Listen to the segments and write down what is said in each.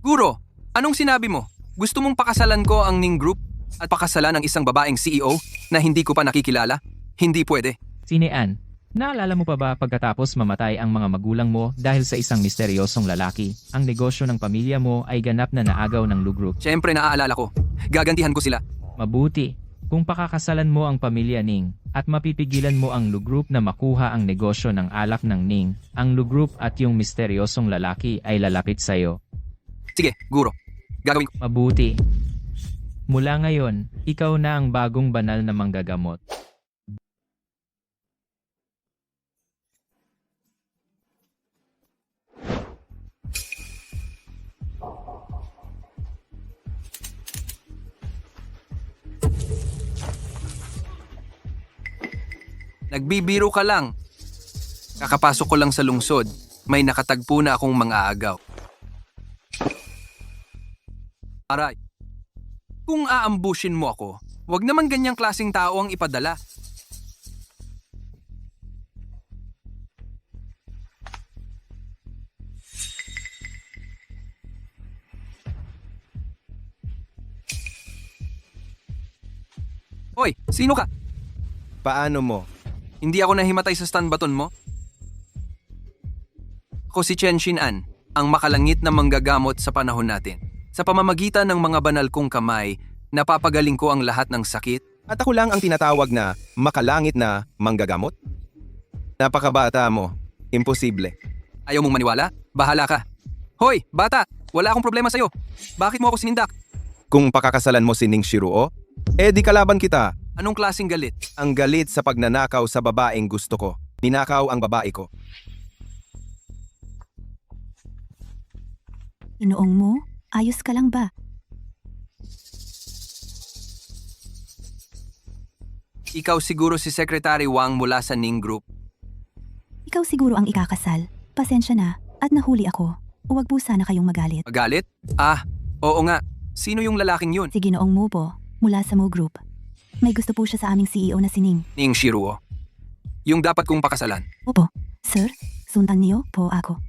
Guro, anong sinabi mo? Gusto mong pakasalan ko ang Ning Group at pakasalan ang isang babaeng CEO na hindi ko pa nakikilala? Hindi pwede. Sinean, naalala mo pa ba pagkatapos mamatay ang mga magulang mo dahil sa isang misteryosong lalaki, ang negosyo ng pamilya mo ay ganap na naagaw ng Lu Group? Siyempre naaalala ko. Gagantihan ko sila. Mabuti, kung pakakasalan mo ang pamilya Ning at mapipigilan mo ang Lu Group na makuha ang negosyo ng alak ng Ning, ang Lu Group at yung misteryosong lalaki ay lalapit sa'yo. Sige, guro. Gagawin ko. Mabuti. Mula ngayon, ikaw na ang bagong banal na manggagamot. Nagbibiro ka lang. Kakapasok ko lang sa lungsod. May nakatagpo na akong mga agaw. Aray. Kung aambushin mo ako, wag naman ganyang klaseng tao ang ipadala. Hoy, sino ka? Paano mo? Hindi ako nahimatay sa stun baton mo? Ako si Chen Xin-an, ang makalangit na manggagamot sa panahon natin. Sa pamamagitan ng mga banal kong kamay, napapagaling ko ang lahat ng sakit. At ako lang ang tinatawag na makalangit na manggagamot? Napakabata mo. Imposible. Ayaw mong maniwala? Bahala ka. Hoy, bata! Wala akong problema sa'yo. Bakit mo ako sinindak? Kung pakakasalan mo si Ning Shiruo, di kalaban kita. Anong klaseng galit? Ang galit sa pagnanakaw sa babaeng gusto ko. Ninakaw ang babae ko. Inoong mo? Ayos ka lang ba? Ikaw siguro si Secretary Wang mula sa Ning Group. Ikaw siguro ang ikakasal. Pasensya na, at nahuli ako. Huwag po sana kayong magalit. Magalit? Ah, oo nga. Sino yung lalaking yun? Si Ginoong Mo po, mula sa Mo Group. May gusto po siya sa aming CEO na si Ning. Ning Shiruo. Yung dapat kong pakasalan. Opo, sir, sundan niyo po ako.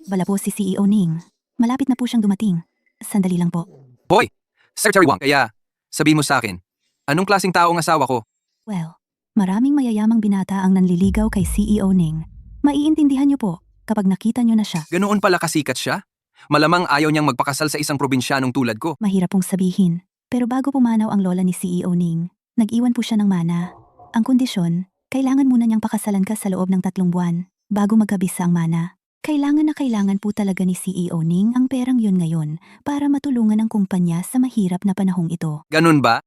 Bala po si CEO Ning. Malapit na po siyang dumating. Sandali lang po. Hoy! Secretary Wang. Kaya, sabihin mo sa akin, anong klaseng tao ang asawa ko? Well, maraming mayayamang binata ang nanliligaw kay CEO Ning. Maiintindihan niyo po kapag nakita niyo na siya. Ganoon pala kasikat siya? Malamang ayaw niyang magpakasal sa isang probinsyanong tulad ko. Mahirap pong sabihin. Pero bago pumanaw ang lola ni CEO Ning, nag-iwan po siya ng mana. Ang kondisyon, kailangan muna niyang pakasalan ka sa loob ng 3 buwan bago magkabisa ang mana. Kailangan po talaga ni CEO Ning ang perang yun ngayon para matulungan ang kumpanya sa mahirap na panahong ito. Ganun ba?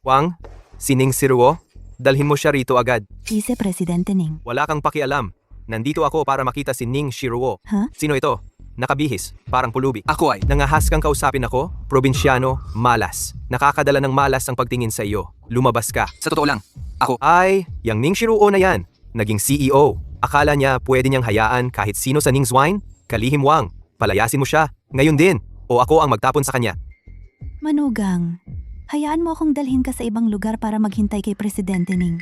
Wang, si Ning Shiruo, dalhin mo siya rito agad. Vice Presidente Ning. Wala kang pakialam. Nandito ako para makita si Ning Shiruo. Ha? Sino ito? Nakabihis, parang pulubi. Ako ay. Nangahas kang kausapin ako? Probinsyano, malas. Nakakadala ng malas ang pagtingin sa iyo. Lumabas ka. Sa totoo lang, ako. Ay, yang Ning Shiruo na yan. Naging CEO. Akala niya pwede niyang hayaan kahit sino sa Ning's Wine? Kalihim Wang. Palayasin mo siya. Ngayon din. O ako ang magtapon sa kanya. Manugang, hayaan mo akong dalhin ka sa ibang lugar para maghintay kay Presidente Ning.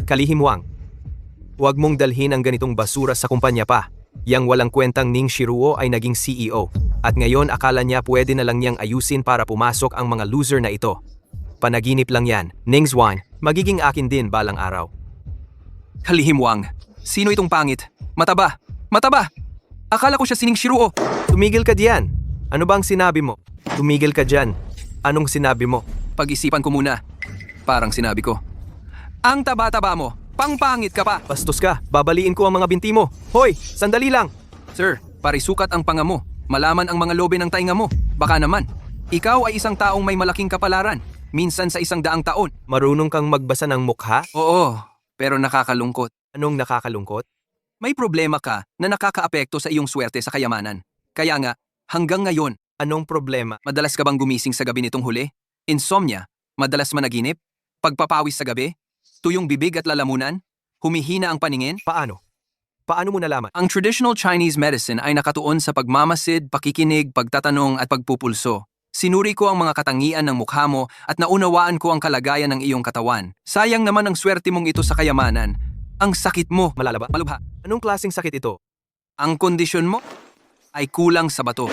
Kalihim Wang. Huwag mong dalhin ang ganitong basura sa kumpanya pa. Yang walang kwentang Ning Shiruo ay naging CEO. At ngayon akala niya pwede na lang niyang ayusin para pumasok ang mga loser na ito. Panaginip lang yan. Ning's Wine, magiging akin din balang araw. Kalihim Wang. Sino itong pangit? Mataba! Mataba! Akala ko siya si Ning Shiruo. Tumigil ka diyan. Ano bang sinabi mo? Tumigil ka diyan. Anong sinabi mo? Pag-isipan ko muna. Parang sinabi ko. Ang taba-taba mo. Pangpangit ka pa. Bastos ka. Babaliin ko ang mga binti mo. Hoy, sandali lang. Sir, parisukat ang panga mo. Malaman ang mga lobe ng tainga mo. Baka naman. Ikaw ay isang taong may malaking kapalaran. Minsan sa 100 taon. Marunong kang magbasa ng mukha? Oo, pero nakakalungkot. Anong nakakalungkot? May problema ka na nakakaapekto sa iyong swerte sa kayamanan. Kaya nga, hanggang ngayon, Anong problema? madalas ka bang gumising sa gabi nitong huli? Insomnia? Madalas managinip? Pagpapawis sa gabi? Tuyong bibig at lalamunan? Humihina ang paningin? Paano? Paano mo nalaman? Ang traditional Chinese medicine ay nakatuon sa pagmamasid, pakikinig, pagtatanong at pagpupulso. Sinuri ko ang mga katangian ng mukha mo at naunawaan ko ang kalagayan ng iyong katawan. Sayang naman ang swerte mong ito sa kayamanan. Ang sakit mo, malubha. Anong klaseng sakit ito? Ang kondisyon mo ay kulang sa bato.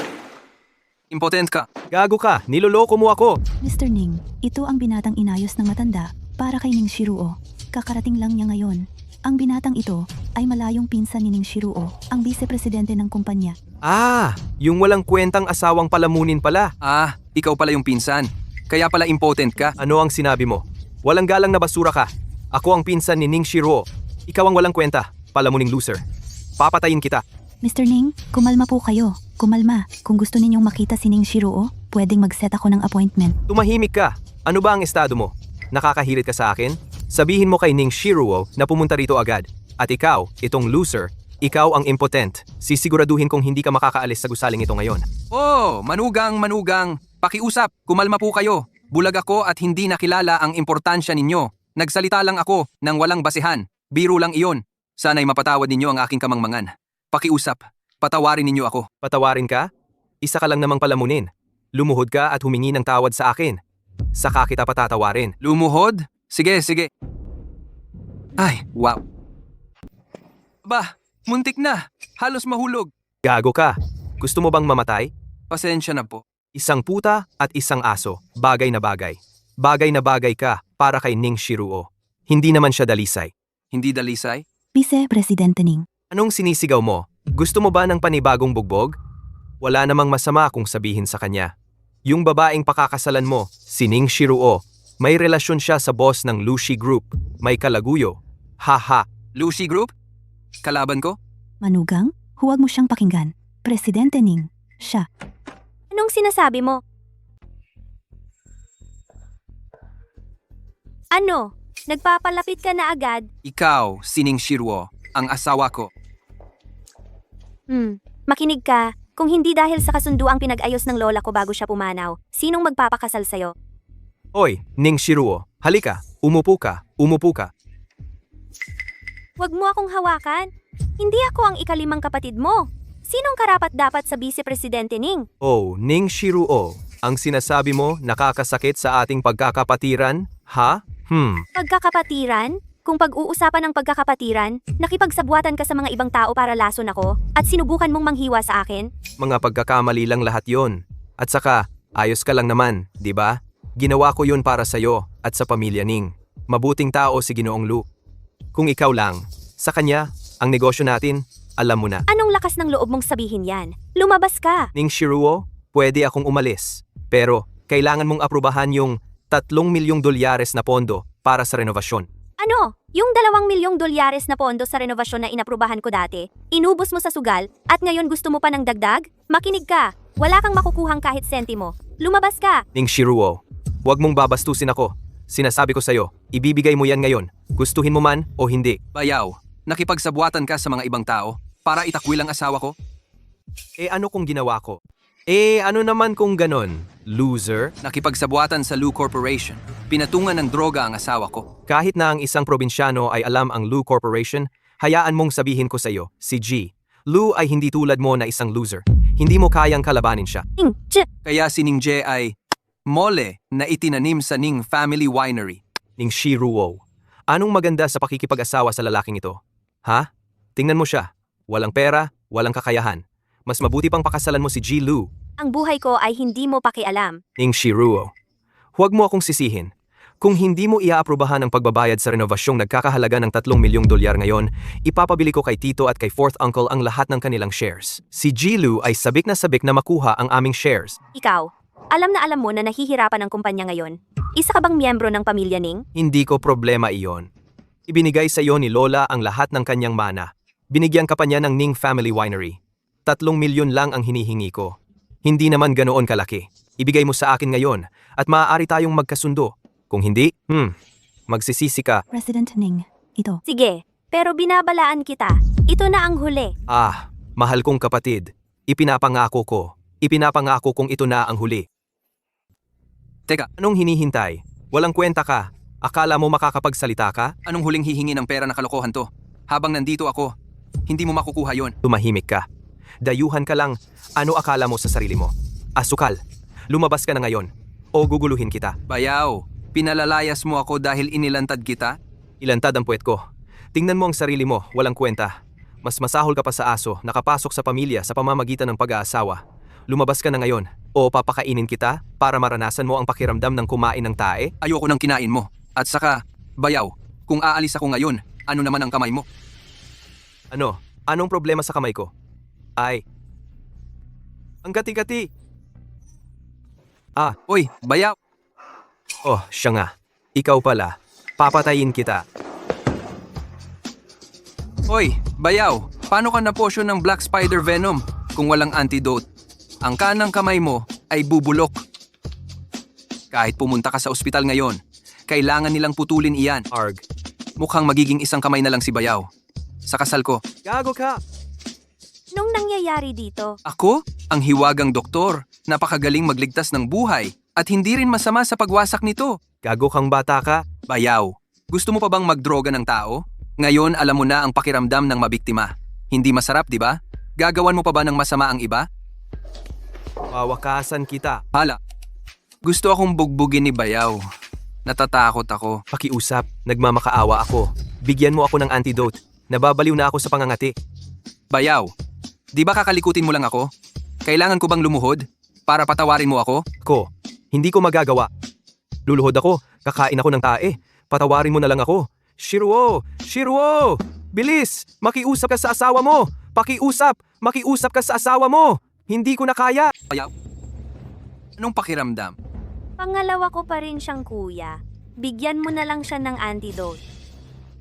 Impotent ka. Gago ka, niloloko mo ako. Mr. Ning, ito ang binatang inayos ng matanda para kay Ning Shiruo. Kakarating lang niya ngayon. Ang binatang ito ay malayong pinsan ni Ning Shiruo, ang vice-presidente ng kumpanya. Ah, yung walang kwentang asawang palamunin pala. Ah, ikaw pala yung pinsan. Kaya pala impotent ka. Ano ang sinabi mo? Walang galang na basura ka. Ako ang pinsan ni Ning Shiruo. Ikaw ang walang kwenta, palamuning loser. Papatayin kita. Mr. Ning, kumalma po kayo. Kumalma. Kung gusto ninyong makita si Ning Shiruo, pwedeng mag-set ako ng appointment. Tumahimik ka. Ano ba ang estado mo? Nakakahirit ka sa akin? Sabihin mo kay Ning Shiruo na pumunta rito agad. At ikaw, itong loser, ikaw ang impotent. Sisiguraduhin kong hindi ka makakaalis sa gusaling ito ngayon. Oh, manugang. Pakiusap, kumalma po kayo. Bulag ako at hindi nakilala ang importansya ninyo. Nagsalita lang ako ng walang basihan. Biro lang iyon. Sana'y mapatawad ninyo ang aking kamangmangan. Pakiusap, patawarin ninyo ako. Patawarin ka? Isa ka lang namang palamunin. Lumuhod ka at humingi ng tawad sa akin. Saka kita patatawarin. Lumuhod? Sige. Ay, wow. Bah, muntik na. Halos mahulog. Gago ka. Gusto mo bang mamatay? Pasensya na po. Isang puta at isang aso. Bagay na bagay. Bagay na bagay ka para kay Ning Shiruo. Hindi naman siya dalisay. Hindi dalisay? Vice-presidente Ning. Anong sinisigaw mo? Gusto mo ba ng panibagong bugbog? Wala namang masama kung sabihin sa kanya. Yung babaeng pakakasalan mo, si Ning Shiruo, may relasyon siya sa boss ng Lushi Group. May kalaguyo. Haha. Lucy Group? Kalaban ko? Manugang, huwag mo siyang pakinggan. Presidente Ning. Siya. Anong sinasabi mo? Ano? Nagpapalapit ka na agad? Ikaw, Sining Shiruo, ang asawa ko. Makinig ka. Kung hindi dahil sa kasunduang pinag-ayos ng lola ko bago siya pumanaw, sinong magpapakasal sa'yo? Oy, Ning Shiruo, halika. Umupo ka. Huwag mo akong hawakan. Hindi ako ang ikalimang kapatid mo. Sinong karapat-dapat sa vice-presidente Ning? Oh, Ning Shiruo, ang sinasabi mo nakakasakit sa ating pagkakapatiran? Ha? Pagkakapatiran? Kung pag-uusapan ng pagkakapatiran, nakipagsabuatan ka sa mga ibang tao para lason ako at sinubukan mong manghiwa sa akin? Mga pagkakamali lang lahat yon. At saka, ayos ka lang naman, di ba? Ginawa ko yon para sa'yo at sa pamilya Ning. Mabuting tao si Ginoong Lu. Kung ikaw lang, sa kanya, ang negosyo natin, alam mo na. Anong lakas ng loob mong sabihin yan? Lumabas ka! Ning Shiruo, pwede akong umalis. Pero, kailangan mong aprubahan yung $3 milyong na pondo para sa renovasyon. Ano? Yung $2 milyong na pondo sa renovasyon na inaprubahan ko dati, inubos mo sa sugal at ngayon gusto mo pa ng dagdag? Makinig ka! Wala kang makukuhang kahit sentimo. Lumabas ka! Ning Shiruo, huwag mong babastusin ako. Sinasabi ko sa'yo, ibibigay mo yan ngayon. Gustuhin mo man o hindi. Bayaw, nakipagsabuatan ka sa mga ibang tao para itakwil ang asawa ko? Ano kung ginawa ko? Ano naman kung ganon? Loser? Nakipagsabuatan sa Lu Corporation. Pinatungan ng droga ang asawa ko. Kahit na ang isang probinsyano ay alam ang Lu Corporation, hayaan mong sabihin ko sa'yo, si G. Lu ay hindi tulad mo na isang loser. Hindi mo kayang kalabanin siya. Kaya si Ning Je ay mole na itinanim sa Ning Family Winery. Ning Shiruo, anong maganda sa pakikipag-asawa sa lalaking ito? Ha? Tingnan mo siya. Walang pera, walang kakayahan. Mas mabuti pang pakasalan mo si G. Lu. Ang buhay ko ay hindi mo pakialam. Ning Shiruo, huwag mo akong sisihin. Kung hindi mo iaaprubahan ang pagbabayad sa renovasyong nagkakahalaga ng $3 milyong ngayon, ipapabili ko kay Tito at kay Fourth Uncle ang lahat ng kanilang shares. Si G. Lu ay sabik na makuha ang aming shares. Ikaw, alam na alam mo na nahihirapan ang kumpanya ngayon. Isa ka bang miyembro ng pamilya Ning? Hindi ko problema iyon. Ibinigay sa iyo ni Lola ang lahat ng kanyang mana. Binigyan ka pa niya ng Ning Family Winery. 3 milyon lang ang hinihingi ko. Hindi naman ganoon kalaki. Ibigay mo sa akin ngayon at maaari tayong magkasundo. Kung hindi, magsisisi ka. President Ning. Ito. Sige, pero binabalaan kita. Ito na ang huli. Mahal kong kapatid. Ipinapangako kong ito na ang huli. Teka, Anong hinihintay? Walang kwenta ka. Akala mo makakapagsalita ka? Anong huling hihingi ng pera na kalokohan to? Habang nandito ako, hindi mo makukuha yon. Tumahimik ka. Dayuhan ka lang. Ano akala mo sa sarili mo? Asukal. Lumabas ka na ngayon. O guguluhin kita. Bayaw, pinalalayas mo ako dahil inilantad kita? Ilantad ang puwet ko. Tingnan mo ang sarili mo, walang kwenta. Mas masahol ka pa sa aso, nakapasok sa pamilya sa pamamagitan ng pag-aasawa. Lumabas ka na ngayon. O papakainin kita para maranasan mo ang pakiramdam ng kumain ng tae? Ayoko nang kinain mo. At saka, bayaw, kung aalis ako ngayon, ano naman ang kamay mo? Ano? Anong problema sa kamay ko? Ay. Ang gati-gati. Oy, bayaw! Oh, siya nga. Ikaw pala. Papatayin kita. Oy, bayaw, paano ka na-potion ng Black Spider Venom kung walang antidote? Ang kanang kamay mo ay bubulok. Kahit pumunta ka sa ospital ngayon, kailangan nilang putulin iyan. Arg. Mukhang magiging isang kamay na lang si Bayaw. Sa kasal ko, Gago ka! Nung nangyayari dito, ako, ang hiwagang doktor, napakagaling magligtas ng buhay at hindi rin masama sa pagwasak nito. Gago kang bata ka? Bayaw, gusto mo pa bang magdroga ng tao? Ngayon alam mo na ang pakiramdam ng mabiktima. Hindi masarap, di ba? Gagawan mo pa ba ng masama ang iba? Pawakasan kita. Hala, gusto akong bugbugin ni Bayaw. Natatakot ako. Pakiusap, nagmamakaawa ako. Bigyan mo ako ng antidote. Nababaliw na ako sa pangangati. Bayaw, di ba kakalikutin mo lang ako? Kailangan ko bang lumuhod? Para patawarin mo ako? Hindi ko magagawa. Luluhod ako, kakain ako ng tae. Patawarin mo na lang ako. Shiruo! Shiruo! Bilis! Makiusap ka sa asawa mo! Pakiusap! Makiusap ka sa asawa mo! Hindi ko na kaya! Bayaw, anong pakiramdam? pangalawa ko pa rin siyang kuya. Bigyan mo na lang siya ng antidote.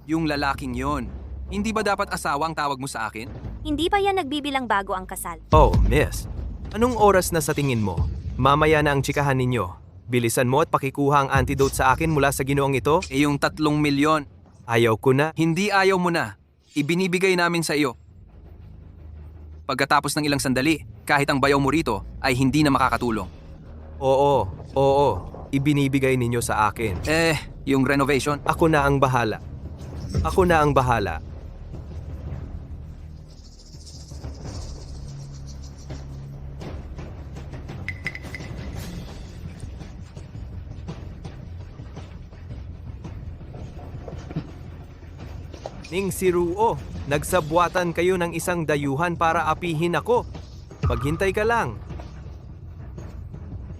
Yung lalaking yon, hindi ba dapat asawa ang tawag mo sa akin? Hindi pa yan nagbibilang bago ang kasal. Oh, miss. Anong oras na sa tingin mo? Mamaya na ang tsikahan ninyo. Bilisan mo at pakikuha ang antidote sa akin mula sa ginoong ito. Eh yung 3 milyon, Ayaw ko na. hindi ayaw mo na. Ibinibigay namin sa iyo. Pagkatapos ng ilang sandali, kahit ang bayaw mo rito ay hindi na makakatulong. Oo. Ibinibigay ninyo sa akin. Yung renovation, Ako na ang bahala. Ako na ang bahala. Ning Siruo, nagsabwatan kayo ng isang dayuhan para apihin ako. Maghintay ka lang.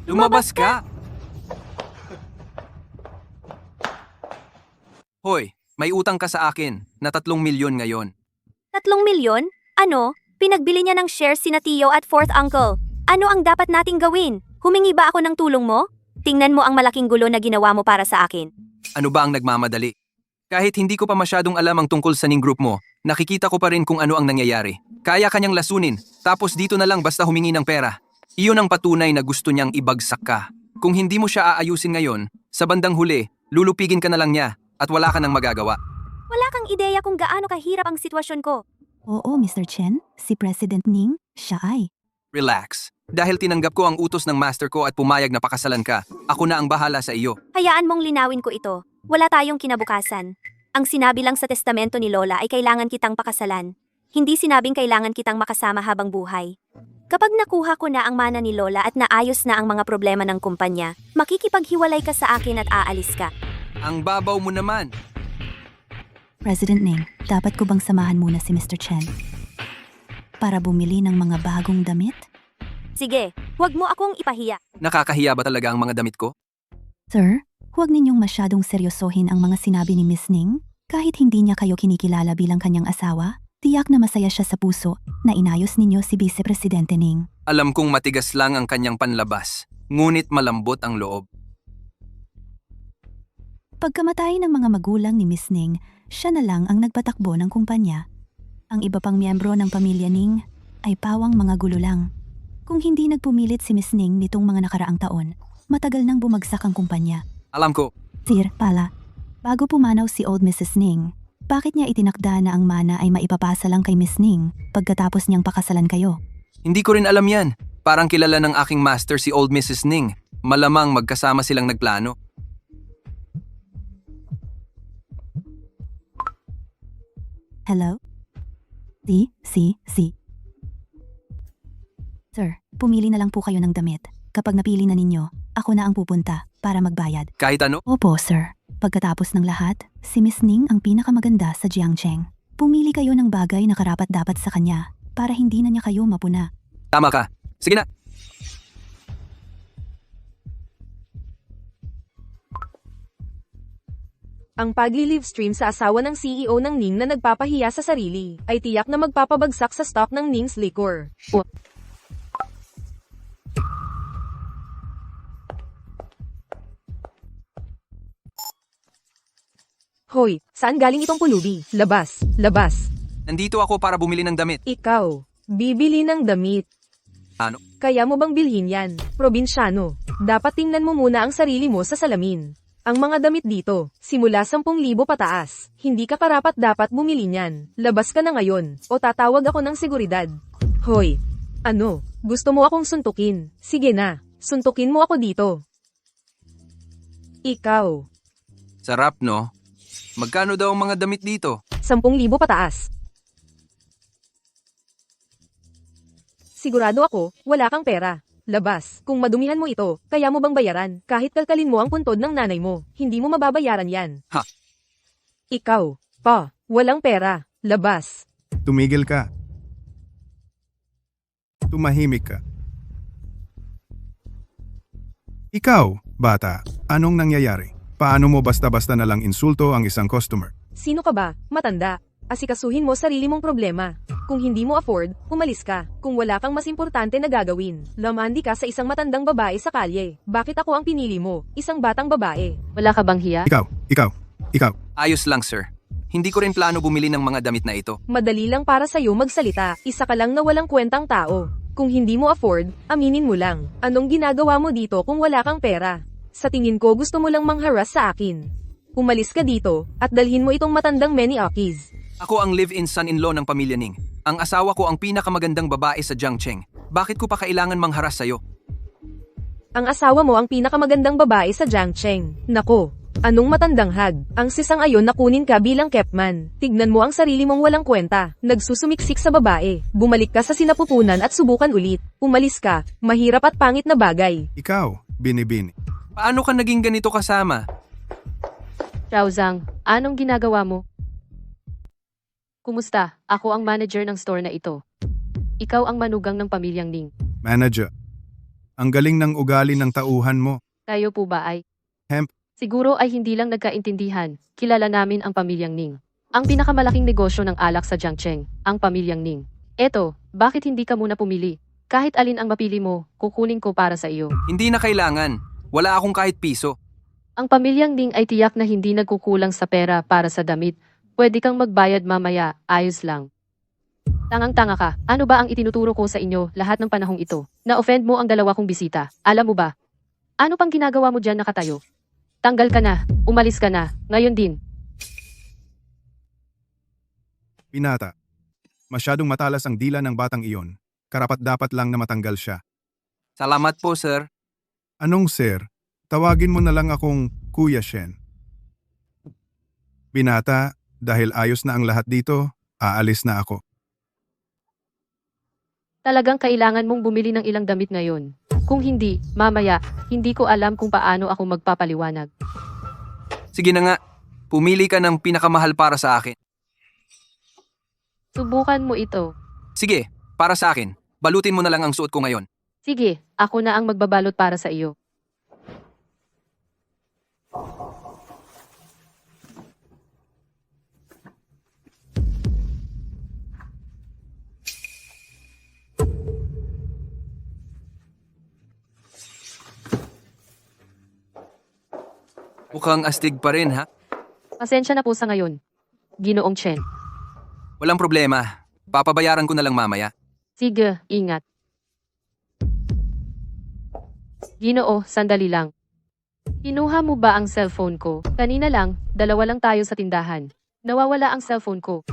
lumabas ka! Hoy, may utang ka sa akin na 3 milyon ngayon. 3 milyon? Ano? Pinagbili niya ng shares sina Tio at fourth uncle. Ano ang dapat nating gawin? Humingi ba ako ng tulong mo? Tingnan mo ang malaking gulo na ginawa mo para sa akin. Ano ba ang nagmamadali? Kahit hindi ko pa masyadong alam ang tungkol sa Ning Group mo, nakikita ko pa rin kung ano ang nangyayari. Kaya kanyang lasunin, tapos dito na lang basta humingi ng pera. Iyon ang patunay na gusto niyang ibagsak ka. Kung hindi mo siya aayusin ngayon, sa bandang huli, lulupigin ka na lang niya at wala ka nang magagawa. Wala kang ideya kung gaano kahirap ang sitwasyon ko. Oo, Mr. Chen, si President Ning, siya ay. Relax. Dahil tinanggap ko ang utos ng master ko at pumayag na pakasalan ka, ako na ang bahala sa iyo. Hayaan mong linawin ko ito. Wala tayong kinabukasan. Ang sinabi lang sa testamento ni Lola ay kailangan kitang pakasalan. Hindi sinabing kailangan kitang makasama habang buhay. Kapag nakuha ko na ang mana ni Lola at naayos na ang mga problema ng kumpanya, makikipaghiwalay ka sa akin at aalis ka. Ang babaw mo naman. President Ning, dapat ko bang samahan muna si Mr. Chen? Para bumili ng mga bagong damit? Sige, huwag mo akong ipahiya. Nakakahiya ba talaga ang mga damit ko? Sir, huwag ninyong masyadong seryosohin ang mga sinabi ni Miss Ning. Kahit hindi niya kayo kinikilala bilang kanyang asawa, tiyak na masaya siya sa puso na inayos ninyo si Vice Presidente Ning. Alam kong matigas lang ang kanyang panlabas, ngunit malambot ang loob. Pagkamatay ng mga magulang ni Miss Ning, siya na lang ang nagpatakbo ng kumpanya. Ang iba pang miyembro ng pamilya Ning ay pawang mga gulo lang. Kung hindi nagpumilit si Miss Ning nitong mga nakaraang taon, matagal nang bumagsak ang kumpanya. Alam ko, Sir, pala, bago pumanaw si Old Mrs. Ning, bakit niya itinakda na ang mana ay maipapasa lang kay Miss Ning pagkatapos niyang pakasalan kayo? hindi ko rin alam yan. Parang kilala ng aking master si Old Mrs. Ning. Malamang magkasama silang nagplano. Hello? Si. Sir, pumili na lang po kayo ng damit. Kapag napili na ninyo, ako na ang pupunta para magbayad. Kahit ano? Opo, sir. Pagkatapos ng lahat, si Miss Ning ang pinakamaganda sa Jiangcheng. Pumili kayo ng bagay na karapat-dapat sa kanya para hindi na niya kayo mapuna. Tama ka. Sige na. Ang pagli-livestream sa asawa ng CEO ng Ning na nagpapahiya sa sarili ay tiyak na magpapabagsak sa stock ng Ning's Liquor. Hoy, saan galing itong pulubi? Labas, labas. Nandito ako para bumili ng damit. Ikaw, bibili ng damit. Ano? Kaya mo bang bilhin yan? Probinsyano. Dapat tingnan mo muna ang sarili mo sa salamin. Ang mga damit dito, simula 10,000 pataas. Hindi ka karapat dapat bumili niyan. Labas ka na ngayon, o tatawag ako ng seguridad. Hoy, ano? Gusto mo akong suntukin? Sige na, suntukin mo ako dito. Ikaw, Sarap, no? Magkano daw ang mga damit dito? 10,000 pataas. Sigurado ako, wala kang pera. Labas, kung madumihan mo ito, kaya mo bang bayaran? Kahit kalkalin mo ang puntod ng nanay mo, hindi mo mababayaran yan. Ha? Ikaw, pa, walang pera. Labas. Tumigil ka. Tumahimik ka. Ikaw, bata, anong nangyayari? Paano mo basta-basta na lang insulto ang isang customer? Sino ka ba? Matanda. Asikasuhin mo sarili mong problema. Kung hindi mo afford, umalis ka. Kung wala kang mas importante na gagawin, lamandi ka sa isang matandang babae sa kalye. Bakit ako ang pinili mo? Isang batang babae. Wala ka bang hiya? Ikaw. Ayos lang, sir. Hindi ko rin plano bumili ng mga damit na ito. Madali lang para sa'yo magsalita. Isa ka lang na walang kwentang tao. Kung hindi mo afford, aminin mo lang. Anong ginagawa mo dito kung wala kang pera? Sa tingin ko gusto mo lang mangharas sa akin. Umalis ka dito, at dalhin mo itong matandang Manny Akis. Ako ang live-in son-in-law ng pamilya Ning. Ang asawa ko ang pinakamagandang babae sa Jiangcheng. Bakit ko pa kailangan mangharas sa'yo? Ang asawa mo ang pinakamagandang babae sa Jiangcheng. Nako, anong matandang hag? Ang sisang ayon na kunin ka bilang kepman. Tignan mo ang sarili mong walang kwenta. Nagsusumiksik sa babae. Bumalik ka sa sinapupunan at subukan ulit. Umalis ka. Mahirap at pangit na bagay. Ikaw, binibini. Paano ka naging ganito kasama? Zhang, anong ginagawa mo? Kumusta? Ako ang manager ng store na ito. Ikaw ang manugang ng pamilyang Ning. Manager. Ang galing ng ugali ng tauhan mo. Kayo po ba ay? Hemp. Siguro ay hindi lang nagkaintindihan. Kilala namin ang pamilyang Ning. Ang pinakamalaking negosyo ng alak sa Jiangcheng, ang pamilyang Ning. Eto, bakit hindi ka muna pumili? Kahit alin ang mapili mo, kukunin ko para sa iyo. Hindi na kailangan. Wala akong kahit piso. Ang pamilyang Ning ay tiyak na hindi nagkukulang sa pera para sa damit. Pwede kang magbayad mamaya, ayos lang. Tangang-tanga ka, ano ba ang itinuturo ko sa inyo lahat ng panahong ito? Na-offend mo ang dalawa kong bisita, alam mo ba? Ano pang ginagawa mo dyan nakatayo? Tanggal ka na, umalis ka na, ngayon din. Pinata. Masyadong matalas ang dila ng batang iyon. Karapat-dapat lang na matanggal siya. Salamat po, sir. Anong sir? Tawagin mo na lang akong Kuya Shen. Binata, dahil ayos na ang lahat dito, aalis na ako. Talagang kailangan mong bumili ng ilang damit ngayon. Kung hindi, mamaya, hindi ko alam kung paano ako magpapaliwanag. Sige na nga. Pumili ka ng pinakamahal para sa akin. Subukan mo ito. Sige, para sa akin. Balutin mo na lang ang suot ko ngayon. Sige, ako na ang magbabalot para sa iyo. Mukhang astig pa rin, ha? Pasensya na po sa ngayon. Ginoong Chen. Walang problema. Papabayaran ko na lang mamaya. Sige, ingat. Ginoo, sandali lang. Kinuha mo ba ang cellphone ko? Kanina lang, dalawa lang tayo sa tindahan. Nawawala ang cellphone ko.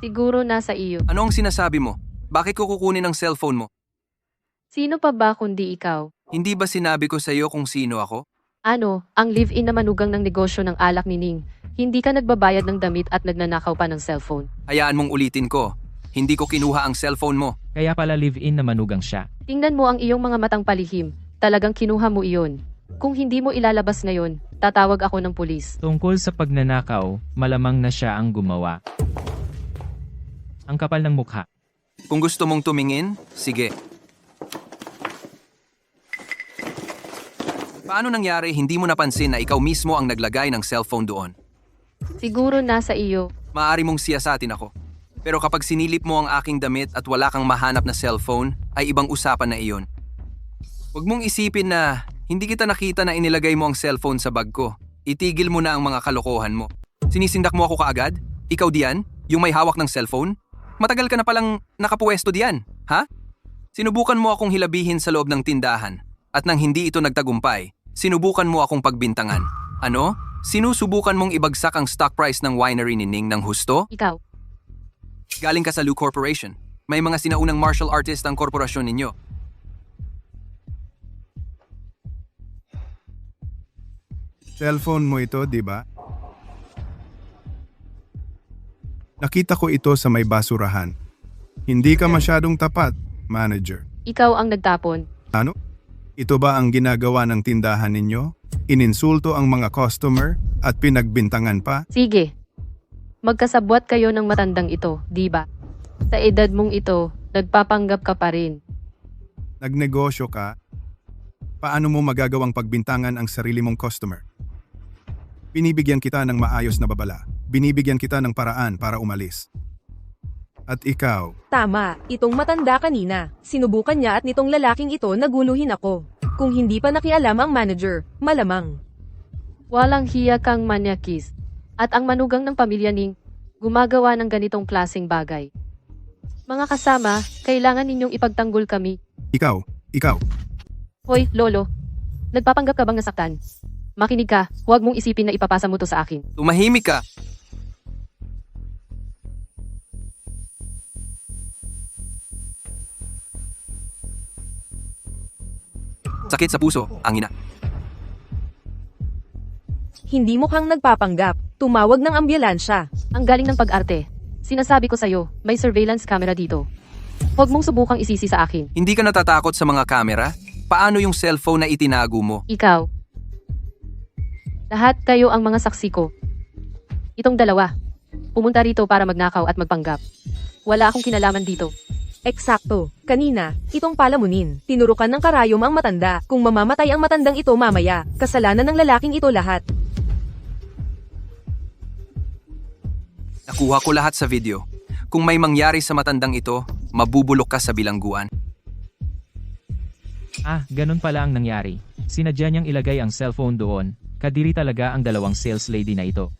Siguro nasa iyo. Ano ang sinasabi mo? Bakit ko kukunin ang cellphone mo? Sino pa ba kundi ikaw? Hindi ba sinabi ko sa iyo kung sino ako? Ano, ang live-in na manugang ng negosyo ng alak ni Ning. Hindi ka nagbabayad ng damit at nagnanakaw pa ng cellphone. Hayaan mong ulitin ko. Hindi ko kinuha ang cellphone mo. Kaya pala live-in na manugang siya. Tingnan mo ang iyong mga matang palihim. Talagang kinuha mo iyon. Kung hindi mo ilalabas ngayon, tatawag ako ng pulis. Tungkol sa pagnanakaw, malamang na siya ang gumawa. Ang kapal ng mukha. Kung gusto mong tumingin, sige. Paano nangyari hindi mo napansin na ikaw mismo ang naglagay ng cellphone doon? Siguro nasa iyo. Maaari mong siyasatin ako. Pero kapag sinilip mo ang aking damit at wala kang mahanap na cellphone, ay ibang usapan na iyon. Huwag mong isipin na hindi kita nakita na inilagay mo ang cellphone sa bag ko. Itigil mo na ang mga kalokohan mo. Sinisindak mo ako kaagad? Ikaw diyan? Yung may hawak ng cellphone? Matagal ka na palang nakapuesto diyan, ha? Sinubukan mo akong hilabihin sa loob ng tindahan. At nang hindi ito nagtagumpay, sinubukan mo akong pagbintangan. Ano? Sinusubukan mong ibagsak ang stock price ng winery ni Ning ng husto? Ikaw. Galing ka sa Lu Corporation. May mga sinaunang martial artist ang korporasyon ninyo. Cellphone mo ito, di ba? Nakita ko ito sa may basurahan. Hindi ka masyadong tapat, manager. Ikaw ang nagtapon. Ano? Ito ba ang ginagawa ng tindahan ninyo? Ininsulto ang mga customer at pinagbintangan pa? Sige. Magkasabwat kayo ng matandang ito, di ba? Sa edad mong ito, nagpapanggap ka pa rin. Nagnegosyo ka? Paano mo magagawang pagbintangan ang sarili mong customer? Binibigyan kita ng maayos na babala. Binibigyan kita ng paraan para umalis. At ikaw, Tama, itong matanda kanina. Sinubukan niya at nitong lalaking ito naguluhin ako. Kung hindi pa nakialam ang manager, malamang. Walang hiya kang manyakis. At ang manugang ng pamilya Ning, gumagawa ng ganitong klaseng bagay. Mga kasama, kailangan ninyong ipagtanggol kami. ikaw, Hoy, Lolo. Nagpapanggap ka bang nasaktan? Makinig ka, huwag mong isipin na ipapasa mo to sa akin. Tumahimik ka! Sakit sa puso, ang ina. Hindi mukhang nagpapanggap. Tumawag ng ambulansya. Ang galing ng pag-arte. Sinasabi ko sa'yo, may surveillance camera dito. Huwag mong subukang isisi sa akin. Hindi ka natatakot sa mga kamera? Paano yung cellphone na itinago mo? Ikaw. Lahat kayo ang mga saksi ko. Itong dalawa. Pumunta rito para magnakaw at magpanggap. Wala akong kinalaman dito. Eksakto. Kanina, itong palamunin. Tinurukan ng karayom ang matanda. Kung mamamatay ang matandang ito mamaya, kasalanan ng lalaking ito lahat. Nakuha ko lahat sa video. Kung may mangyari sa matandang ito, mabubulok ka sa bilangguan. Ah, ganun pala ang nangyari. Sinadya niyang ilagay ang cellphone doon. Kadiri talaga ang dalawang sales lady na ito.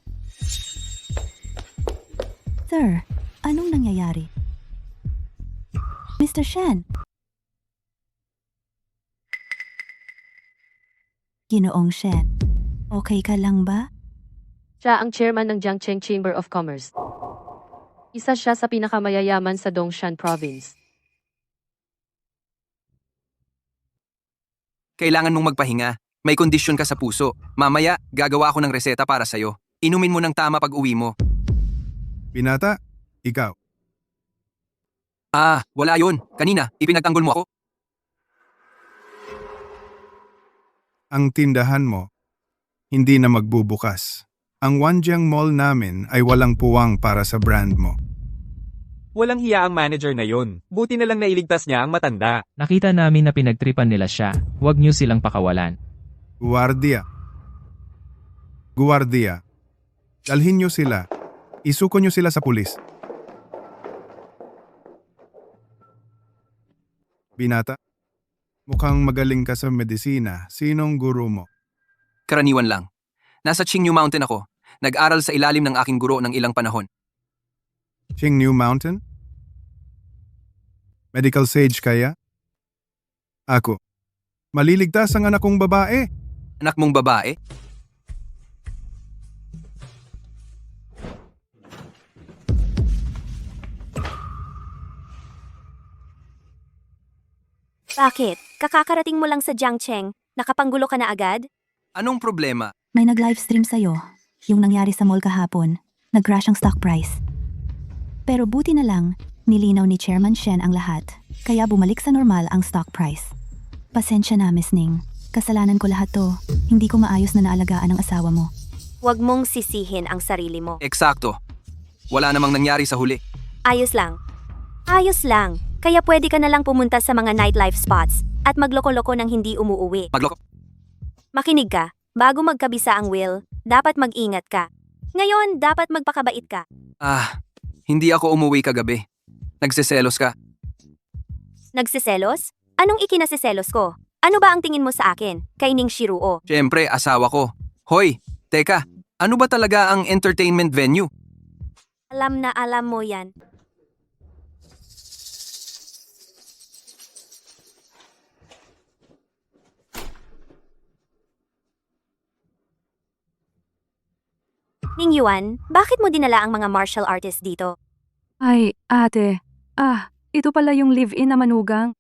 Sir, anong nangyayari? Mr. Shan. Ginoong Shan, okay ka lang ba? Siya ang chairman ng Jiangcheng Chamber of Commerce. Isa siya sa pinakamayayaman sa Dongshan Province. Kailangan mong magpahinga. May kondisyon ka sa puso. Mamaya, gagawa ako ng reseta para sa'yo. Inumin mo ng tama pag uwi mo. binata, ikaw. Ah, wala yun. Kanina, ipinagtanggol mo ako. Ang tindahan mo, hindi na magbubukas. Ang Wanjiang Mall namin ay walang puwang para sa brand mo. Walang hiya ang manager na yun. Buti na lang nailigtas niya ang matanda. Nakita namin na pinagtripan nila siya. Huwag niyo silang pakawalan. Guardia. Dalhin niyo sila. Isuko niyo sila sa pulis. Binata, mukhang magaling ka sa medisina. Sinong guro mo? Karaniwan lang. Nasa Qingyu Mountain ako. Nag-aral sa ilalim ng aking guro ng ilang panahon. Qingyu Mountain? Medical sage kaya? Ako. Maliligtas ang anak kong babae. Anak mong babae? Bakit? Kakakarating mo lang sa Jiangcheng, nakapanggulo ka na agad? Anong problema? May nag-livestream sa'yo. Yung nangyari sa mall kahapon. Nag-crash ang stock price. Pero buti na lang, nilinaw ni Chairman Shen ang lahat. Kaya bumalik sa normal ang stock price. Pasensya na, Miss Ning. Kasalanan ko lahat to. Hindi ko maayos na naalagaan ang asawa mo. Huwag mong sisihin ang sarili mo. Eksakto. Wala namang nangyari sa huli. Ayos lang. Ayos lang. Kaya pwede ka na lang pumunta sa mga nightlife spots at magloko-loko ng hindi umuuwi. Magloko. Makinig ka. Bago magkabisa ang will, dapat mag-ingat ka. Ngayon, dapat magpakabait ka. Hindi ako umuwi kagabi. Nagseselos ka. Nagsiselos? Anong ikinasiselos ko? Ano ba ang tingin mo sa akin, kay Ning Shiruo? Siyempre, asawa ko. Hoy, teka, ano ba talaga ang entertainment venue? Alam na alam mo yan. Ning Yuan, bakit mo dinala ang mga martial artists dito? Ay, ate. Ito pala yung live-in na manugang.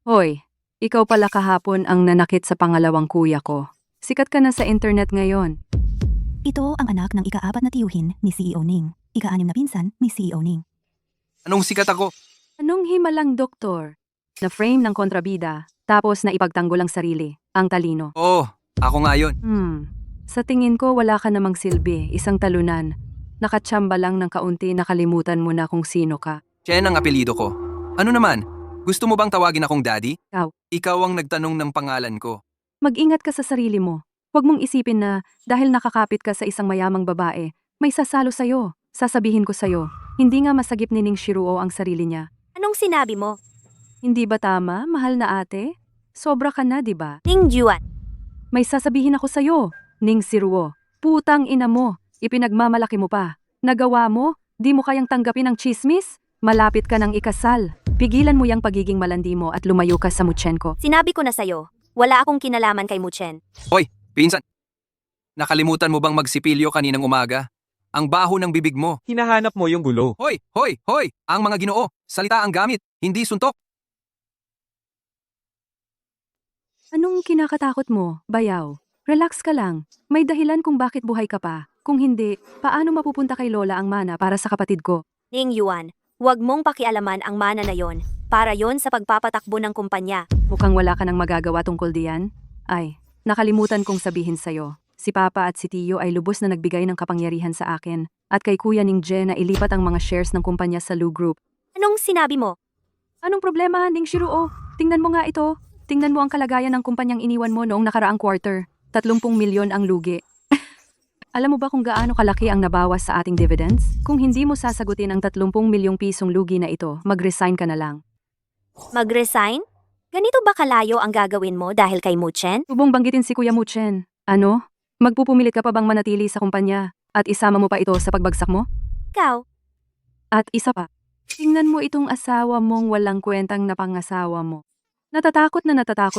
Hoy, ikaw pala kahapon ang nanakit sa pangalawang kuya ko. Sikat ka na sa internet ngayon. Ito ang anak ng ika-4 na tiyuhin ni CEO Ning. Ika-6 na pinsan ni CEO Ning. Anong sikat ako? Anong himalang doktor? Na-frame ng kontrabida, tapos na ipagtanggol ang sarili, ang talino. Oo, ako nga yun. Sa tingin ko wala ka namang silbi, isang talunan. Nakatsamba lang ng kaunti, nakalimutan mo na kung sino ka. Chen ang apelido ko. Ano naman? Gusto mo bang tawagin akong daddy? Ikaw. Ikaw ang nagtanong ng pangalan ko. Mag-ingat ka sa sarili mo. Huwag mong isipin na dahil nakakapit ka sa isang mayamang babae, may sasalo sa'yo. Sasabihin ko sa'yo, hindi nga masagip ni Ning Shiruo ang sarili niya. Anong sinabi mo? Hindi ba tama, mahal na ate? Sobra ka na, di ba? Ning Juan, May sasabihin ako sa'yo, Ning Shiruo. Putang ina mo, ipinagmamalaki mo pa. Nagawa mo, di mo kayang tanggapin ang chismis? Malapit ka ng ikasal. Pigilan mo yung pagiging malandi mo at lumayo ka sa Muchenko. sinabi ko na sa'yo, wala akong kinalaman kay Muchen. Hoy, pinsan. Nakalimutan mo bang magsipilyo kaninang umaga? Ang baho ng bibig mo. Hinahanap mo yung gulo. Hoy, hoy, hoy! Ang mga Ginoo, salita ang gamit, hindi suntok. Anong kinakatakot mo, bayaw? Relax ka lang. May dahilan kung bakit buhay ka pa. Kung hindi, paano mapupunta kay Lola ang mana para sa kapatid ko? Ning Yuan, huwag mong pakialaman ang mana na yon. Para yon sa pagpapatakbo ng kumpanya. Mukhang wala ka nang magagawa tungkol diyan. Ay, nakalimutan kong sabihin sa'yo. Si Papa at si Tio ay lubos na nagbigay ng kapangyarihan sa akin. At kay Kuya Ning Je na ilipat ang mga shares ng kumpanya sa Lu Group. Anong sinabi mo? Anong problema, Ning Shiruo? Tingnan mo nga ito. Tingnan mo ang kalagayan ng kumpanyang iniwan mo noong nakaraang quarter. 30 milyon ang lugi. Alam mo ba kung gaano kalaki ang nabawas sa ating dividends? Kung hindi mo sasagutin ang 30 milyong pisong lugi na ito, mag-resign ka na lang. Mag-resign? Ganito ba kalayo ang gagawin mo dahil kay Muchen? Subong banggitin si Kuya Muchen. Ano? Magpupumilit ka pa bang manatili sa kumpanya at isama mo pa ito sa pagbagsak mo? Ikaw, At isa pa, tingnan mo itong asawa mong walang kwentang napangasawa mo. Natatakot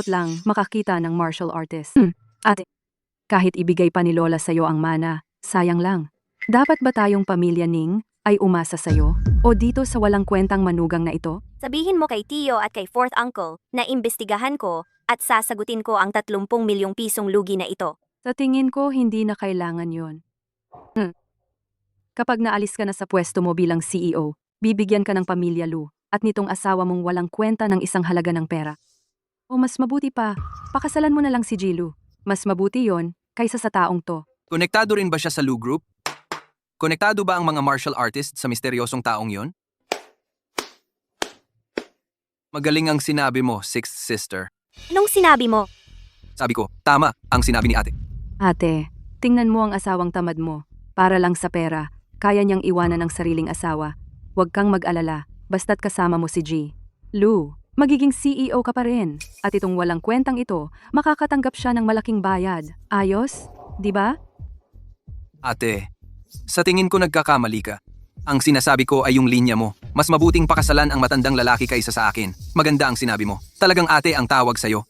lang makakita ng martial artist. Ate, kahit ibigay pa ni Lola sa'yo ang mana, sayang lang. Dapat ba tayong pamilya Ning ay umasa sa'yo o dito sa walang kwentang manugang na ito? sabihin mo kay Tio at kay fourth uncle na imbestigahan ko at sasagutin ko ang 30 milyong pisong lugi na ito. Sa tingin ko, hindi na kailangan yon. Kapag naalis ka na sa pwesto mo bilang CEO, bibigyan ka ng pamilya Lu at nitong asawa mong walang kwenta ng isang halaga ng pera. O mas mabuti pa, pakasalan mo na lang si Jilu. Mas mabuti yon kaysa sa taong to. Konektado rin ba siya sa Lu Group? Konektado ba ang mga martial artist sa misteryosong taong yon? Magaling ang sinabi mo, sixth sister. Anong sinabi mo? Sabi ko, tama ang sinabi ni ate. Ate, tingnan mo ang asawang tamad mo. Para lang sa pera, kaya niyang iwanan ang sariling asawa. Huwag kang mag-alala, basta't kasama mo si G. Lu, magiging CEO ka pa rin. At itong walang kwentang ito, makakatanggap siya ng malaking bayad. Ayos? Di ba? Ate, sa tingin ko nagkakamali ka. Ang sinasabi ko ay yung linya mo. Mas mabuting pakasalan ang matandang lalaki kaysa sa akin. Maganda ang sinabi mo. Talagang ate ang tawag sa'yo.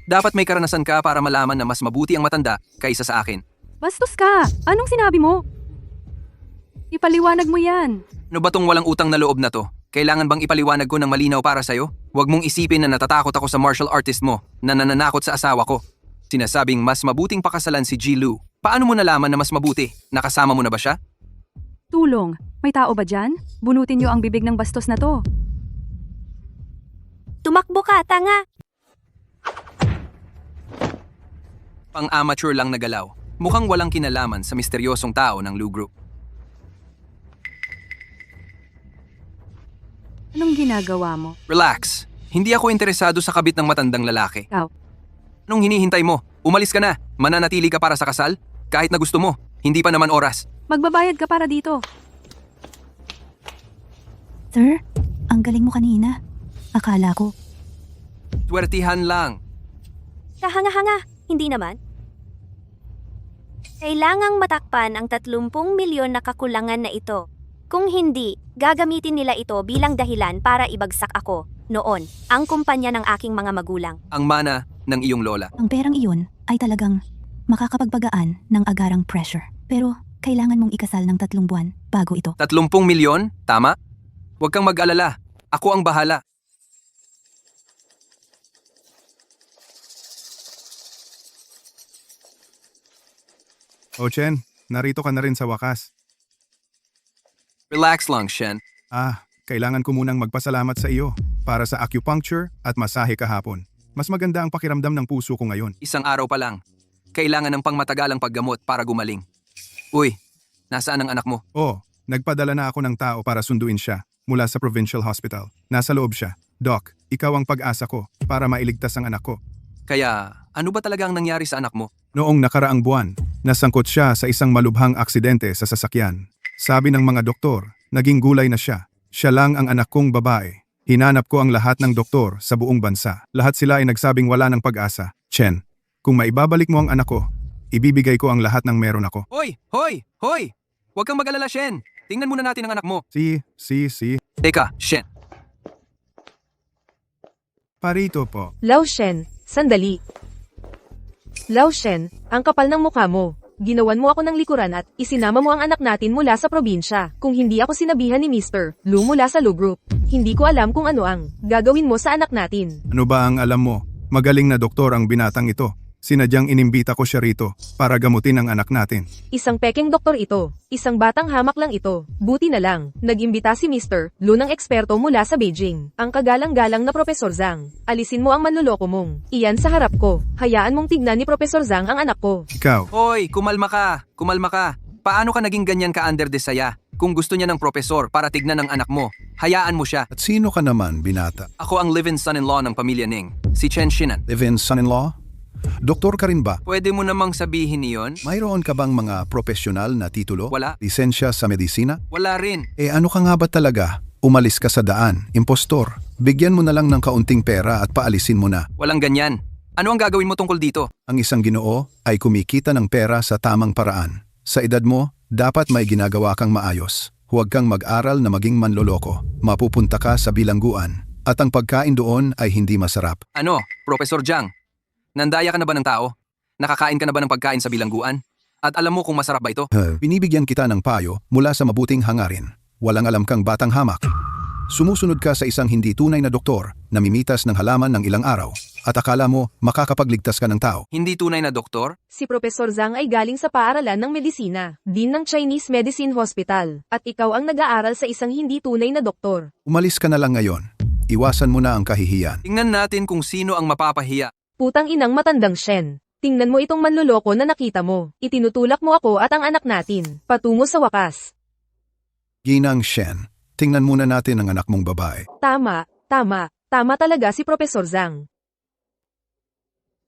Dapat may karanasan ka para malaman na mas mabuti ang matanda kaysa sa akin. Bastos ka! Anong sinabi mo? Ipaliwanag mo yan. Ano ba tong walang utang na loob na to? Kailangan bang ipaliwanag ko ng malinaw para sa'yo? Huwag mong isipin na natatakot ako sa martial artist mo na nananakot sa asawa ko. Sinasabing mas mabuting pakasalan si Ji-Lu. Paano mo nalaman na mas mabuti? Nakasama mo na ba siya? Tulong, may tao ba dyan? Bunutin niyo ang bibig ng bastos na to. Tumakbo ka, tanga! Pang-amateur lang na galaw. Mukhang walang kinalaman sa misteryosong tao ng Lu Group. Anong ginagawa mo? Relax. Hindi ako interesado sa kabit ng matandang lalaki. Ikaw. Anong hinihintay mo? Umalis ka na. Mananatili ka para sa kasal? Kahit na gusto mo. Hindi pa naman oras. Magbabayad ka para dito. Sir, ang galing mo kanina. Akala ko. Twertihan lang. Kahanga-hanga, hindi naman. Kailangang matakpan ang 30 milyon na kakulangan na ito. Kung hindi, gagamitin nila ito bilang dahilan para ibagsak ako, noon, ang kumpanya ng aking mga magulang. Ang mana ng iyong lola. Ang perang iyon ay talagang makakapagpagaan ng agarang pressure. Pero kailangan mong ikasal ng 3 buwan bago ito. 30 milyon? Tama? Huwag kang mag-alala. Ako ang bahala. O Chen, narito ka na rin sa wakas. Relax lang, Shen. Kailangan ko munang magpasalamat sa iyo para sa acupuncture at masahe kahapon. Mas maganda ang pakiramdam ng puso ko ngayon. Isang araw pa lang. Kailangan ng pangmatagalang paggamot para gumaling. Uy, nasaan ang anak mo? Nagpadala na ako ng tao para sunduin siya mula sa provincial hospital. Nasa loob siya. Doc, ikaw ang pag-asa ko para mailigtas ang anak ko. Kaya, ano ba talaga ang nangyari sa anak mo? Noong nakaraang buwan, nasangkot siya sa isang malubhang aksidente sa sasakyan. Sabi ng mga doktor, naging gulay na siya. Siya lang ang anak kong babae. Hinanap ko ang lahat ng doktor sa buong bansa. Lahat sila ay nagsabing wala ng pag-asa. Chen, kung maibabalik mo ang anak ko, ibibigay ko ang lahat ng meron ako. Hoy! Hoy! Hoy! Huwag kang mag-alala, Shen. Tingnan muna natin ang anak mo. Si. Teka, Shen. Parito po. Lao Shen, sandali. Lao Shen, ang kapal ng mukha mo. Ginawan mo ako ng likuran at isinama mo ang anak natin mula sa probinsya. Kung hindi ako sinabihan ni Mr. Lu mula sa Lu Group, hindi ko alam kung ano ang gagawin mo sa anak natin. Ano ba ang alam mo? Magaling na doktor ang binatang ito. Sinadyang inimbita ko siya rito para gamutin ang anak natin. Isang peking doktor ito. Isang batang hamak lang ito. Buti na lang, nag-imbita si Mr. Lu ng eksperto mula sa Beijing. Ang kagalang-galang na Professor Zhang. Alisin mo ang manloloko mong. Iyan sa harap ko. Hayaan mong tignan ni Professor Zhang ang anak ko. Ikaw, Hoy, kumalma ka. Kumalma ka. Paano ka naging ganyan ka under the saya? Kung gusto niya ng propesor para tignan ng anak mo, hayaan mo siya. At sino ka naman, binata? Ako ang live-in son-in-law ng pamilya Ning, si Chen Shinan. Live-in son-in-law? Doktor ka rin ba? Pwede mo namang sabihin iyon? Mayroon ka bang mga profesional na titulo? Wala. Lisensya sa medisina? Wala rin. Ano ka nga ba talaga? Umalis ka sa daan, impostor. Bigyan mo na lang ng kaunting pera at paalisin mo na. Walang ganyan. Ano ang gagawin mo tungkol dito? Ang isang Ginoo ay kumikita ng pera sa tamang paraan. Sa edad mo, dapat may ginagawa kang maayos. Huwag kang mag-aral na maging manloloko. Mapupunta ka sa bilangguan. At ang pagkain doon ay hindi masarap. Ano, Professor Jiang? Nandaya ka na ba ng tao? Nakakain ka na ba ng pagkain sa bilangguan? At alam mo kung masarap ba ito? Binibigyan kita ng payo mula sa mabuting hangarin. Walang alam kang batang hamak. Sumusunod ka sa isang hindi tunay na doktor na mimitas ng halaman ng ilang araw at akala mo makakapagligtas ka ng tao. Hindi tunay na doktor? Si Professor Zhang ay galing sa paaralan ng medisina, din ng Chinese Medicine Hospital, at ikaw ang nag-aaral sa isang hindi tunay na doktor. Umalis ka na lang ngayon. Iwasan mo na ang kahihiyan. Tingnan natin kung sino ang mapapahiya. Putang inang matandang Shen. Tingnan mo itong manloloko na nakita mo. Itinutulak mo ako at ang anak natin, patungo sa wakas. Ginang Shen, tingnan muna natin ang anak mong babae. Tama talaga si Professor Zhang.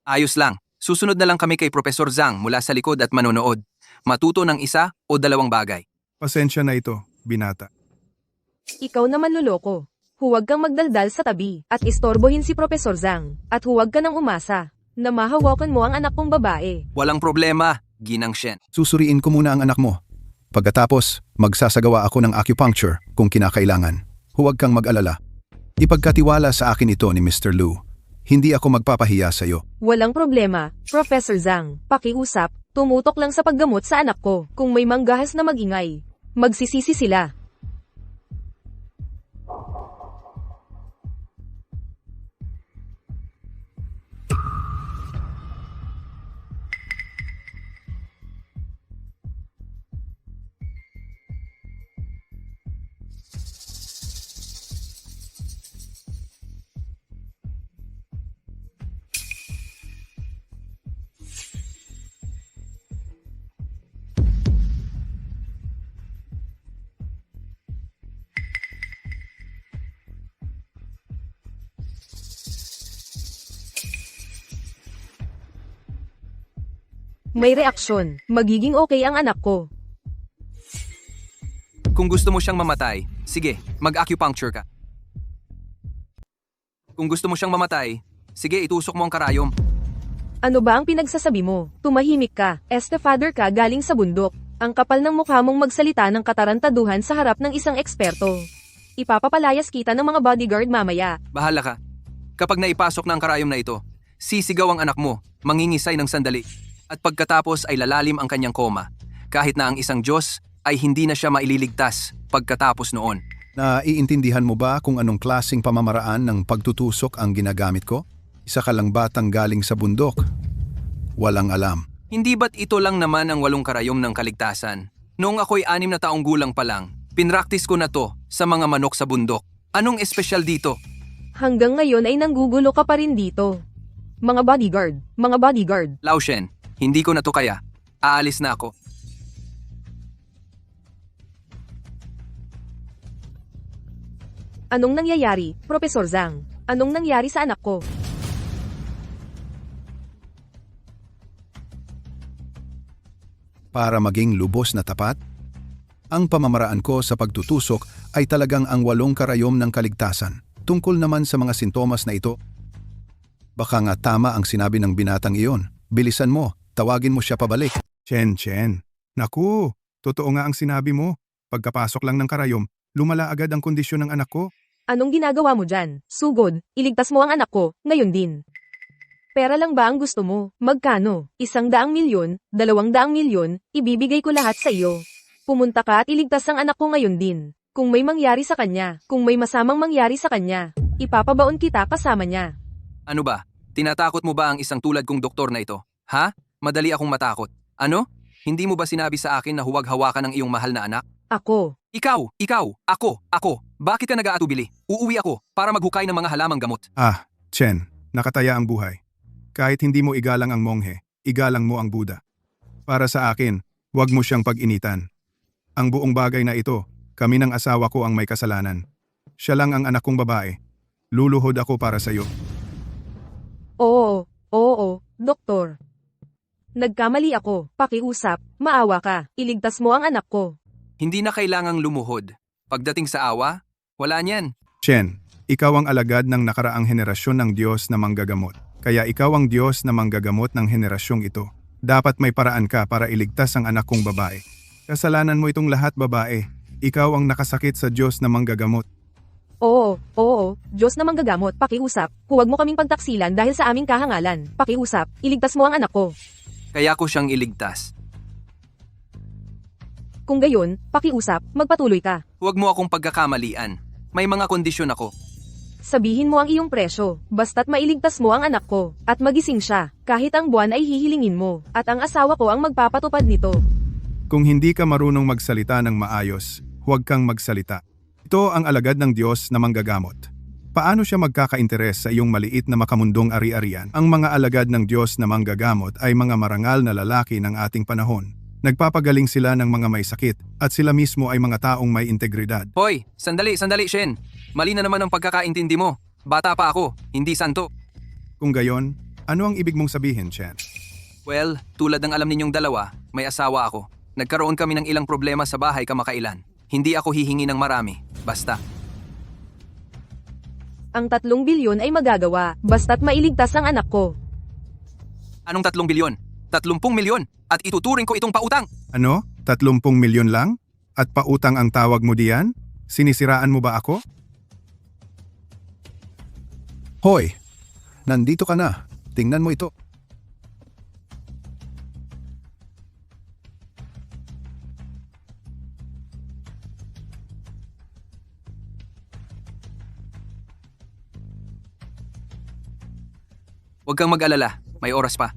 Ayos lang. Susunod na lang kami kay Professor Zhang mula sa likod at manonood. Matuto ng 1 o 2 bagay. pasensya na ito, binata. Ikaw na manloloko. Huwag kang magdaldal sa tabi at istorbohin si Professor Zhang. At huwag ka nang umasa na mahawakan mo ang anak kong babae. Walang problema, Ginang Shen. Susuriin ko muna ang anak mo. Pagkatapos, magsasagawa ako ng acupuncture kung kinakailangan. Huwag kang mag-alala. Ipagkatiwala sa akin ito ni Mr. Lu. Hindi ako magpapahiya sa iyo. Walang problema, Professor Zhang. Pakiusap, tumutok lang sa paggamot sa anak ko. Kung may manggahas na magingay, magsisisi sila. May reaksyon. Magiging okay ang anak ko. Kung gusto mo siyang mamatay, sige, mag-acupuncture ka. Kung gusto mo siyang mamatay, sige, itusok mo ang karayom. Ano ba ang pinagsasabi mo? Tumahimik ka. Estepfather ka galing sa bundok. Ang kapal ng mukha mong magsalita ng katarantaduhan sa harap ng isang eksperto. Ipapapalayas kita ng mga bodyguard mamaya. Bahala ka. Kapag naipasok na ang karayom na ito, sisigaw ang anak mo, mangingisay ng sandali. At pagkatapos ay lalalim ang kanyang koma. Kahit na ang isang Diyos ay hindi na siya maililigtas pagkatapos noon. Naiintindihan mo ba kung anong klaseng pamamaraan ng pagtutusok ang ginagamit ko? Isa ka lang batang galing sa bundok. Walang alam. Hindi ba't ito lang naman ang 8 karayom ng kaligtasan? Noong ako'y 6 na taong gulang pa lang, pinraktis ko na to sa mga manok sa bundok. Anong espesyal dito? Hanggang ngayon ay nanggugulo ka pa rin dito. Mga bodyguard. Lao Shen, hindi ko na to kaya. Aalis na ako. Anong nangyayari, Professor Zhang? Anong nangyari sa anak ko? Para maging lubos na tapat, ang pamamaraan ko sa pagtutusok ay talagang ang 8 karayom ng kaligtasan. Tungkol naman sa mga sintomas na ito, baka nga tama ang sinabi ng binatang iyon. Bilisan mo, tawagin mo siya pabalik. Chen. Naku, totoo nga ang sinabi mo. Pagkapasok lang ng karayom, lumala agad ang kondisyon ng anak ko. Anong ginagawa mo dyan? Sugod, iligtas mo ang anak ko, ngayon din. Pera lang ba ang gusto mo? Magkano? 100 milyon, 200 milyon, ibibigay ko lahat sa iyo. Pumunta ka at iligtas ang anak ko ngayon din. Kung may mangyari sa kanya, kung may masamang mangyari sa kanya, ipapabaon kita kasama niya. Ano ba? Tinatakot mo ba ang isang tulad kong doktor na ito? Ha? Madali akong matakot. Ano? Hindi mo ba sinabi sa akin na huwag hawakan ang iyong mahal na anak? Ako. Ikaw, ako. Bakit ka nag-aatubili? Uuwi ako para maghukay ng mga halamang gamot. Chen, nakataya ang buhay. Kahit hindi mo igalang ang monghe, igalang mo ang Buddha. Para sa akin, huwag mo siyang pag-initan. Ang buong bagay na ito, kami ng asawa ko ang may kasalanan. Siya lang ang anak kong babae. Luluhod ako para sa iyo. Oo, doktor. Nagkamali ako, pakiusap, maawa ka, iligtas mo ang anak ko. Hindi na kailangang lumuhod. Pagdating sa awa, wala niyan. Chen, ikaw ang alagad ng nakaraang henerasyon ng Diyos na manggagamot. Kaya ikaw ang Diyos na manggagamot ng henerasyong ito. Dapat may paraan ka para iligtas ang anak kong babae. Kasalanan mo itong lahat, babae. Ikaw ang nakasakit sa Diyos na manggagamot. Oo, Diyos na manggagamot, pakiusap. Huwag mo kaming pagtaksilan dahil sa aming kahangalan. Pakiusap, iligtas mo ang anak ko. Kaya ko siyang iligtas. Kung gayon, pakiusap, magpatuloy ka. Huwag mo akong pagkakamalian. May mga kondisyon ako. Sabihin mo ang iyong presyo, basta't mailigtas mo ang anak ko, at magising siya, kahit ang buwan ay hihilingin mo, at ang asawa ko ang magpapatupad nito. Kung hindi ka marunong magsalita ng maayos, huwag kang magsalita. Ito ang alagad ng Diyos na manggagamot. Paano siya magkakainteres sa iyong maliit na makamundong ari-arian? Ang mga alagad ng Diyos na manggagamot ay mga marangal na lalaki ng ating panahon. Nagpapagaling sila ng mga may sakit, at sila mismo ay mga taong may integridad. Hoy, sandali, Shen. Mali na naman ang pagkakaintindi mo. Bata pa ako, hindi santo. Kung gayon, ano ang ibig mong sabihin, Chen? Well, tulad ng alam ninyong dalawa, may asawa ako. Nagkaroon kami ng ilang problema sa bahay kamakailan. Hindi ako hihingi ng marami, basta. Ang 3 bilyon ay magagawa, basta't mailigtas ang anak ko. Anong 3 bilyon? 30 milyon? At ituturing ko itong pautang. Ano? 30 milyon lang? At pautang ang tawag mo diyan? Sinisiraan mo ba ako? Hoy, nandito ka na. Tingnan mo ito. Huwag kang mag-alala, may oras pa.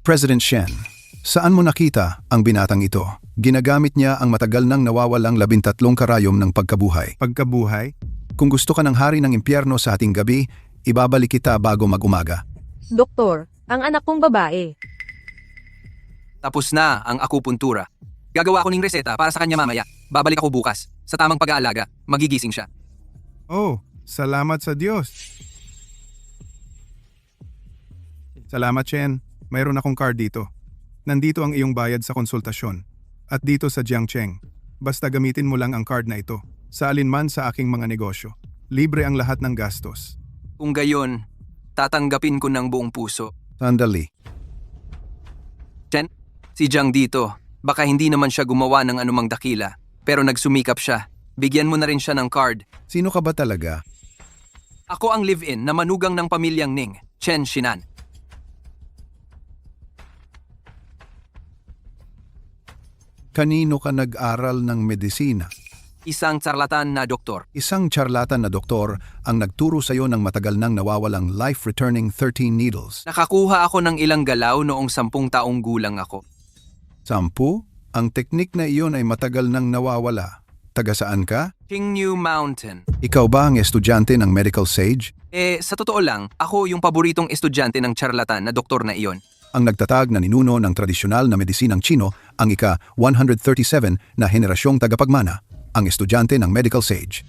President Shen, saan mo nakita ang binatang ito? Ginagamit niya ang matagal nang nawawalang 13 karayom ng pagkabuhay. Pagkabuhay? Kung gusto ka ng hari ng impyerno sa ating gabi, Ibabalik kita bago mag-umaga. Doktor, ang anak kong babae. Tapos na ang akupuntura. Gagawa ko ng reseta para sa kanya mamaya. Babalik ako bukas. Sa tamang pag-aalaga, magigising siya. Oh, salamat sa Diyos. Salamat, Chen. Mayroon akong card dito. Nandito ang iyong bayad sa konsultasyon. At dito sa Jiangcheng. Basta gamitin mo lang ang card na ito. Sa alinman sa aking mga negosyo. Libre ang lahat ng gastos. Kung gayon, tatanggapin ko ng buong puso. Sandali. Chen, si Jiang dito. Baka hindi naman siya gumawa ng anumang dakila. Pero nagsumikap siya. Bigyan mo na rin siya ng card. Sino ka ba talaga? Ako ang live-in na manugang ng pamilyang Ning, Chen Shinan. Kanino ka nag-aral ng medisina? Isang charlatan na doktor. Isang charlatan na doktor ang nagturo sa iyo ng matagal nang nawawalang life-returning 13 needles. Nakakuha ako ng ilang galaw noong 10 taong gulang ako. 10? Ang teknik na iyon ay matagal nang nawawala. Taga saan ka? Qingyu Mountain. Ikaw ba ang estudyante ng medical sage? Sa totoo lang, ako yung paboritong estudyante ng charlatan na doktor na iyon. Ang nagtatag na ninuno ng tradisyonal na medisinang Chino, ang ika-137 na henerasyong tagapagmana, ang estudyante ng medical sage.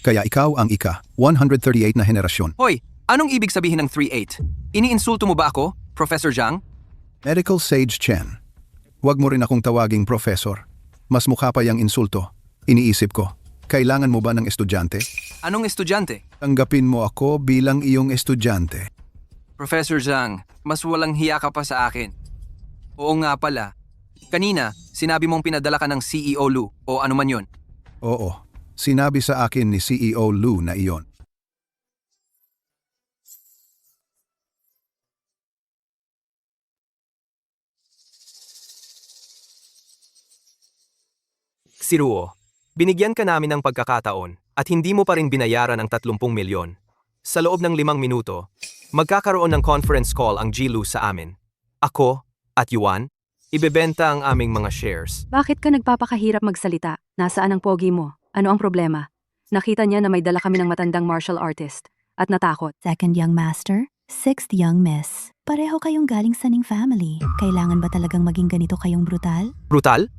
Kaya ikaw ang ika-138 na henerasyon. Hoy, anong ibig sabihin ng 38? Iniinsulto mo ba ako, Professor Zhang? Medical sage Chen. Huwag mo rin akong tawaging professor. Mas mukha pa yung insulto. Iniisip ko, kailangan mo ba ng estudyante? Anong estudyante? Tanggapin mo ako bilang iyong estudyante. Professor Zhang, mas walang hiya ka pa sa akin. Oo nga pala. Kanina, sinabi mong pinadala ka ng CEO Lu o ano man yon. Oo, sinabi sa akin ni CEO Lu na iyon. Siruo, binigyan ka namin ng pagkakataon at hindi mo pa rin binayaran ang 30 milyon. Sa loob ng 5 minuto, magkakaroon ng conference call ang Jilu sa amin. Ako at Yuan, ibebenta ang aming mga shares. Bakit ka nagpapakahirap magsalita? Nasaan ang pogi mo? Ano ang problema? Nakita niya na may dala kami ng matandang martial artist at natakot. Second young master, sixth young miss. Pareho kayong galing sa Ning family. Kailangan ba talagang maging ganito kayong brutal? Brutal?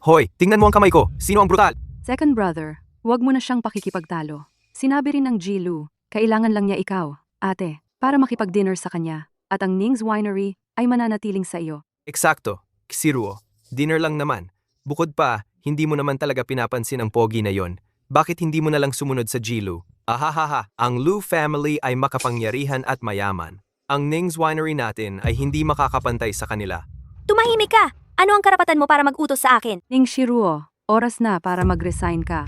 Hoy, tingnan mo ang kamay ko. Sino ang brutal? Second brother, huwag mo na siyang pakikipagtalo. Sinabi rin ng Jilu, kailangan lang niya ikaw, ate, para makipag-dinner sa kanya. At ang Ning's Winery ay mananatiling sa iyo. Eksakto, Siruo. Dinner lang naman. Bukod pa, hindi mo naman talaga pinapansin ang pogi na yon. Bakit hindi mo na lang sumunod sa Jilu? Ahahaha, ang Lu family ay makapangyarihan at mayaman. Ang Ning's Winery natin ay hindi makakapantay sa kanila. Tumahimik ka! Ano ang karapatan mo para mag-utos sa akin? Ning Shiruo, oras na para mag-resign ka.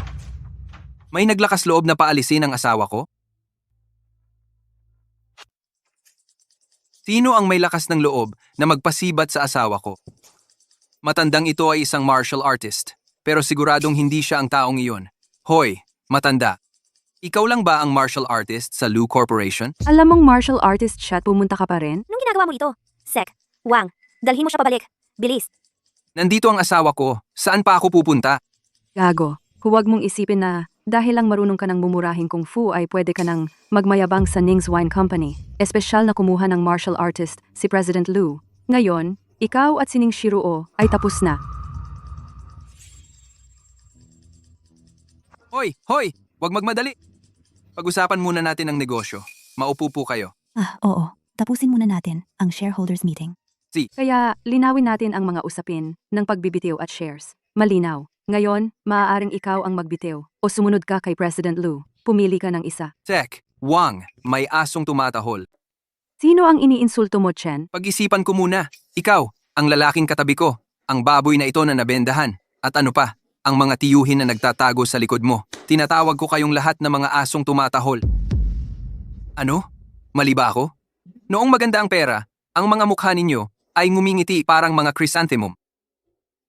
May naglakas loob na paalisin ang asawa ko? Sino ang may lakas ng loob na magpasibat sa asawa ko? Matandang ito ay isang martial artist, pero siguradong hindi siya ang taong iyon. Hoy, matanda. Ikaw lang ba ang martial artist sa Lu Corporation? Alam mong martial artist siya at pumunta ka pa rin? Anong ginagawa mo dito? Sek, Wang, dalhin mo siya pabalik. Bilis. Nandito ang asawa ko. Saan pa ako pupunta? Gago, huwag mong isipin na dahil lang marunong ka ng mumurahing kung fu ay pwede ka nang magmayabang sa Ning's Wine Company. Espesyal na kumuha ng martial artist si President Lu. Ngayon, ikaw at si Ning Shiruo ay tapos na. Hoy, hoy! Huwag magmadali. Pag-usapan muna natin ang negosyo. Maupo po kayo. Oo. Tapusin muna natin ang shareholders meeting. Kaya linawin natin ang mga usapin ng pagbibitiw at shares. Malinaw. Ngayon, maaaring ikaw ang magbitiw o sumunod ka kay President Lu. Pumili ka ng isa. Sek, Wang, may asong tumatahol. Sino ang iniinsulto mo, Chen? Pag-isipan ko muna. Ikaw, ang lalaking katabi ko, ang baboy na ito na nabendahan, at ano pa, ang mga tiyuhin na nagtatago sa likod mo. Tinatawag ko kayong lahat na mga asong tumatahol. Ano? Mali ba ako? Noong maganda ang pera, ang mga mukha ninyo ay ngumingiti parang mga chrysanthemum.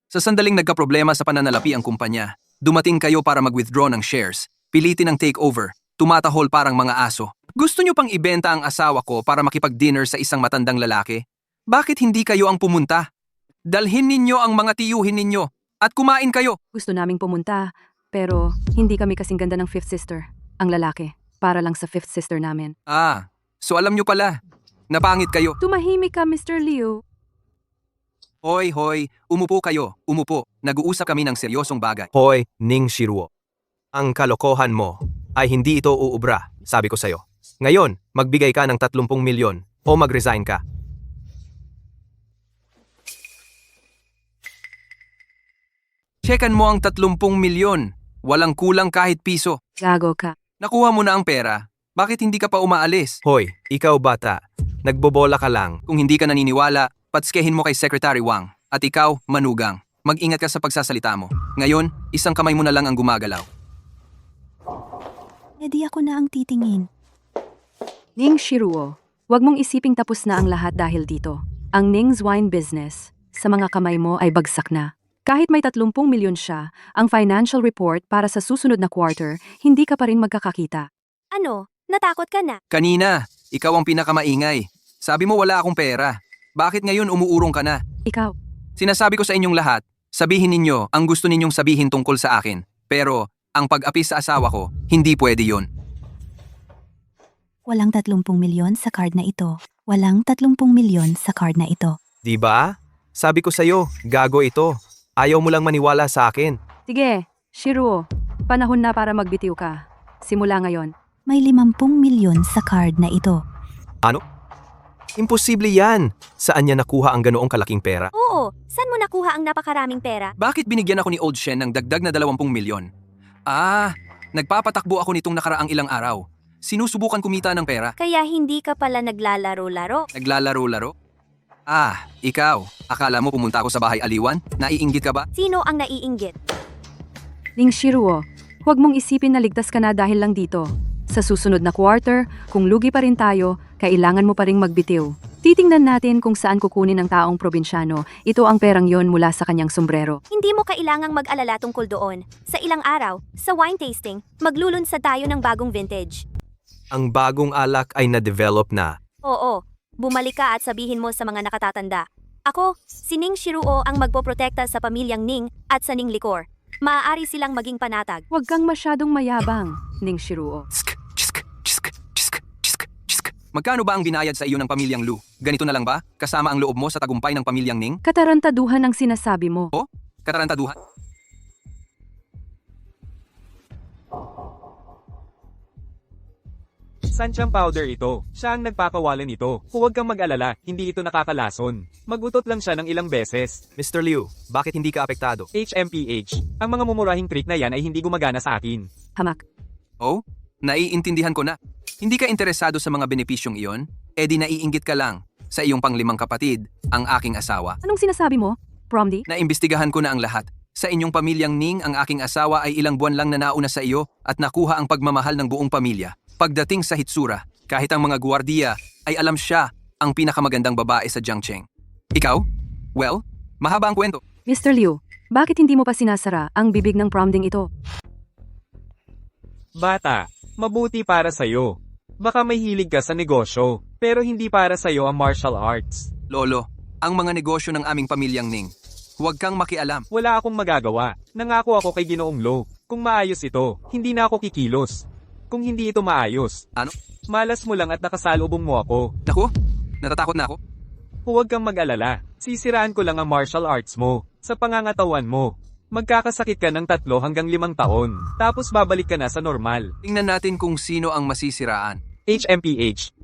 Sa sandaling nagkaproblema sa pananalapi ang kumpanya, dumating kayo para mag-withdraw ng shares, pilitin ang takeover, tumatahol parang mga aso. Gusto nyo pang ibenta ang asawa ko para makipag-dinner sa isang matandang lalaki? Bakit hindi kayo ang pumunta? Dalhin ninyo ang mga tiyuhin ninyo at kumain kayo. Gusto naming pumunta, pero hindi kami kasing ganda ng fifth sister, ang lalaki. para lang sa fifth sister namin. Ah, so alam nyo pala. Napangit kayo. Tumahimik ka, Mr. Liu. Hoy, umupo kayo, umupo. Nag-uusap kami ng seryosong bagay. Hoy, Ning Shiruo. Ang kalokohan mo ay hindi ito uubra, sabi ko sa'yo. Ngayon, magbigay ka ng 30 milyon o mag-resign ka. Checkan mo ang 30 milyon. Walang kulang kahit piso. Gago ka. Nakuha mo na ang pera. Bakit hindi ka pa umaalis? Hoy, ikaw bata. Nagbobola ka lang. Kung hindi ka naniniwala, patskehin mo kay Secretary Wang. At ikaw, manugang. Mag-ingat ka sa pagsasalita mo. Ngayon, isang kamay mo na lang ang gumagalaw. Edi ako na ang titingin. Ning Shiruo, wag mong isiping tapos na ang lahat dahil dito. Ang Ning's Wine business, sa mga kamay mo ay bagsak na. Kahit may 30 milyon siya, ang financial report para sa susunod na quarter, hindi ka pa rin magkakakita. Ano? Natakot ka na? Kanina, ikaw ang pinakamaingay. Sabi mo wala akong pera. Bakit ngayon umuurong ka na? Ikaw, Sinasabi ko sa inyong lahat, sabihin ninyo ang gusto ninyong sabihin tungkol sa akin. Pero, ang pag-api sa asawa ko, hindi pwede yun. Walang 30 milyon sa card na ito. Walang 30 milyon sa card na ito. Di ba? Sabi ko sa'yo, gago ito. Ayaw mo lang maniwala sa akin. sige, Shiruo, panahon na para magbitiw ka. Simula ngayon. May 50 milyon sa card na ito. Ano? Imposible yan. Saan niya nakuha ang ganoong kalaking pera? Oo, saan mo nakuha ang napakaraming pera? Bakit binigyan ako ni Old Shen ng dagdag na 20 milyon? Nagpapatakbo ako nitong nakaraang ilang araw. Sinusubukan kumita ng pera. Kaya hindi ka pala naglalaro-laro. Naglalaro-laro? Ikaw. Akala mo pumunta ako sa bahay aliwan? Naiinggit ka ba? Sino ang naiinggit? Ning Shiruo, huwag mong isipin na ligtas ka na dahil lang dito. Sa susunod na quarter, kung lugi pa rin tayo, kailangan mo pa ring magbitiw. Titingnan natin kung saan kukunin ng taong probinsyano. Ito ang perang yon mula sa kanyang sombrero. Hindi mo kailangang mag-alala tungkol doon. Sa ilang araw, sa wine tasting, maglulunsad tayo ng bagong vintage. Ang bagong alak ay na-develop na. Oo, bumalik ka at sabihin mo sa mga nakatatanda. Ako, si Ning Shiruo ang magpoprotekta sa pamilyang Ning at sa Ning Licor. Maaari silang maging panatag. Huwag kang masyadong mayabang, Ning Shiruo. Magkano ba ang binayad sa iyo ng pamilyang Lu? Ganito na lang ba? Kasama ang loob mo sa tagumpay ng pamilyang Ning? Katarantaduhan ang sinasabi mo. Katarantaduhan? Sanchang powder ito. Siya ang nagpapawalan nito. Huwag kang mag-alala, hindi ito nakakalason. Magutot lang siya ng ilang beses. Mr. Liu, bakit hindi ka apektado? HMPH. Ang mga mumurahing trick na yan ay hindi gumagana sa akin. Hamak. Oh, naiintindihan ko na. Hindi ka interesado sa mga benepisyong iyon? Di naiinggit ka lang sa iyong panglimang kapatid, ang aking asawa. Anong sinasabi mo, Promdi? Naimbestigahan ko na ang lahat. Sa inyong pamilyang Ning, ang aking asawa ay ilang buwan lang na nauna sa iyo at nakuha ang pagmamahal ng buong pamilya. Pagdating sa Hitsura, kahit ang mga gwardiya ay alam siya ang pinakamagandang babae sa Jiangcheng. Ikaw? Well, mahaba ang kwento. Mr. Liu, bakit hindi mo pa sinasara ang bibig ng Promding ito? Bata, mabuti para sa'yo. Baka may hilig ka sa negosyo, pero hindi para sa'yo ang martial arts. Lolo, ang mga negosyo ng aming pamilyang Ning. Huwag kang makialam. Wala akong magagawa. Nangako ako kay Ginoong Lo. Kung maayos ito, hindi na ako kikilos. Kung hindi ito maayos, Ano? malas mo lang at nakasalubong mo ako. Naku, natatakot na ako. Huwag kang mag-alala. Sisiraan ko lang ang martial arts mo. Sa pangangatawan mo. Magkakasakit ka ng 3 hanggang 5 taon. Tapos babalik ka na sa normal. Tingnan natin kung sino ang masisiraan. HMPH.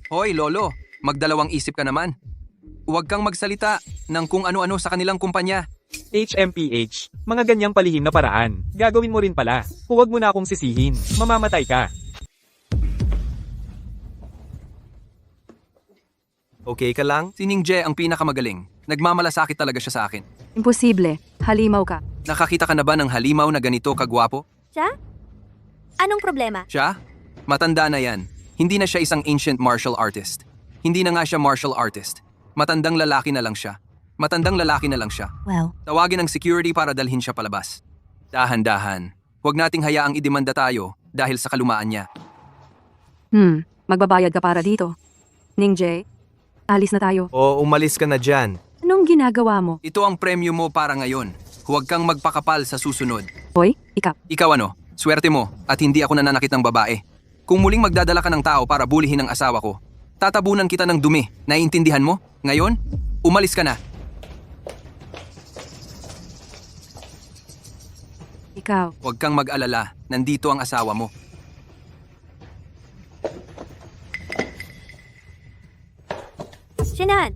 Hoy, Lolo, magdalawang isip ka naman. Huwag kang magsalita ng kung ano-ano sa kanilang kumpanya. HMPH. Mga ganyang palihim na paraan. Gagawin mo rin pala. Huwag mo na akong sisihin. Mamamatay ka. Okay ka lang? Si Ning Je ang pinakamagaling. Nagmamalasakit talaga siya sa akin. Imposible. Halimaw ka. Nakakita ka na ba ng halimaw na ganito kagwapo? Siya? Anong problema? Siya? Matanda na yan. Hindi na siya isang ancient martial artist. Hindi na nga siya martial artist. Matandang lalaki na lang siya. Matandang lalaki na lang siya. Well, Tawagin ang security para dalhin siya palabas. Dahan-dahan. Huwag nating hayaang idemanda tayo dahil sa kalumaan niya. Magbabayad ka para dito. Ning Jae, alis na tayo. O umalis ka na dyan. Anong ginagawa mo? Ito ang premyo mo para ngayon. Huwag kang magpakapal sa susunod. Hoy, ikaw. Ikaw ano? Swerte mo at hindi ako nananakit ng babae. Kung muling magdadala ka ng tao para bulihin ang asawa ko, tatabunan kita ng dumi. Naiintindihan mo? Ngayon, umalis ka na. Ikaw, Huwag kang mag-alala. Nandito ang asawa mo. Sinan,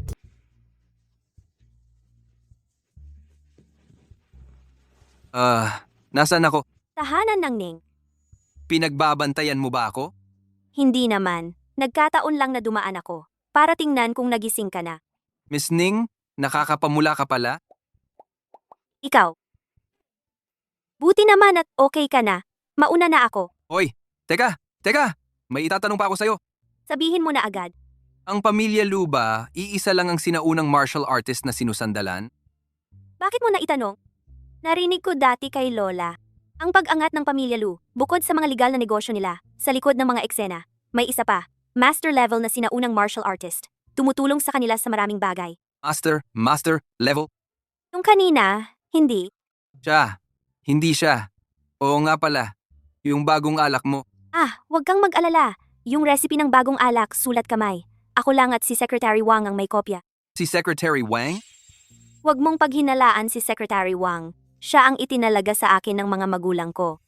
Nasaan ako? tahanan ng Ning. Pinagbabantayan mo ba ako? Hindi naman. Nagkataon lang na dumaan ako. Para tingnan kung nagising ka na. Miss Ning, nakakapamula ka pala? Ikaw. Buti naman at okay ka na. Mauna na ako. Hoy, teka! May itatanong pa ako sa'yo. Sabihin mo na agad. Ang pamilya Lu ba, iisa lang ang sinaunang martial artist na sinusandalan? Bakit mo na itanong? Narinig ko dati kay Lola. Ang pag-angat ng pamilya Lu, bukod sa mga legal na negosyo nila, sa likod ng mga eksena, may isa pa, master level na sinaunang martial artist. Tumutulong sa kanila sa maraming bagay. Master level? Yung kanina, hindi. Hindi siya. Oo nga pala. Yung bagong alak mo. Huwag kang mag-alala. Yung recipe ng bagong alak, sulat kamay. Ako lang at si Secretary Wang ang may kopya. Si Secretary Wang? Huwag mong paghinalaan si Secretary Wang. Siya ang itinalaga sa akin ng mga magulang ko.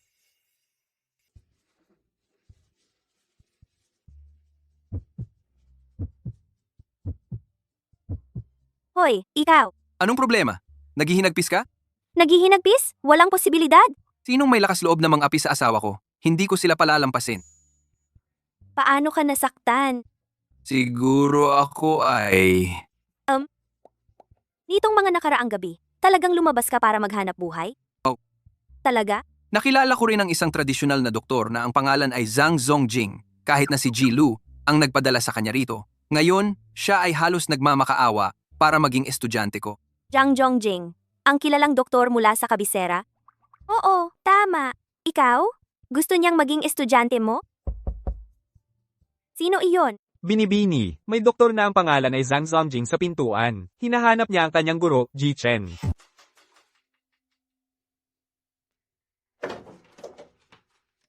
Hoy, ikaw. Anong problema? Naghihinagpis ka? Naghihinagpis? Walang posibilidad. Sinong may lakas loob na mang-api sa asawa ko? Hindi ko sila palalampasin. Paano ka nasaktan? Siguro ako ay... Nitong mga nakaraang gabi, talagang lumabas ka para maghanap buhay? Oh. Talaga? Nakilala ko rin ang isang tradisyonal na doktor na ang pangalan ay Zhang Zongjing, kahit na si Ji Lu ang nagpadala sa kanya rito. Ngayon, siya ay halos nagmamakaawa para maging estudyante ko. Zhang Zongjing, ang kilalang doktor mula sa kabisera? Oo, tama. Ikaw? Gusto niyang maging estudyante mo? Sino iyon? Binibini, may doktor na ang pangalan ay Zhang Zongjing sa pintuan. Hinahanap niya ang kanyang guro, Ji Chen.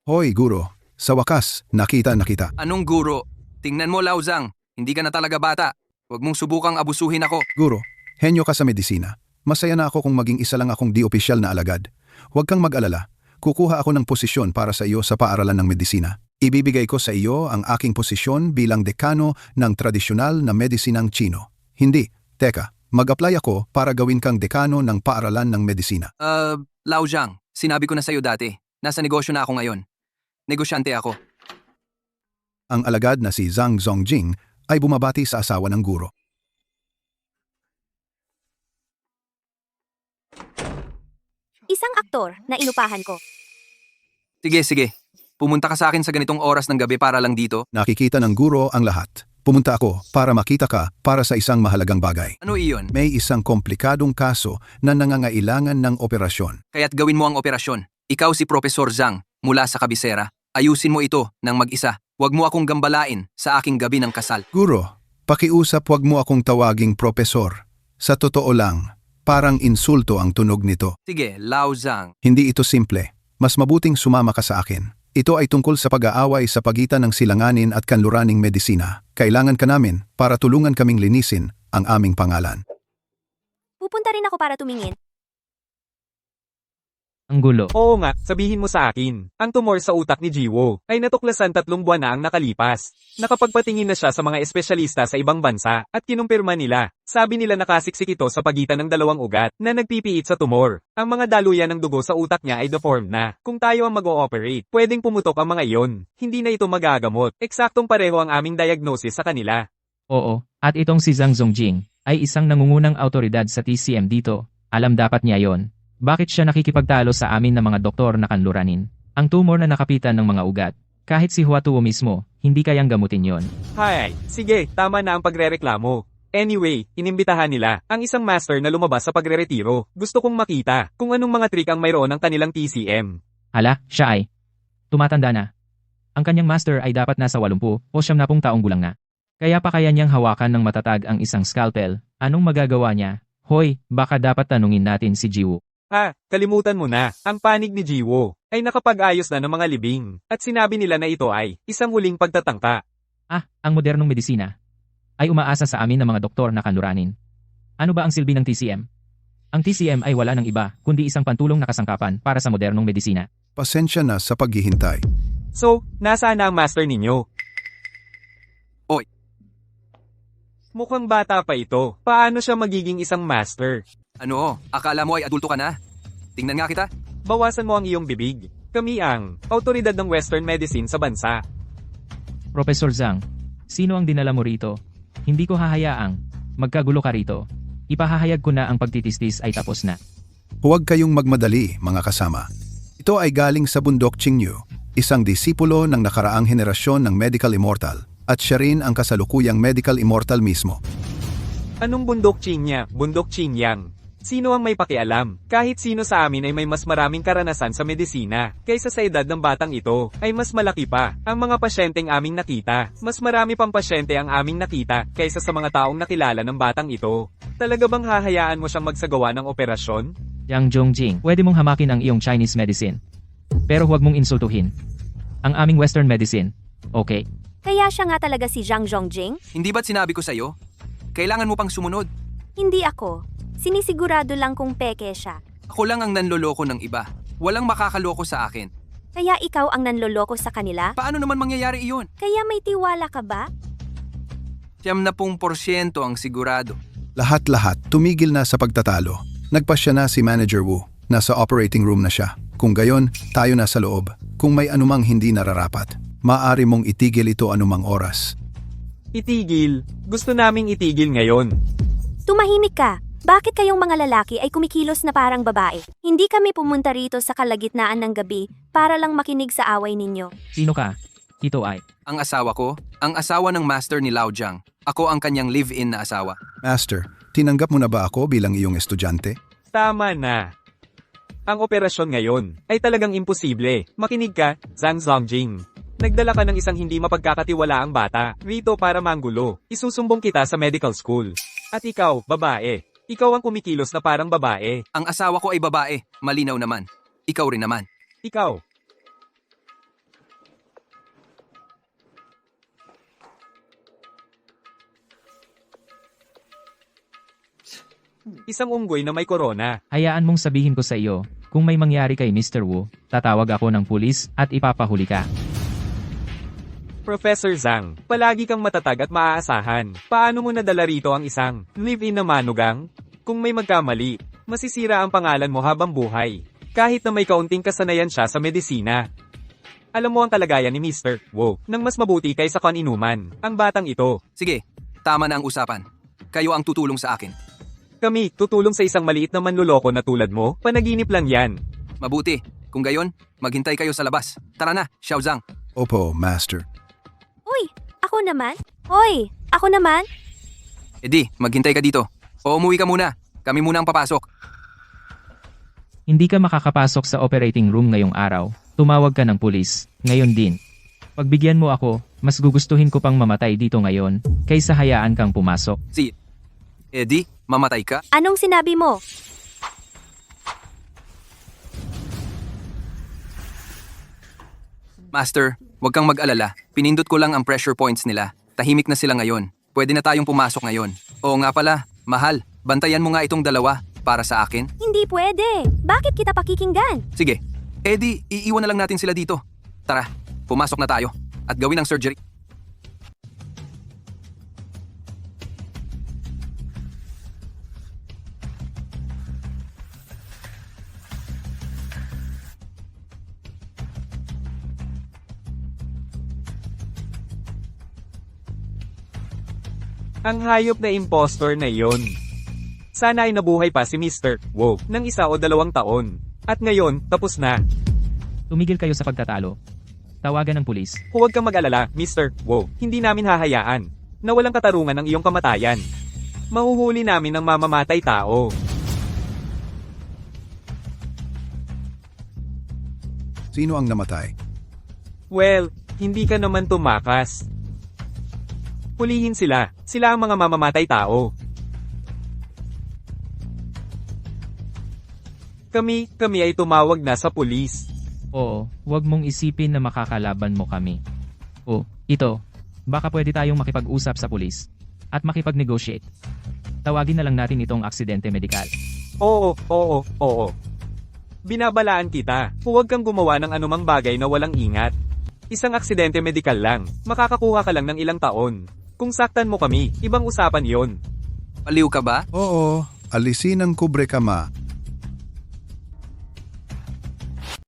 Hoy, guro. Sa wakas, nakita. Anong guro? Tingnan mo, Lao Zhang. Hindi ka na talaga bata. Huwag mong subukang abusuhin ako. Guro, henyo ka sa medisina. Masaya na ako kung maging isa lang akong di-opisyal na alagad. Huwag kang mag-alala. Kukuha ako ng posisyon para sa iyo sa paaralan ng medisina. Ibibigay ko sa iyo ang aking posisyon bilang dekano ng tradisyonal na medisinang Chino. Hindi, teka, mag-apply ako para gawin kang dekano ng paaralan ng medisina. Lao Zhang, sinabi ko na sa'yo dati. Nasa negosyo na ako ngayon. Negosyante ako. Ang alagad na si Zhang Zongjing ay bumabati sa asawa ng guro. Isang aktor na inupahan ko. Sige. Pumunta ka sa akin sa ganitong oras ng gabi para lang dito. Nakikita ng guro ang lahat. Pumunta ako para makita ka para sa isang mahalagang bagay. Ano iyon? May isang komplikadong kaso na nangangailangan ng operasyon. Kaya't gawin mo ang operasyon. Ikaw si Profesor Zhang mula sa kabisera. Ayusin mo ito ng mag-isa. Huwag mo akong gambalain sa aking gabi ng kasal. Guro, pakiusap huwag mo akong tawaging propesor. Sa totoo lang, parang insulto ang tunog nito. Sige, Lao Zhang. Hindi ito simple. Mas mabuting sumama ka sa akin. Ito ay tungkol sa pag-aaway sa pagitan ng silanganin at kanluraning medisina. Kailangan ka namin para tulungan kaming linisin ang aming pangalan. Pupunta rin ako para tumingin. Ang gulo. Oo nga, sabihin mo sa akin. Ang tumor sa utak ni Jiwo ay natuklasan 3 buwan na ang nakalipas. Nakapagpatingin na siya sa mga espesyalista sa ibang bansa at kinumpirma nila. Sabi nila nakasiksik ito sa pagitan ng 2 ugat na nagpipiit sa tumor. Ang mga daluyan ng dugo sa utak niya ay deformed na. Kung tayo ang mag-ooperate, pwedeng pumutok ang mga iyon. Hindi na ito magagamot. Eksaktong pareho ang aming diagnosis sa kanila. Oo, at itong si Zhang Zongjing ay isang nangungunang autoridad sa TCM dito. Alam dapat niya yon. Bakit siya nakikipagtalo sa amin ng mga doktor na kanluranin? Ang tumor na nakapitan ng mga ugat. Kahit si Huatuo mismo, hindi kayang gamutin yon. Hay, sige, tama na ang pagrereklamo. Anyway, inimbitahan nila ang isang master na lumabas sa pagreretiro. Gusto kong makita kung anong mga trick ang mayroon ng kanilang TCM. Hala, siya ay tumatanda na. Ang kanyang master ay dapat nasa 80 o 70 taong gulang na. Kaya pa kaya niyang hawakan ng matatag ang isang scalpel. Anong magagawa niya? Hoy, baka dapat tanungin natin si Jiwo. Kalimutan mo na, ang panig ni Jiwo. ay nakapag-ayos na ng mga libing, at sinabi nila na ito ay isang huling pagtatangka. Ang modernong medisina ay umaasa sa amin ng mga doktor na kanluranin. Ano ba ang silbi ng TCM? Ang TCM ay wala ng iba, kundi isang pantulong na kasangkapan para sa modernong medisina. Pasensya na sa paghihintay. So, nasaan na ang master ninyo? Oy. Mukhang bata pa ito. Paano siya magiging isang master? Ano, akala mo ay adulto ka na? Tingnan nga kita. Bawasan mo ang iyong bibig. Kami ang autoridad ng Western medicine sa bansa. Professor Zhang, sino ang dinala mo rito? Hindi ko hahayaang magkagulo ka rito. Ipahahayag ko na ang pagtitistis ay tapos na. Huwag kayong magmadali, mga kasama. Ito ay galing sa bundok Qingyu, isang disipulo ng nakaraang henerasyon ng Medical Immortal, at siya rin ang kasalukuyang Medical Immortal mismo. Anong bundok Qingya? Bundok Qingyang. Sino ang may pakialam? Kahit sino sa amin ay may mas maraming karanasan sa medisina, kaysa sa edad ng batang ito, ay mas malaki pa. Ang mga pasyenteng aming nakita, mas marami pang pasyente ang aming nakita, kaysa sa mga taong nakilala ng batang ito. Talaga bang hahayaan mo siyang magsagawa ng operasyon? Yang Zhongjing, pwede mong hamakin ang iyong Chinese medicine. Pero huwag mong insultuhin ang aming Western medicine. Okay? Kaya siya nga talaga si Zhang Zhongjing? Hindi ba't sinabi ko sa'yo? Kailangan mo pang sumunod. Hindi ako. Sinisigurado lang kung peke siya. Ako lang ang nanloloko ng iba. Walang makakaloko sa akin. Kaya ikaw ang nanloloko sa kanila? Paano naman mangyayari iyon? Kaya may tiwala ka ba? 70% ang sigurado. Lahat-lahat tumigil na sa pagtatalo. Nagpasya na si Manager Wu. Nasa operating room na siya. Kung gayon, tayo na sa loob. Kung may anumang hindi nararapat, maaari mong itigil ito anumang oras. Itigil? Gusto naming itigil ngayon. Tumahimik ka. Bakit kayong mga lalaki ay kumikilos na parang babae? Hindi kami pumunta rito sa kalagitnaan ng gabi para lang makinig sa away ninyo. Sino ka? Ito ay. Ang asawa ko, ang asawa ng master ni Lao Jiang. Ako ang kanyang live-in na asawa. Master, tinanggap mo na ba ako bilang iyong estudyante? Tama na. Ang operasyon ngayon ay talagang imposible. Makinig ka, Zhang Zhongjing. Nagdala ka ng isang hindi mapagkakatiwalaang bata rito para manggulo. Isusumbong kita sa medical school. At ikaw, babae. Ikaw ang kumikilos na parang babae. Ang asawa ko ay babae. Malinaw naman. Ikaw rin naman. Ikaw. Isang unggoy na may korona. Hayaan mong sabihin ko sa iyo, kung may mangyari kay Mr. Wu, tatawag ako ng pulis at ipapahuli ka. Professor Zhang, palagi kang matatag at maaasahan. Paano mo nadala rito ang isang live-in na manugang? Kung may magkamali, masisira ang pangalan mo habang buhay. Kahit na may kaunting kasanayan siya sa medisina. Alam mo ang kalagayan ni Mr. Wu, nang mas mabuti kaysa kaninuman, ang batang ito. Sige, tama na ang usapan. Kayo ang tutulong sa akin. Kami, tutulong sa isang maliit na manluloko na tulad mo? Panaginip lang yan. Mabuti. Kung gayon, maghintay kayo sa labas. Tara na, Xiao Zhang. Opo, Master. Uy, ako naman? Hoy, ako naman? Di, maghintay ka dito. O umuwi ka muna. Kami muna ang papasok. Hindi ka makakapasok sa operating room ngayong araw. Tumawag ka ng pulis. Ngayon din. Pagbigyan mo ako, mas gugustuhin ko pang mamatay dito ngayon, kaysa hayaan kang pumasok. Di, mamatay ka? Anong sinabi mo? Master, huwag kang mag-alala. Pinindot ko lang ang pressure points nila. Tahimik na sila ngayon. Pwede na tayong pumasok ngayon. Oo nga pala, mahal. Bantayan mo nga itong dalawa para sa akin. Hindi pwede. Bakit kita pakikinggan? Sige. Di, iiwan na lang natin sila dito. Tara, pumasok na tayo. At gawin ang surgery. Ang hayop na impostor na iyon. Sana ay nabuhay pa si Mr. Wu ng 1 o 2 taon. At ngayon, tapos na. Tumigil kayo sa pagtatalo. Tawagan ng pulis. Huwag kang mag-alala, Mr. Wu. Hindi namin hahayaan na walang katarungan ang iyong kamatayan. Mahuhuli namin ang mamamatay tao. Sino ang namatay? Well, hindi ka naman tumakas. Hulihin sila. Sila ang mga mamamatay tao. Kami ay tumawag na sa pulis. Oo, huwag mong isipin na makakalaban mo kami. O, ito, baka pwede tayong makipag-usap sa pulis at makipag-negotiate. Tawagin na lang natin itong aksidente medikal. Oo. Binabalaan kita, huwag kang gumawa ng anumang bagay na walang ingat. Isang aksidente medikal lang, makakakuha ka lang ng ilang taon. Kung saktan mo kami, ibang usapan yon. Paliw ka ba? Oo, alisin ang kubre kama.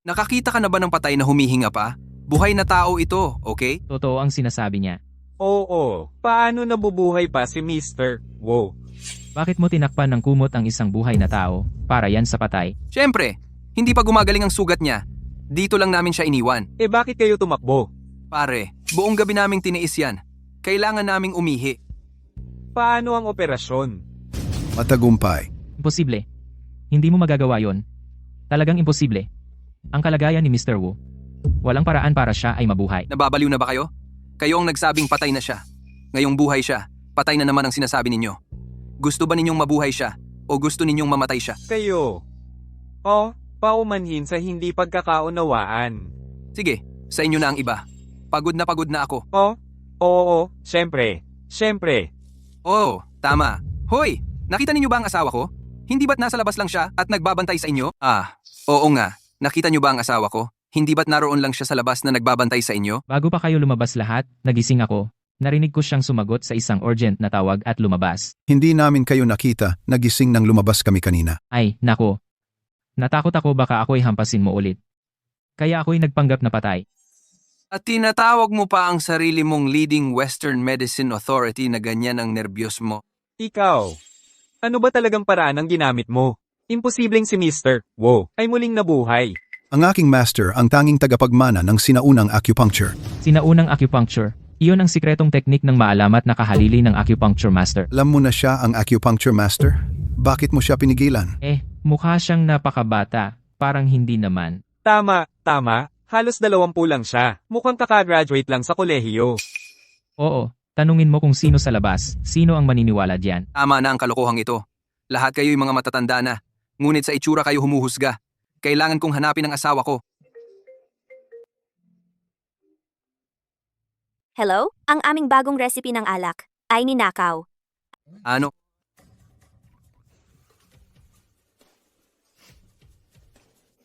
Nakakita ka na ba ng patay na humihinga pa? Buhay na tao ito, okay? Totoo ang sinasabi niya. Oo, paano nabubuhay pa si Mr. Wu? Bakit mo tinakpan ng kumot ang isang buhay na tao para yan sa patay? Siyempre, hindi pa gumagaling ang sugat niya. Dito lang namin siya iniwan. Eh bakit kayo tumakbo? Pare, buong gabi naming tiniis yan. Kailangan naming umihi. Paano ang operasyon? Matagumpay. Imposible. Hindi mo magagawa yon. Talagang imposible. Ang kalagayan ni Mr. Wu, walang paraan para siya ay mabuhay. Nababaliw na ba kayo? Kayo ang nagsabing patay na siya. Ngayong buhay siya, patay na naman ang sinasabi ninyo. Gusto ba ninyong mabuhay siya o gusto ninyong mamatay siya? Kayo. Paumanhin sa hindi pagkakaunawaan. Sige, sa inyo na ang iba. Pagod na ako. Oo, syempre. Oo, tama. Hoy, nakita ninyo ba ang asawa ko? Hindi ba't nasa labas lang siya at nagbabantay sa inyo? Oo nga. Nakita niyo ba ang asawa ko? Hindi ba't naroon lang siya sa labas na nagbabantay sa inyo? Bago pa kayo lumabas lahat, nagising ako. Narinig ko siyang sumagot sa isang urgent na tawag at lumabas. Hindi namin kayo nakita, nagising nang lumabas kami kanina. Ay, nako. Natakot ako baka ako'y hampasin mo ulit. Kaya ako'y nagpanggap na patay. At tinatawag mo pa ang sarili mong leading Western medicine authority na ganyan ang nerbiyos mo. Ikaw. Ano ba talagang paraan ang ginamit mo? Imposibleng si Mr. Wu ay muling nabuhay. Ang aking master ang tanging tagapagmana ng sinaunang acupuncture. Sinaunang acupuncture. Iyon ang sikretong teknik ng maalamat na kahalili ng acupuncture master. Alam mo na siya ang acupuncture master? Bakit mo siya pinigilan? Mukha siyang napakabata. Parang hindi naman. Tama. Halos 20 lang siya. Mukhang kakagraduate lang sa kolehiyo. Oo, tanungin mo kung sino sa labas. Sino ang maniniwala diyan? Tama na ang kalokohang ito. Lahat kayo'y mga matatanda na. Ngunit sa itsura kayo humuhusga. Kailangan kong hanapin ang asawa ko. Hello? Ang aming bagong recipe ng alak ay ninakaw. Ano?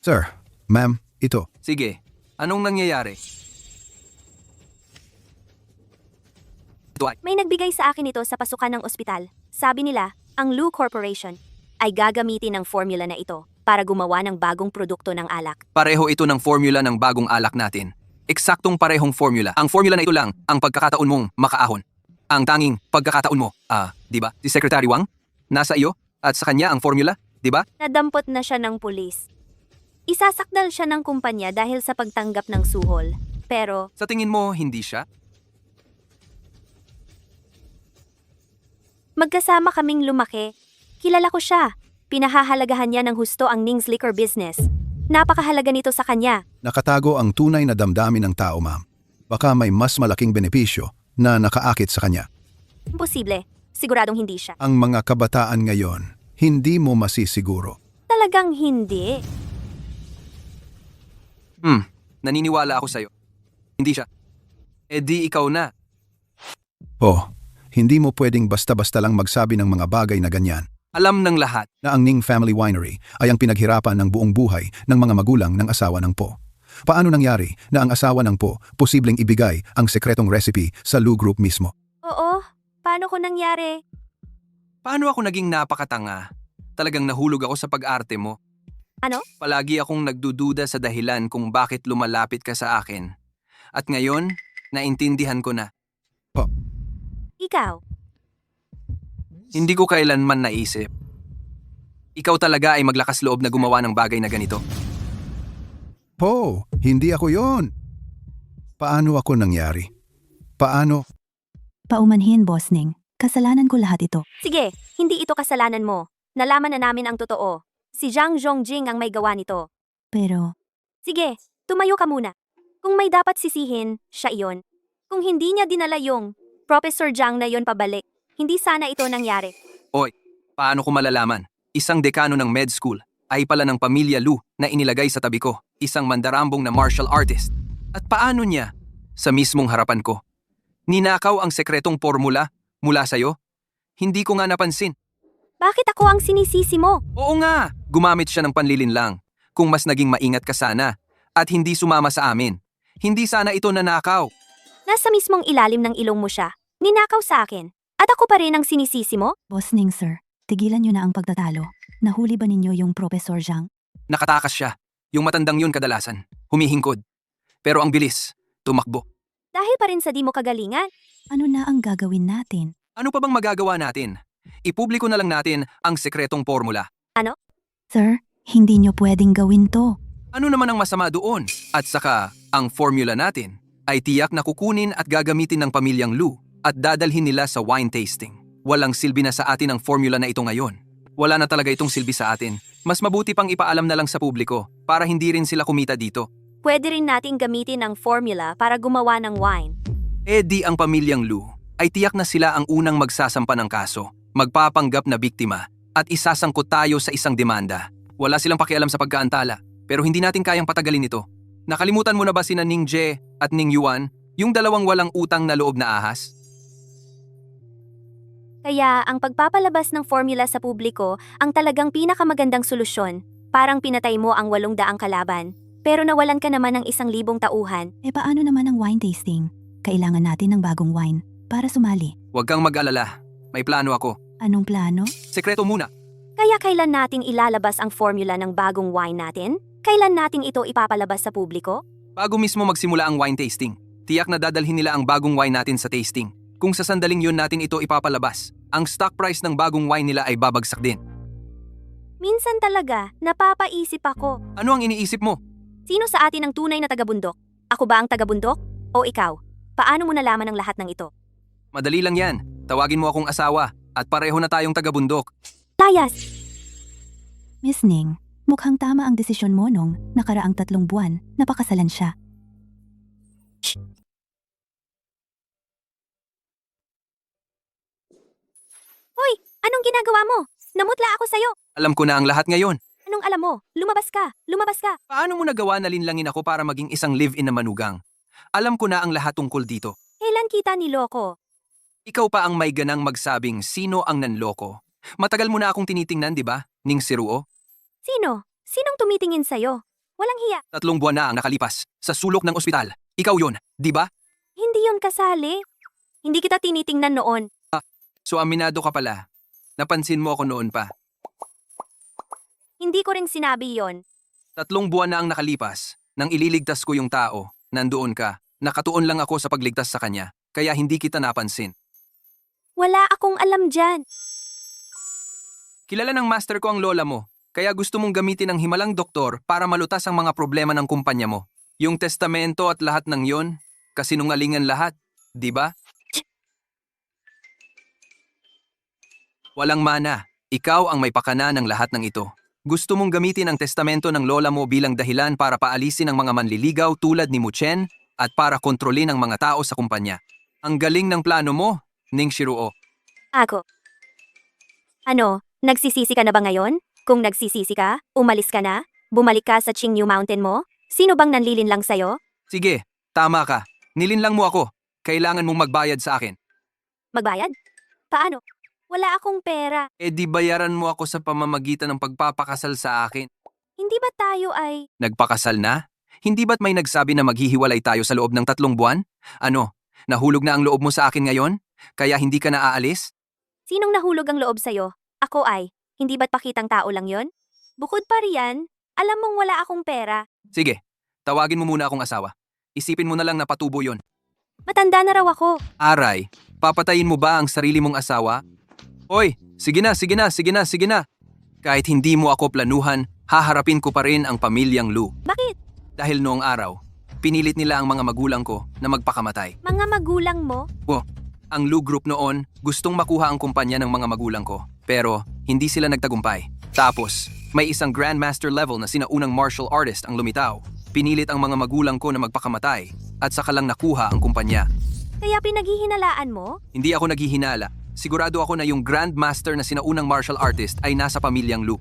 Sir, ma'am, ito. Sige, anong nangyayari? May nagbigay sa akin ito sa pasukan ng ospital. Sabi nila, ang Lu Corporation ay gagamitin ng formula na ito para gumawa ng bagong produkto ng alak. Pareho ito ng formula ng bagong alak natin. Eksaktong parehong formula. Ang formula na ito lang ang pagkakataon mong makaahon. Ang tanging pagkakataon mo. Di ba? Si Secretary Wang? Nasa iyo? At sa kanya ang formula? Di ba? Nadampot na siya ng pulis. Isasakdal siya ng kumpanya dahil sa pagtanggap ng suhol. Pero, Sa tingin mo, hindi siya? magkasama kaming lumaki. Kilala ko siya. Pinahahalagahan niya ng husto ang Ning's Liquor business. Napakahalaga nito sa kanya. Nakatago ang tunay na damdamin ng tao, ma'am. Baka may mas malaking benepisyo na nakaakit sa kanya. Imposible. Siguradong hindi siya. Ang mga kabataan ngayon, hindi mo masisiguro. Talagang hindi. Naniniwala ako sa'yo. Hindi siya. Di ikaw na. Hindi mo pwedeng basta-basta lang magsabi ng mga bagay na ganyan. Alam ng lahat. Na ang Ning Family Winery ay ang pinaghirapan ng buong buhay ng mga magulang ng asawa ng Po. Paano nangyari na ang asawa ng Po posibleng ibigay ang sekretong recipe sa Lu Group mismo? Oo. Paano ko nangyari? Paano ako naging napakatanga? Talagang nahulog ako sa pag-arte mo. Ano? Palagi akong nagdududa sa dahilan kung bakit lumalapit ka sa akin. At ngayon, naintindihan ko na. Ikaw. Hindi ko kailanman naisip. Ikaw talaga ay maglakas loob na gumawa ng bagay na ganito. Hindi ako yon. Paano ako nangyari? Paano? Paumanhin, Boss Ning. Kasalanan ko lahat ito. Sige, hindi ito kasalanan mo. Nalaman na namin ang totoo. Si Zhang Zhongjing ang may gawa nito. Pero, Sige, tumayo ka muna. Kung may dapat sisihin, siya iyon. Kung hindi niya dinala yung Professor Zhang na yon pabalik, hindi sana ito nangyari. Paano ko malalaman? Isang dekano ng med school. ay pala ng pamilya Lu na inilagay sa tabi ko, isang mandarambong na martial artist. At paano niya? Sa mismong harapan ko. Ninakaw ang sekretong formula mula sa'yo? Hindi ko nga napansin. Bakit ako ang sinisisi mo? Oo nga, gumamit siya ng panlilinlang. Kung mas naging maingat ka sana at hindi sumama sa amin. Hindi sana ito nanakaw. Nasa mismong ilalim ng ilong mo siya. Ninakaw sa akin. At ako pa rin ang sinisisi mo? Boss Ning sir, tigilan niyo na ang pagtatalo. Nahuli ba ninyo yung Professor Zhang? Nakatakas siya. Yung matandang yun kadalasan. Humihingkod. Pero ang bilis. Tumakbo. Dahil pa rin sa di mo kagalingan. Ano na ang gagawin natin? Ano pa bang magagawa natin? Ipubliko na lang natin ang sekretong formula. Sir, hindi niyo pwedeng gawin to. Ano naman ang masama doon? At saka, ang formula natin ay tiyak na kukunin at gagamitin ng pamilyang Lu at dadalhin nila sa wine tasting. Walang silbi na sa atin ang formula na ito ngayon. Wala na talaga itong silbi sa atin. Mas mabuti pang ipaalam na lang sa publiko para hindi rin sila kumita dito. Pwede rin nating gamitin ang formula para gumawa ng wine. Eh di ang pamilyang Lu ay tiyak na sila ang unang magsasampa ng kaso, magpapanggap na biktima at isasangkot tayo sa isang demanda. Wala silang pakialam sa pagkaantala pero hindi natin kayang patagalin ito. Nakalimutan mo na ba sina Ning Je at Ning Yuan, yung dalawang walang utang na loob na ahas? Kaya ang pagpapalabas ng formula sa publiko ang talagang pinakamagandang solusyon. Parang pinatay mo ang 800 kalaban. Pero nawalan ka naman ng 1,000 tauhan. E paano naman ang wine tasting? Kailangan natin ng bagong wine para sumali. Huwag kang mag-alala. May plano ako. Anong plano? Sekreto muna. Kaya kailan nating ilalabas ang formula ng bagong wine natin? Kailan nating ito ipapalabas sa publiko? Bago mismo magsimula ang wine tasting, tiyak na dadalhin nila ang bagong wine natin sa tasting. Kung sa sandaling yun natin ito ipapalabas, ang stock price ng bagong wine nila ay babagsak din. Minsan talaga, napapaisip ako. Ano ang iniisip mo? Sino sa atin ang tunay na tagabundok? Ako ba ang tagabundok? O ikaw? Paano mo nalaman ang lahat ng ito? Madali lang yan. Tawagin mo akong asawa at pareho na tayong taga-bundok. Layas! Miss Ning, mukhang tama ang desisyon mo nung nakaraang 3 buwan napakasalan siya. Hoy! Anong ginagawa mo? Namutla ako sa'yo! Alam ko na ang lahat ngayon. Anong alam mo? Lumabas ka! Lumabas ka! Paano mo nagawa na linlangin ako para maging isang live-in na manugang? Alam ko na ang lahat tungkol dito. Kailan kita niloko? Ikaw pa ang may ganang magsabing sino ang nanloko. Matagal mo na akong tinitingnan, di ba? Ning Siruo? Sino? Sinong tumitingin sa'yo? Walang hiya. 3 buwan na ang nakalipas sa sulok ng ospital. Ikaw yun, di ba? Hindi yon kasali. Hindi kita tinitingnan noon. So aminado ka pala. Napansin mo ako noon pa. Hindi ko rin sinabi yon. 3 buwan na ang nakalipas. Nang ililigtas ko yung tao, nandoon ka. Nakatuon lang ako sa pagligtas sa kanya, kaya hindi kita napansin. Wala akong alam dyan. Kilala ng master ko ang lola mo, kaya gusto mong gamitin ang himalang doktor para malutas ang mga problema ng kumpanya mo. Yung testamento at lahat ng yon, kasinungalingan lahat, di ba? Walang mana, ikaw ang may pakana ng lahat ng ito. Gusto mong gamitin ang testamento ng lola mo bilang dahilan para paalisin ang mga manliligaw tulad ni Muchen at para kontrolin ang mga tao sa kumpanya. Ang galing ng plano mo, Ning Shiruo. Ako. Ano, nagsisisi ka na ba ngayon? Kung nagsisisi ka, umalis ka na? Bumalik ka sa Qingyu Mountain mo? Sino bang nanlilin lang sa'yo? Sige, tama ka. Nilinlang mo ako. Kailangan mong magbayad sa akin. Magbayad? Paano? Wala akong pera. E di bayaran mo ako sa pamamagitan ng pagpapakasal sa akin. Hindi ba tayo ay... Nagpakasal na? Hindi ba't may nagsabi na maghihiwalay tayo sa loob ng 3 buwan? Ano, nahulog na ang loob mo sa akin ngayon? Kaya hindi ka na aalis? Sinong nahulog ang loob sa'yo? Ako ay. Hindi ba't pakitang tao lang yon? Bukod pa riyan, alam mong wala akong pera. Sige, tawagin mo muna akong asawa. Isipin mo na lang na patubo yon. Matanda na raw ako. Aray, papatayin mo ba ang sarili mong asawa? Hoy, sige na, sige na, sige na, sige na. Kahit hindi mo ako planuhan, haharapin ko pa rin ang pamilyang Lu. Bakit? Dahil noong araw, pinilit nila ang mga magulang ko na magpakamatay. Mga magulang mo? Ang Lu Group noon gustong makuha ang kumpanya ng mga magulang ko, pero hindi sila nagtagumpay. Tapos, may isang Grandmaster level na sinaunang martial artist ang lumitaw. Pinilit ang mga magulang ko na magpakamatay at saka lang nakuha ang kumpanya. Kaya pinaghihinalaan mo? Hindi ako naghihinala. Sigurado ako na yung Grandmaster na sinaunang martial artist ay nasa pamilyang Lu.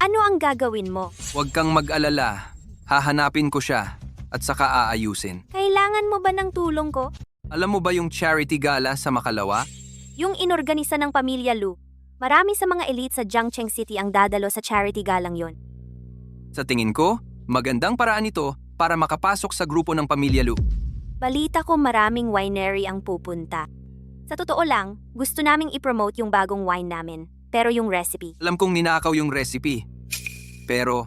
Ano ang gagawin mo? Huwag kang mag-alala. Hahanapin ko siya at saka aayusin. Kailangan mo ba ng tulong ko? Alam mo ba yung charity gala sa Makalawa? Yung inorganisa ng Pamilya Lu. Marami sa mga elite sa Jiangcheng City ang dadalo sa charity galang yon. Sa tingin ko, magandang paraan ito para makapasok sa grupo ng Pamilya Lu. Balita ko maraming winery ang pupunta. Sa totoo lang, gusto naming i-promote yung bagong wine namin. Pero yung recipe. Alam kong ninakaw yung recipe. Pero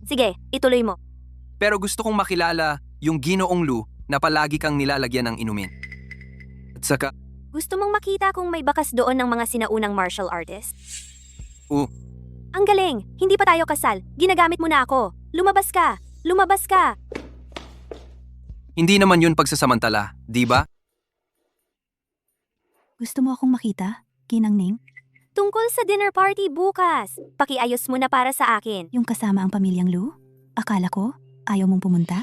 Sige, ituloy mo. gusto kong makilala yung Ginoong Lu na palagi kang nilalagyan ng inumin. At saka, Gusto mong makita kung may bakas doon ng mga sinaunang martial artists? Oo. Ang galing! Hindi pa tayo kasal. Ginagamit mo na ako. Lumabas ka! Lumabas ka! Hindi naman yun pagsasamantala, di ba? Gusto mo akong makita, Ginang Ning? Tungkol sa dinner party bukas. Pakiayos mo na para sa akin. Yung kasama ang pamilyang Lu? Akala ko, ayaw mong pumunta?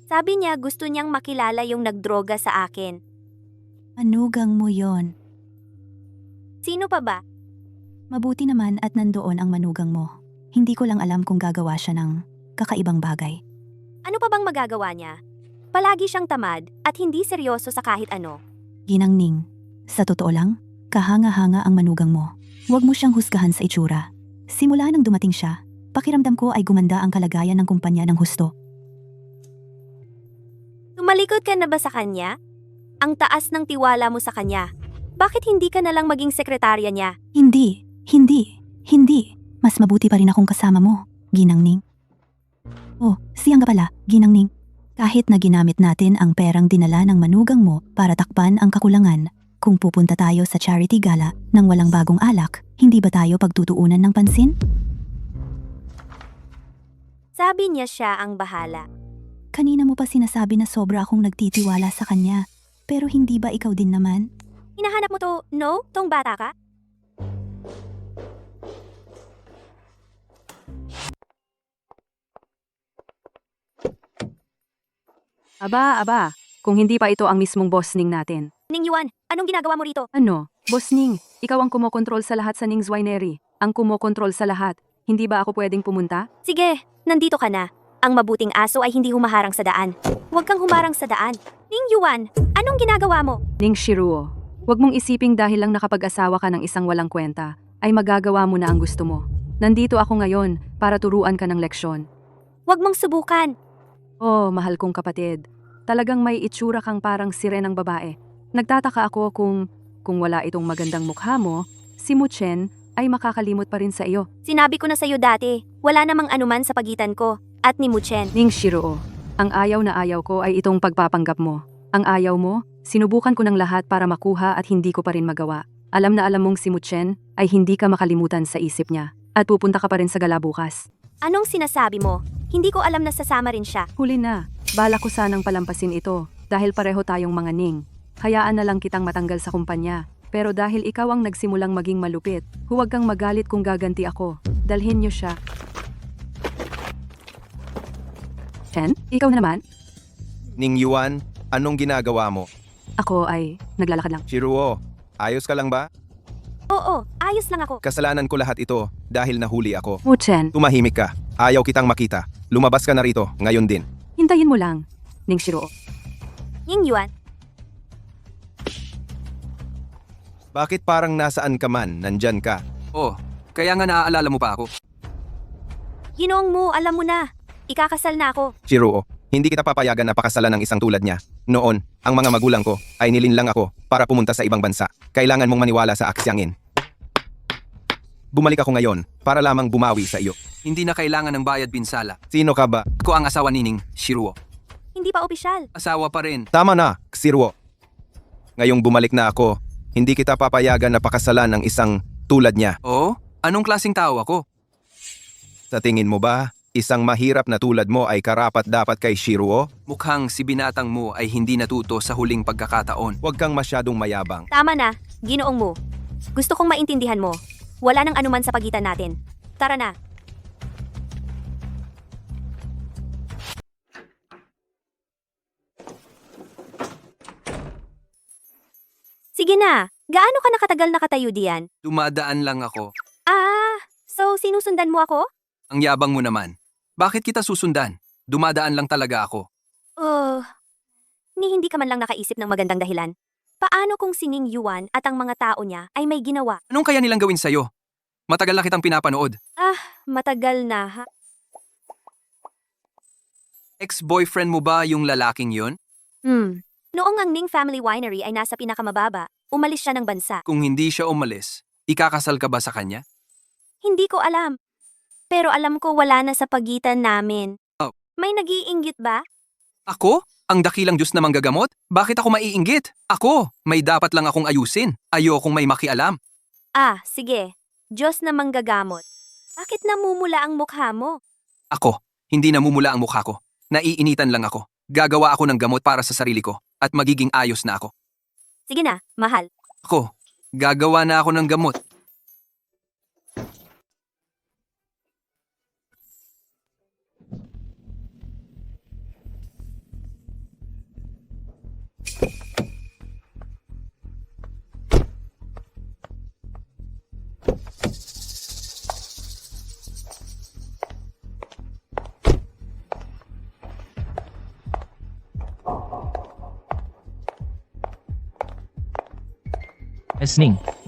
Sabi niya gusto niyang makilala yung nagdroga sa akin. Manugang mo yon. Sino pa ba? Mabuti naman at nandoon ang manugang mo. Hindi ko lang alam kung gagawa siya ng kakaibang bagay. Ano pa bang magagawa niya? Palagi siyang tamad at hindi seryoso sa kahit ano. Ginang Ning, sa totoo lang, kahanga-hanga ang manugang mo. Huwag mo siyang husgahan sa itsura. Simula nang dumating siya, pakiramdam ko ay gumanda ang kalagayan ng kumpanya ng husto. Tumalikod ka na ba sa kanya? Ang taas ng tiwala mo sa kanya. Bakit hindi ka na lang maging sekretarya niya? Hindi. Mas mabuti pa rin akong kasama mo, Ginang Ning. Oh, siyang nga pala, Ginang Ning. Kahit na ginamit natin ang perang dinala ng manugang mo para takpan ang kakulangan, kung pupunta tayo sa charity gala nang walang bagong alak, hindi ba tayo pagtutuunan ng pansin? Sabi niya siya ang bahala. Kanina mo pa sinasabi na sobra akong nagtitiwala sa kanya. Pero hindi ba ikaw din naman? Hinahanap mo to, no? Tong bata ka? Aba, kung hindi pa ito ang mismong boss Ning natin. Ning Yuan, anong ginagawa mo rito? Ano, boss Ning, ikaw ang kumokontrol sa lahat sa Ning's Winery. Ang kumokontrol sa lahat. Hindi ba ako pwedeng pumunta? Sige, nandito ka na. Ang mabuting aso ay hindi humaharang sa daan. Huwag kang humarang sa daan. Ning Yuan, anong ginagawa mo? Ning Shiruo, huwag mong isiping dahil lang nakapag-asawa ka ng isang walang kwenta, ay magagawa mo na ang gusto mo. Nandito ako ngayon para turuan ka ng leksyon. Huwag mong subukan. Oh, mahal kong kapatid. Talagang may itsura kang parang sirenang babae. Nagtataka ako kung wala itong magandang mukha mo, si Muchen ay makakalimot pa rin sa iyo. Sinabi ko na sa'yo dati, wala namang anuman sa pagitan ko at ni Muchen. Ning Shiruo, ang ayaw na ayaw ko ay itong pagpapanggap mo. Ang ayaw mo, sinubukan ko ng lahat para makuha at hindi ko pa rin magawa. Alam na alam mong si Muchen ay hindi ka makalimutan sa isip niya. At pupunta ka pa rin sa gala bukas. Anong sinasabi mo? Hindi ko alam na sasama rin siya. Huli na, bala ko sanang palampasin ito dahil pareho tayong mga Ning. Hayaan na lang kitang matanggal sa kumpanya. Pero dahil ikaw ang nagsimulang maging malupit, huwag kang magalit kung gaganti ako. Dalhin niyo siya. Chen, ikaw na naman? Ning Yuan, anong ginagawa mo? Ako ay naglalakad lang. Shiruo, ayos ka lang ba? Oo, ayos lang ako. Kasalanan ko lahat ito dahil nahuli ako. Muchen, Tumahimik ka. Ayaw kitang makita. Lumabas ka na rito, ngayon din. hintayin mo lang. Ning Shiruo. Ning Yuan, Bakit parang nasaan ka man, nandyan ka? Oh, kaya nga naaalala mo pa ako. Ginoong mo, alam mo na. Ikakasal na ako. Shiruo, hindi kita papayagan na pakasalan ng isang tulad niya. Noon, ang mga magulang ko ay nilinlang ako para pumunta sa ibang bansa. Kailangan mong maniwala sa aksiyangin. Bumalik ako ngayon para lamang bumawi sa iyo. Hindi na kailangan ng bayad binsala. Sino ka ba? Ako ang asawa ni Ning Shiruo. Hindi pa opisyal. Asawa pa rin. Tama na, Shiruo. Ngayong bumalik na ako, hindi kita papayagan na pakasalan ng isang tulad niya. Oh, anong klaseng tao ako? Sa tingin mo ba, isang mahirap na tulad mo ay karapat-dapat kay Shiruo? Mukhang si binatang mo ay hindi natuto sa huling pagkakataon. Huwag kang masyadong mayabang. Tama na, ginoong mo. Gusto kong maintindihan mo. Wala nang anuman sa pagitan natin. Tara na. Sige na, gaano ka nakatagal nakatayo diyan? Dumadaan lang ako. Ah, so sinusundan mo ako? Ang yabang mo naman. Bakit kita susundan? Dumadaan lang talaga ako. Oh, hindi ka man lang nakaisip ng magandang dahilan. Paano kung si Ning Yuan at ang mga tao niya ay may ginawa? Anong kaya nilang gawin sa'yo? Matagal na kitang pinapanood. Matagal na ha? Ex-boyfriend mo ba yung lalaking yon? Noong ang Ning Family Winery ay nasa pinakamababa, umalis siya ng bansa. Kung hindi siya umalis, ikakasal ka ba sa kanya? Hindi ko alam. Pero alam ko wala na sa pagitan namin. Oh. May nag-iinggit ba? Ako? Ang dakilang Diyos na manggagamot? Bakit ako maiinggit? Ako, may dapat lang akong ayusin. Ayokong may makialam. Sige. Diyos na manggagamot. Bakit namumula ang mukha mo? Ako, hindi namumula ang mukha ko. Naiinitan lang ako. Gagawa ako ng gamot para sa sarili ko at magiging ayos na ako. Sige na, mahal. Ako, gagawa na ako ng gamot.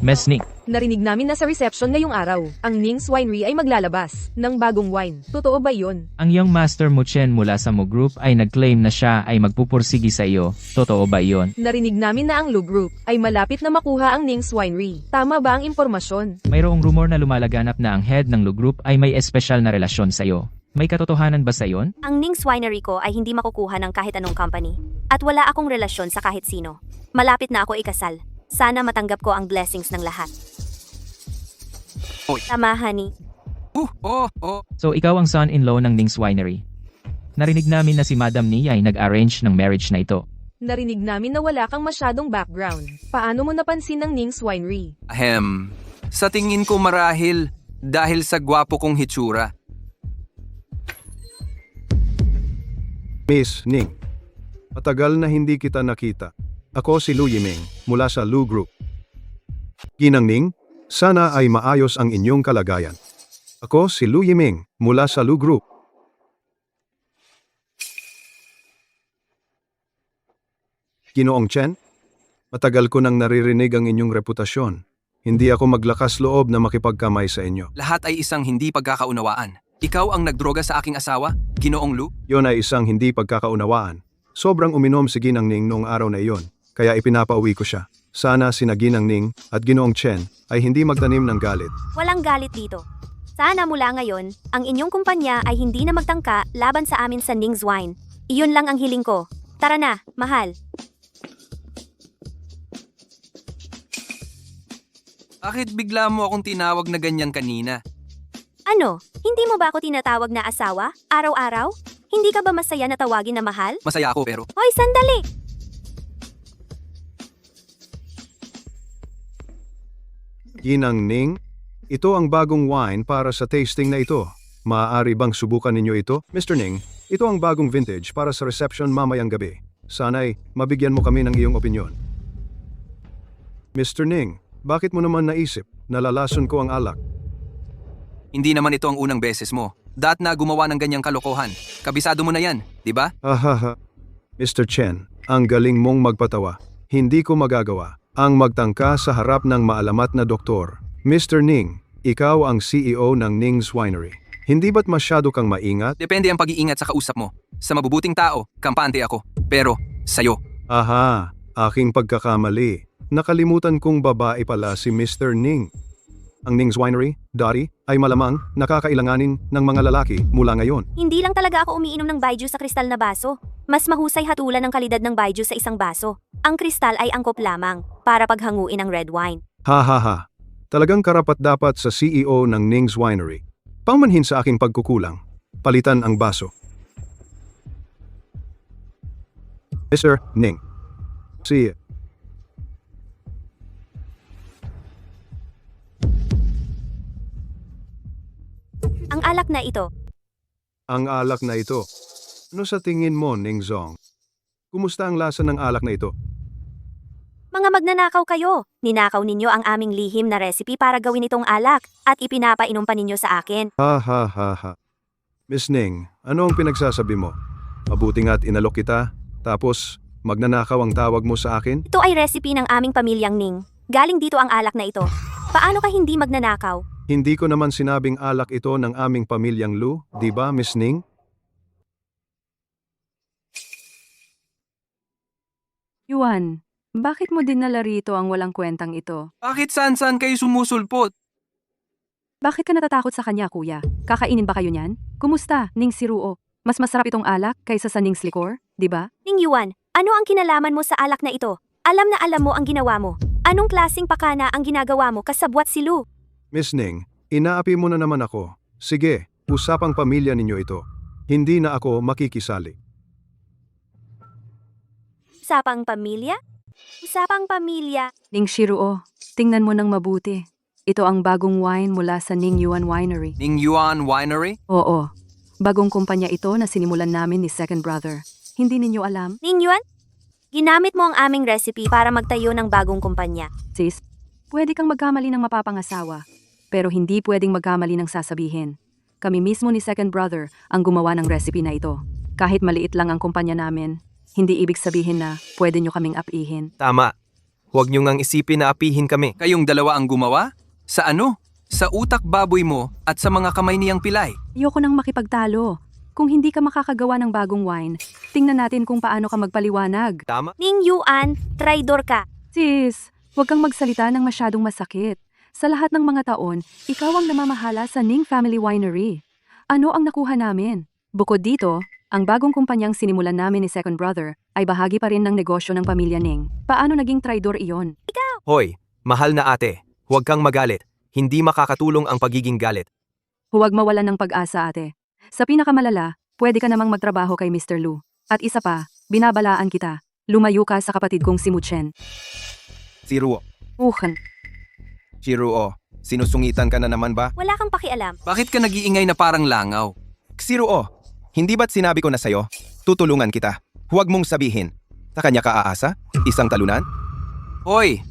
Mesning. Narinig namin na sa reception ngayong araw, ang Ning's Winery ay maglalabas ng bagong wine. Totoo ba yun? Ang young master mo Chen mula sa Mo Group ay nag-claim na siya ay magpupursigi sa iyo. Totoo ba iyon? Narinig namin na ang Lu Group ay malapit na makuha ang Ning's Winery. Tama ba ang impormasyon? Mayroong rumor na lumalaganap na ang head ng Lu Group ay may espesyal na relasyon sa iyo. May katotohanan ba sa iyon? Ang Ning's Winery ko ay hindi makukuha ng kahit anong company. At wala akong relasyon sa kahit sino. Malapit na ako ikasal. Sana matanggap ko ang blessings ng lahat. Oy. Tama, honey. So ikaw ang son-in-law ng Ning's Winery. Narinig namin na si Madam Nia ay nag-arrange ng marriage na ito. Narinig namin na wala kang masyadong background. Paano mo napansin ang Ning's Winery? Sa tingin ko marahil dahil sa gwapo kong hitsura. Miss Ning, matagal na hindi kita nakita. Ako si Lu Yiming mula sa Lu Group. Ginang Ning, sana ay maayos ang inyong kalagayan. Ako si Lu Yiming mula sa Lu Group. Ginoong Chen, matagal ko nang naririnig ang inyong reputasyon. Hindi ako maglakas loob na makipagkamay sa inyo. Lahat ay isang hindi pagkakaunawaan. Ikaw ang nagdroga sa aking asawa, Ginoong Lu? Yon ay isang hindi pagkakaunawaan. Sobrang uminom si Ginang Ning noong araw na iyon, kaya ipinapauwi ko siya. Sana sina Ginang Ning at Ginoong Chen ay hindi magtanim ng galit. Walang galit dito. Sana mula ngayon, ang inyong kumpanya ay hindi na magtangka laban sa amin sa Ning's Wine. Iyon lang ang hiling ko. Tara na, mahal. Bakit bigla mo akong tinawag na ganyan kanina? Ano? Hindi mo ba ako tinatawag na asawa? Araw-araw? Hindi ka ba masaya na tawagin na mahal? Masaya ako pero Hoy, sandali! Ginang Ning, ito ang bagong wine para sa tasting na ito. Maaari bang subukan ninyo ito? Mr. Ning, ito ang bagong vintage para sa reception mamayang gabi. Sana'y mabigyan mo kami ng iyong opinyon. Mr. Ning, bakit mo naman naisip na lalason ko ang alak? hindi naman ito ang unang beses mo. Na gumawa ng ganyang kalokohan. Kabisado mo na yan, di ba? Ahaha. Mr. Chen, ang galing mong magpatawa. Hindi ko magagawa ang magtangka sa harap ng maalamat na doktor. Mr. Ning, ikaw ang CEO ng Ning's Winery. Hindi ba't masyado kang maingat? Depende ang pag-iingat sa kausap mo. Sa mabubuting tao, kampante ako. Pero, sayo. Aha, aking pagkakamali. Nakalimutan kong babae pala si Mr. Ning. Ang Ning's Winery, Dari, ay malamang nakakailanganin ng mga lalaki mula ngayon. Hindi lang talaga ako umiinom ng baijiu sa kristal na baso. Mas mahusay hatulan ng kalidad ng baijiu sa isang baso. Ang kristal ay angkop lamang para paghanguin ang red wine. Ha ha ha. Talagang karapat-dapat sa CEO ng Ning's Winery. Paumanhin sa aking pagkukulang. Palitan ang baso. Mr. Ning. See you. Ang alak na ito. Ang alak na ito. Ano sa tingin mo, Ning Zong? Kumusta ang lasa ng alak na ito? Mga magnanakaw kayo. Ninakaw ninyo ang aming lihim na recipe para gawin itong alak at ipinapainom pa ninyo sa akin. Ha ha ha ha. Miss Ning, ano ang pinagsasabi mo? Mabuti nga't inalok kita, tapos magnanakaw ang tawag mo sa akin? Ito ay recipe ng aming pamilyang Ning. Galing dito ang alak na ito. Paano ka hindi magnanakaw? Hindi ko naman sinabing alak ito ng aming pamilyang Lu, di ba, Miss Ning? Yuan, bakit mo dinala rito ang walang kwentang ito? Bakit saan-saan kayo sumusulpot? Bakit ka natatakot sa kanya, kuya? Kakainin ba kayo niyan? Kumusta, Ning Siruo? Mas masarap itong alak kaysa sa Ning's Liquor, di ba? Ning Yuan, ano ang kinalaman mo sa alak na ito? Alam na alam mo ang ginawa mo. Anong klaseng pakana ang ginagawa mo kasabwat si Lu? Miss Ning, inaapi mo na naman ako. Sige, usapang pamilya ninyo ito. Hindi na ako makikisali. Usapang pamilya? Usapang pamilya? Ning Shiruo, tingnan mo ng mabuti. Ito ang bagong wine mula sa Ning Yuan Winery. Ning Yuan Winery? Oo, bagong kumpanya ito na sinimulan namin ni Second Brother. Hindi ninyo alam, Ning Yuan? Ginamit mo ang aming recipe para magtayo ng bagong kumpanya. sis? Pwede kang magkamali ng mapapangasawa, pero hindi pwedeng magkamali ng sasabihin. Kami mismo ni Second Brother ang gumawa ng recipe na ito. Kahit maliit lang ang kumpanya namin, hindi ibig sabihin na pwede nyo kaming apihin. Tama. Huwag niyo ngang isipin na apihin kami. Kayong dalawa ang gumawa? Sa ano? Sa utak baboy mo at sa mga kamay niyang pilay. Ayoko nang makipagtalo. Kung hindi ka makakagawa ng bagong wine, tingnan natin kung paano ka magpaliwanag. Tama? Ning Yuan, traidor ka. Sis, huwag kang magsalita ng masyadong masakit. Sa lahat ng mga taon, ikaw ang namamahala sa Ning Family Winery. Ano ang nakuha namin? Bukod dito, ang bagong kumpanyang sinimulan namin ni Second Brother ay bahagi pa rin ng negosyo ng pamilya Ning. Paano naging traidor iyon? Hoy, mahal na ate. Huwag kang magalit. Hindi makakatulong ang pagiging galit. Huwag mawalan ng pag-asa, ate. Sa pinakamalala, pwede ka namang magtrabaho kay Mr. Lu. At isa pa, binabalaan kita. Lumayo ka sa kapatid kong si Muchen. Siruo. Uhan. Shiruo, sinusungitan ka na naman ba? Wala kang pakialam. Bakit ka nag-iingay na parang langaw? Siruo, hindi ba't sinabi ko na sa'yo? Tutulungan kita. Huwag mong sabihin. Sa kanya ka aasa? Isang talunan? Hoy,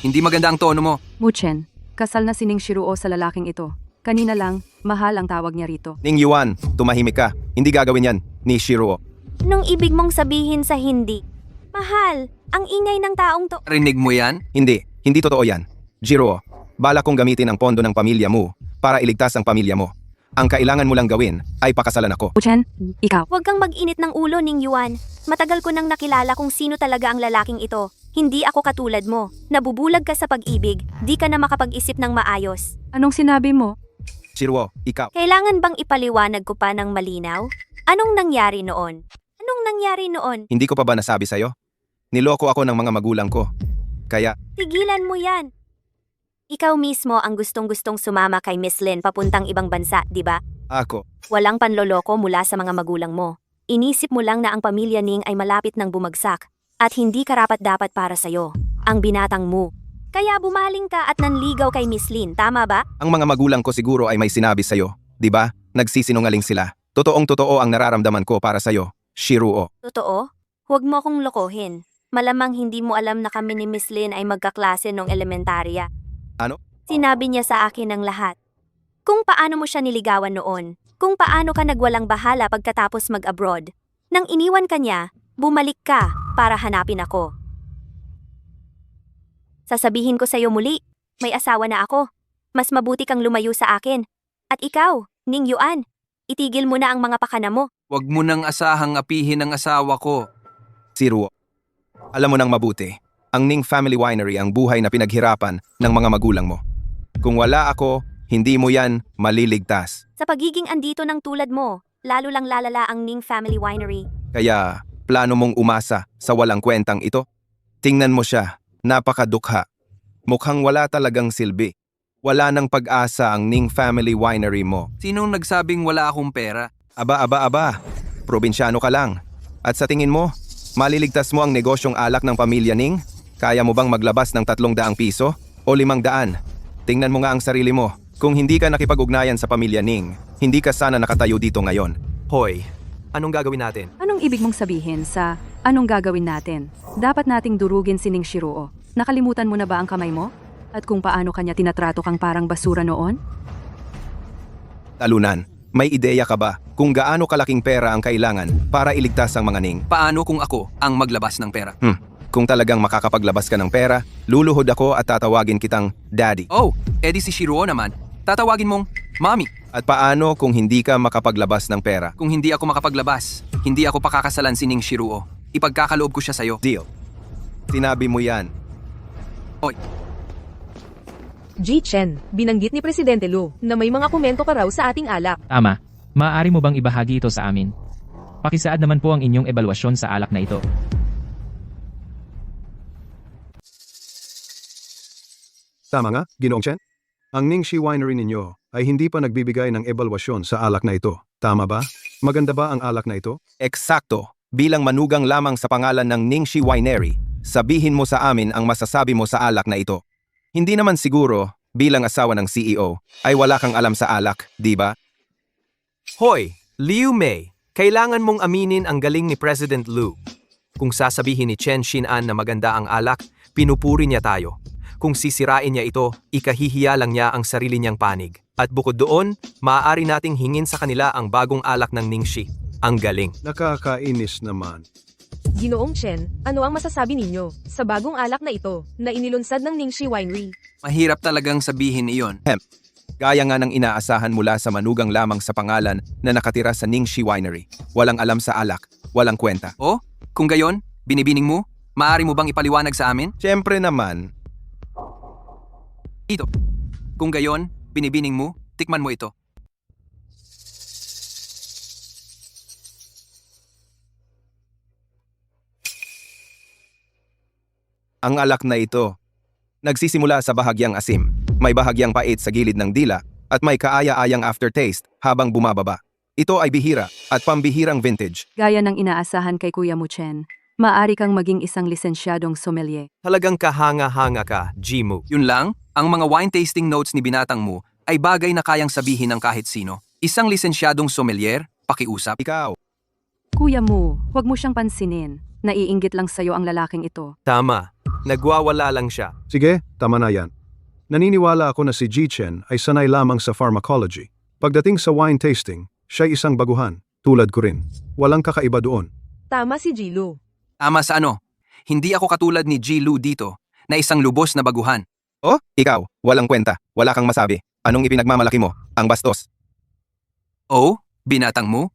hindi maganda ang tono mo. Muchen, kasal na si Ning Shiruo sa lalaking ito. Kanina lang, mahal ang tawag niya rito. Ning Yuan, tumahimik ka. Hindi gagawin yan ni Shiruo. Nung ibig mong sabihin sa hindi. Mahal, ang ingay ng taong to. Rinig mo yan? Hindi totoo yan. Shiruo, bala kong gamitin ang pondo ng pamilya mo para iligtas ang pamilya mo. Ang kailangan mo lang gawin ay pakasalan ako. Muchen, ikaw. Huwag kang mag-init ng ulo, Ning Yuan. Matagal ko nang nakilala kung sino talaga ang lalaking ito. Hindi ako katulad mo. Nabubulag ka sa pag-ibig. Di ka na makapag-isip ng maayos. Anong sinabi mo? Shiruo, ikaw. Kailangan bang ipaliwanag ko pa ng malinaw? Anong nangyari noon? Anong nangyari noon? Hindi ko pa ba nasabi sa'yo? Niloko ako ng mga magulang ko. Kaya, Tigilan mo yan. Ikaw mismo ang gustong-gustong sumama kay Miss Lin papuntang ibang bansa, di ba? ako, Walang panloloko mula sa mga magulang mo. Inisip mo lang na ang pamilya Ning ay malapit ng bumagsak at hindi karapat-dapat para sa'yo, ang binatang mo. Kaya bumaling ka at nanligaw kay Miss Lin, tama ba? ang mga magulang ko siguro ay may sinabi sa'yo. Di ba? Nagsisinungaling sila. Totoong-totoo ang nararamdaman ko para sa'yo, Shiruo. Totoo? Huwag mo akong lokohin. Malamang hindi mo alam na kami ni Miss Lin ay magkaklase nung elementarya. Ano? Sinabi niya sa akin ang lahat. Kung paano mo siya niligawan noon. Kung paano ka nagwalang bahala pagkatapos mag-abroad. Nang iniwan ka niya, bumalik ka para hanapin ako. Sasabihin ko sa'yo muli, may asawa na ako. Mas mabuti kang lumayo sa akin. At ikaw, Ning Yuan, itigil mo na ang mga pakana mo. Huwag mo nang asahang apihin ang asawa ko. Shiruo. Alam mo nang mabuti, ang Ning Family Winery ang buhay na pinaghirapan ng mga magulang mo. Kung wala ako, hindi mo yan maliligtas. Sa pagiging andito ng tulad mo, lalo lang lalala ang Ning Family Winery. Kaya, plano mong umasa sa walang kwentang ito? Tingnan mo siya, napakadukha. Mukhang wala talagang silbi. Wala nang pag-asa ang Ning Family Winery mo. Sinong nagsabing wala akong pera? Aba. Probinsyano ka lang. At sa tingin mo, maliligtas mo ang negosyong alak ng pamilya Ning? Kaya mo bang maglabas ng 300 piso o 500? Tingnan mo nga ang sarili mo. Kung hindi ka nakipag-ugnayan sa pamilya Ning, hindi ka sana nakatayo dito ngayon. Hoy, anong gagawin natin? Anong ibig mong sabihin sa anong gagawin natin? Dapat nating durugin si Ning Shiruo. Nakalimutan mo na ba ang kamay mo? At kung paano kanya tinatrato kang parang basura noon? Talunan, may ideya ka ba kung gaano kalaking pera ang kailangan para iligtas ang mga ning? Paano kung ako ang maglabas ng pera? Kung talagang makakapaglabas ka ng pera, luluhod ako at tatawagin kitang daddy. Oh, edi si Shiruo naman. Tatawagin mong mommy. At paano kung hindi ka makapaglabas ng pera? Kung hindi ako makapaglabas, hindi ako pakakasalan si Ning Shiruo. Ipagkakaloob ko siya sa'yo. Deal. Sinabi mo yan. Oy, Ji Chen, binanggit ni Presidente Lu na may mga komento ka raw sa ating alak. Tama. Maaari mo bang ibahagi ito sa amin? Pakisaad naman po ang inyong ebalwasyon sa alak na ito. Tama nga, Ginoong Chen. Ang Ningxi Winery ninyo ay hindi pa nagbibigay ng ebalwasyon sa alak na ito. Tama ba? Maganda ba ang alak na ito? Eksakto. Bilang manugang lamang sa pangalan ng Ningxi Winery, sabihin mo sa amin ang masasabi mo sa alak na ito. Hindi naman siguro, bilang asawa ng CEO, ay wala kang alam sa alak, di ba? Hoy, Liu Mei, kailangan mong aminin ang galing ni President Lu. Kung sasabihin ni Chen Xinan na maganda ang alak, pinupuri niya tayo. Kung sisirain niya ito, ikahihiya lang niya ang sarili niyang panig. At bukod doon, maaari nating hingin sa kanila ang bagong alak ng Ningxi. Ang galing. Nakakainis naman. Ginoong Chen, ano ang masasabi ninyo sa bagong alak na ito na inilunsad ng Ningxi Winery? mahirap talagang sabihin iyon. Gaya nga ng inaasahan mula sa manugang lamang sa pangalan na nakatira sa Ningxi Winery. Walang alam sa alak, walang kwenta. Oh, kung gayon, binibining mo, maaari mo bang ipaliwanag sa amin? Siyempre naman, Ito. Kung gayon, binibining mo, tikman mo ito. ang alak na ito, nagsisimula sa bahagyang asim, may bahagyang pait sa gilid ng dila, at may kaaya-ayang aftertaste habang bumababa. Ito ay bihira at pambihirang vintage. Gaya ng inaasahan kay Kuya Mu Chen, maaari kang maging isang lisensyadong sommelier. Talagang kahanga-hanga ka, Jimu. Yun lang, ang mga wine tasting notes ni binatang mo ay bagay na kayang sabihin ng kahit sino. Isang lisensyadong sommelier, pakiusap. Ikaw, Kuya Mu, huwag mo siyang pansinin. Naiinggit lang sa'yo ang lalaking ito. Tama, nagwawala lang siya. Sige, tama na yan. Naniniwala ako na si Ji Chen ay sanay lamang sa pharmacology. Pagdating sa wine tasting, siya'y isang baguhan, tulad ko rin. Walang kakaiba doon. Tama si Jilu. Ama sa ano? Hindi ako katulad ni Ji Lu dito, na isang lubos na baguhan. oh, ikaw, walang kwenta, wala kang masabi. Anong ipinagmamalaki mo? Ang bastos. Oh, binatang mo?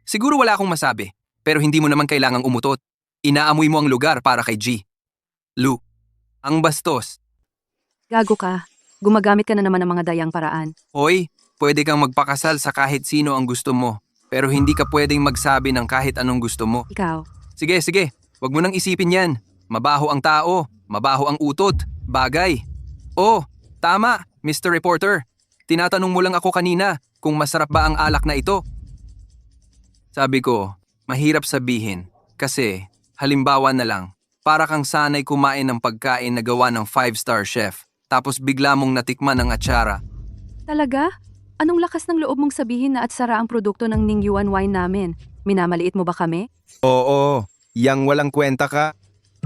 Siguro wala akong masabi, pero hindi mo naman kailangang umutot. Inaamoy mo ang lugar para kay G. Lu, ang bastos. Gago ka. Gumagamit ka na naman ng mga dayang paraan. Hoy, pwede kang magpakasal sa kahit sino ang gusto mo, pero hindi ka pwedeng magsabi ng kahit anong gusto mo. Ikaw, Sige, wag mo nang isipin yan. Mabaho ang tao, mabaho ang utot, bagay. Oh, tama, Mr. Reporter. Tinatanong mo lang ako kanina kung masarap ba ang alak na ito. Sabi ko, mahirap sabihin, kasi halimbawa na lang, para kang sanay kumain ng pagkain na gawa ng 5-star chef, tapos bigla mong natikman ang atsara. talaga? Anong lakas ng loob mong sabihin na atsara ang produkto ng Ningyuan wine namin? Minamaliit mo ba kami? Oo, yang walang kwenta ka.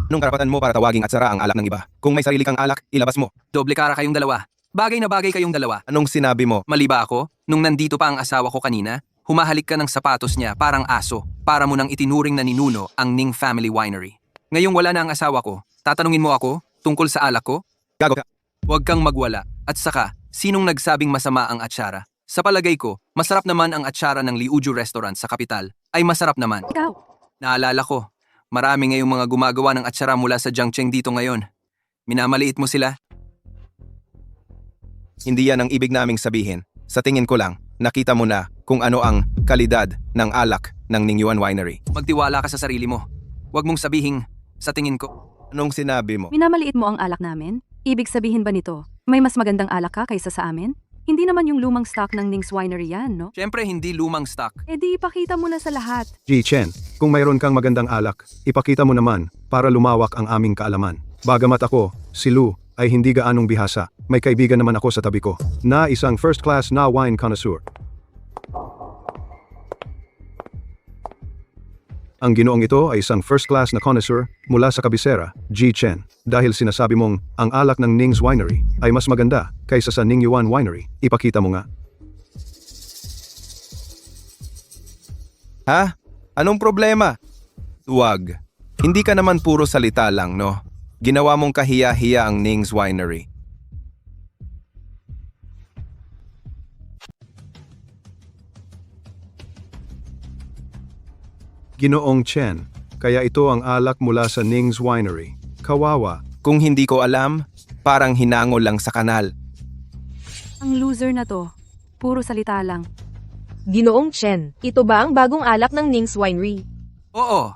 Anong karapatan mo para tawaging atsara ang alak ng iba? Kung may sarili kang alak, ilabas mo. Doble kara kayong dalawa. Bagay na bagay kayong dalawa. Anong sinabi mo? Mali ba ako? Nung nandito pa ang asawa ko kanina, humahalik ka ng sapatos niya parang aso para mo nang itinuring na ninuno ang Ning Family Winery. Ngayong wala na ang asawa ko, tatanungin mo ako tungkol sa alak ko? Gago ka. Huwag kang magwala. At saka, sinong nagsabing masama ang atsara? Sa palagay ko, masarap naman ang atsara ng Liuju Restaurant sa kapital. Ay masarap naman. Ikaw. Naalala ko, marami ngayong mga gumagawa ng atsara mula sa Jiangcheng dito ngayon. Minamaliit mo sila? Hindi yan ang ibig naming sabihin. Sa tingin ko lang, nakita mo na kung ano ang kalidad ng alak ng Ningyuan Winery. Magtiwala ka sa sarili mo. Huwag mong sabihing, sa tingin ko. Anong sinabi mo? Minamaliit mo ang alak namin? Ibig sabihin ba nito, may mas magandang alak ka kaysa sa amin? Hindi naman yung lumang stock ng Ning's Winery yan, no? Siyempre hindi lumang stock. E di ipakita mo na sa lahat. Ji Chen, kung mayroon kang magandang alak, ipakita mo naman para lumawak ang aming kaalaman. Bagamat ako, si Lu, ay hindi gaanong bihasa. May kaibigan naman ako sa tabi ko, na isang first-class na wine connoisseur. Ang ginoong ito ay isang first-class na connoisseur mula sa kabisera, G. Chen. Dahil sinasabi mong ang alak ng Ning's Winery ay mas maganda kaysa sa Ning Yuan Winery, ipakita mo nga. Ha? Anong problema? Huwag. Hindi ka naman puro salita lang, no? Ginawa mong kahiya-hiya ang Ning's Winery. Ginoong Chen, kaya ito ang alak mula sa Ning's Winery. Kawawa. Kung hindi ko alam, parang hinango lang sa kanal. Ang loser na to. Puro salita lang. Ginoong Chen, ito ba ang bagong alak ng Ning's Winery? Oo,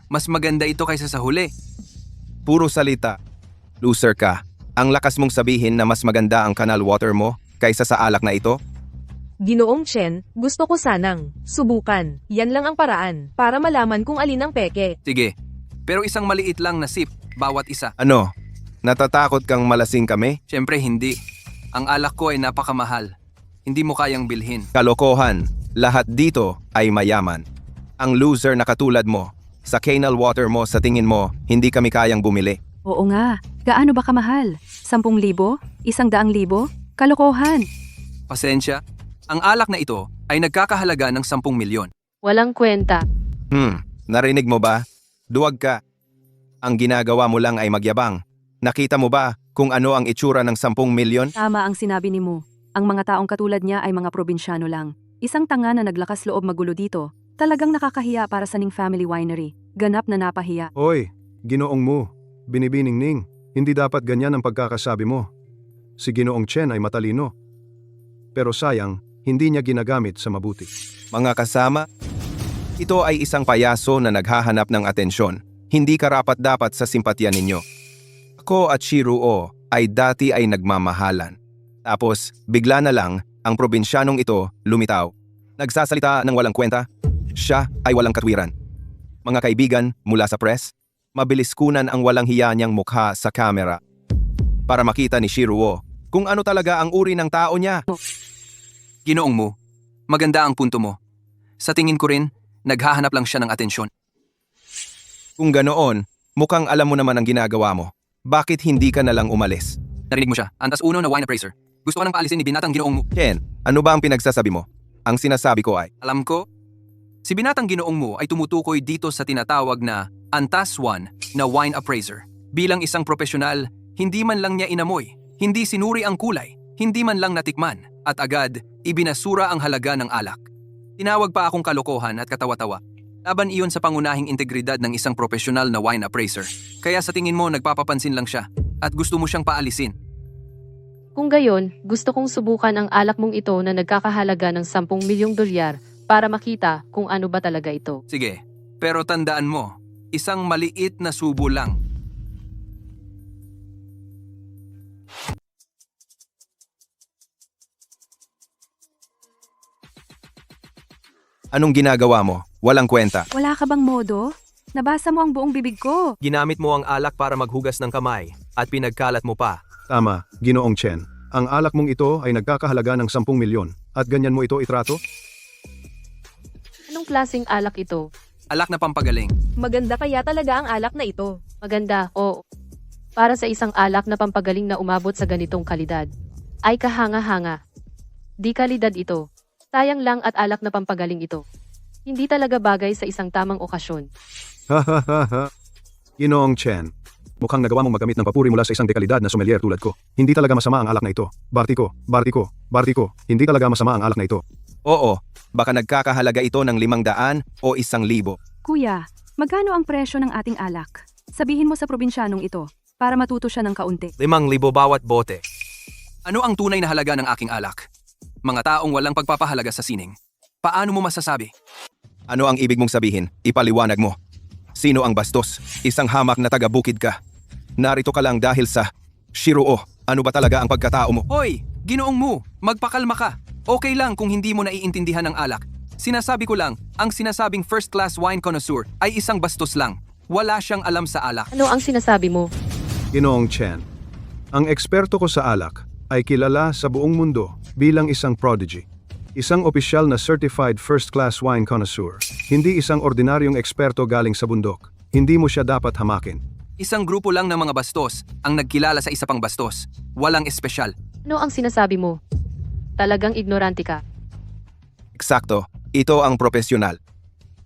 mas maganda ito kaysa sa huli. Puro salita. Loser ka. Ang lakas mong sabihin na mas maganda ang canal water mo kaysa sa alak na ito? Ginoong Chen, gusto ko sanang subukan. Yan lang ang paraan para malaman kung alin ang peke. Sige, pero isang maliit lang na sip, bawat isa. Ano? Natatakot kang malasing kami? Siyempre hindi. Ang alak ko ay napakamahal. Hindi mo kayang bilhin. Kalokohan. Lahat dito ay mayaman. Ang loser na katulad mo, sa canal water mo sa tingin mo, hindi kami kayang bumili. Oo nga. Gaano ba kamahal? 10,000? 100,000? Kalokohan. Pasensya, ang alak na ito ay nagkakahalaga ng 10 milyon. Walang kwenta. Narinig mo ba? Duwag ka. Ang ginagawa mo lang ay magyabang. Nakita mo ba kung ano ang itsura ng 10 milyon? Tama ang sinabi ni Mo. Ang mga taong katulad niya ay mga probinsyano lang. Isang tanga na naglakas loob magulo dito. Talagang nakakahiya para sa Ning Family Winery. Ganap na napahiya. Hoy, ginoong mo. Binibining Ning, hindi dapat ganyan ang pagkakasabi mo. Si Ginoong Chen ay matalino. Pero sayang, hindi niya ginagamit sa mabuti. Mga kasama, ito ay isang payaso na naghahanap ng atensyon. Hindi karapat-dapat sa simpatya ninyo. Ako at Shiruo ay dati ay nagmamahalan. Tapos, bigla na lang, ang probinsyanong ito lumitaw. Nagsasalita ng walang kwenta. Siya ay walang katwiran. Mga kaibigan mula sa press, mabilis kunan ang walang hiya niyang mukha sa kamera. Para makita ni Shiruo kung ano talaga ang uri ng tao niya. Ginoong mo, maganda ang punto mo. Sa tingin ko rin, naghahanap lang siya ng atensyon. Kung ganoon, mukhang alam mo naman ang ginagawa mo. Bakit hindi ka na lang umalis? Narinig mo siya, antas uno na wine appraiser. Gusto ka nang paalisin ni binatang Ginoong mo. Ken, ano ba ang pinagsasabi mo? Ang sinasabi ko ay, Alam ko, si binatang Ginoong mo ay tumutukoy dito sa tinatawag na Antas 1 na wine appraiser. Bilang isang profesional, hindi man lang niya inamoy, hindi sinuri ang kulay, hindi man lang natikman, at agad, ibinasura ang halaga ng alak. Tinawag pa akong kalokohan at katawa-tawa. Laban iyon sa pangunahing integridad ng isang profesional na wine appraiser. Kaya sa tingin mo nagpapapansin lang siya at gusto mo siyang paalisin. Kung gayon, gusto kong subukan ang alak mong ito na nagkakahalaga ng 10 milyong dolyar para makita kung ano ba talaga ito. Sige, pero tandaan mo, isang maliit na subo lang. anong ginagawa mo? Walang kwenta. Wala ka bang modo? Nabasa mo ang buong bibig ko. Ginamit mo ang alak para maghugas ng kamay at pinagkalat mo pa. Tama, Ginoong Chen. Ang alak mong ito ay nagkakahalaga ng 10 milyon at ganyan mo ito itrato? Anong klaseng alak ito? Alak na pampagaling. Maganda kaya talaga ang alak na ito. Maganda, oo. Para sa isang alak na pampagaling na umabot sa ganitong kalidad. Ay kahanga-hanga. Di kalidad ito. Sayang lang at alak na pampagaling ito. Hindi talaga bagay sa isang tamang okasyon. Ha ha ha ha. Ginoong Chen, mukhang nagawa mong magamit ng papuri mula sa isang dekalidad na sommelier tulad ko. Hindi talaga masama ang alak na ito. Bartiko, hindi talaga masama ang alak na ito. Oo, baka nagkakahalaga ito ng 500 o 1,000. Kuya, magkano ang presyo ng ating alak? Sabihin mo sa probinsyanong ito para matuto siya ng kaunti. 5,000 bawat bote. Ano ang tunay na halaga ng aking alak? Mga taong walang pagpapahalaga sa sining. Paano mo masasabi? Ano ang ibig mong sabihin? Ipaliwanag mo. Sino ang bastos? Isang hamak na taga-bukid ka. Narito ka lang dahil sa Shiruo. Ano ba talaga ang pagkatao mo? Hoy, Ginoong mo, magpakalma ka. Okay lang kung hindi mo naiintindihan ang alak. Sinasabi ko lang, ang sinasabing first-class wine connoisseur ay isang bastos lang. Wala siyang alam sa alak. Ano ang sinasabi mo? Ginoong Chen, ang eksperto ko sa alak ay kilala sa buong mundo bilang isang prodigy. Isang opisyal na certified first-class wine connoisseur. Hindi isang ordinaryong eksperto galing sa bundok. Hindi mo siya dapat hamakin. Isang grupo lang ng mga bastos ang nagkilala sa isa pang bastos. Walang espesyal. Ano ang sinasabi mo? Talagang ignorante ka. Eksakto, ito ang profesional.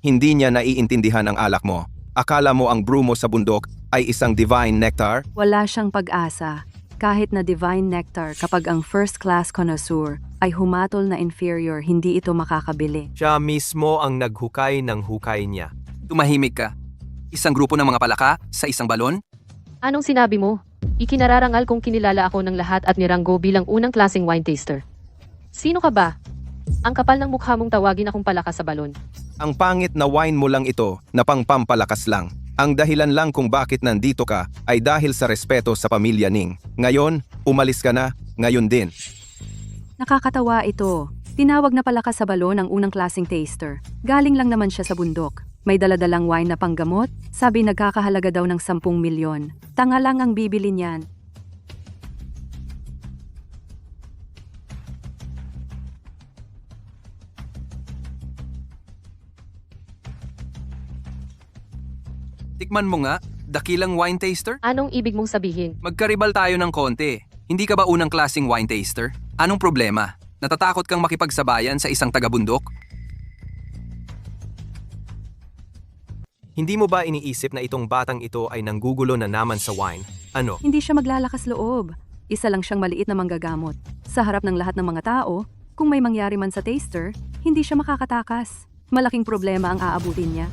Hindi niya naiintindihan ang alak mo. Akala mo ang brew mo sa bundok ay isang divine nectar? Wala siyang pag-asa. Kahit na divine nectar kapag ang first-class connoisseur ay humatol na inferior, hindi ito makakabili. Siya mismo ang naghukay ng hukay niya. Tumahimik ka. Isang grupo ng mga palaka sa isang balon? Anong sinabi mo? Ikinararangal kong kinilala ako ng lahat at niranggo bilang unang klaseng wine taster. Sino ka ba? Ang kapal ng mukha mong tawagin akong palaka sa balon. Ang pangit na wine mo lang ito na pangpampalakas lang. Ang dahilan lang kung bakit nandito ka ay dahil sa respeto sa pamilya Ning. Ngayon, umalis ka na, ngayon din. Nakakatawa ito. Tinawag na palaka sa balon ang unang klaseng taster. Galing lang naman siya sa bundok. May daladalang wine na panggamot. Sabi nagkakahalaga daw ng 10 milyon. Tanga lang ang bibili niyan. Tikman mo nga, dakilang wine taster? Anong ibig mong sabihin? Magkaribal tayo ng konti. Hindi ka ba unang klaseng wine taster? Anong problema? Natatakot kang makipagsabayan sa isang taga-bundok? Hindi mo ba iniisip na itong batang ito ay nanggugulo na naman sa wine? Ano? Hindi siya maglalakas loob. Isa lang siyang maliit na manggagamot. Sa harap ng lahat ng mga tao, kung may mangyari man sa taster, hindi siya makakatakas. Malaking problema ang aabutin niya.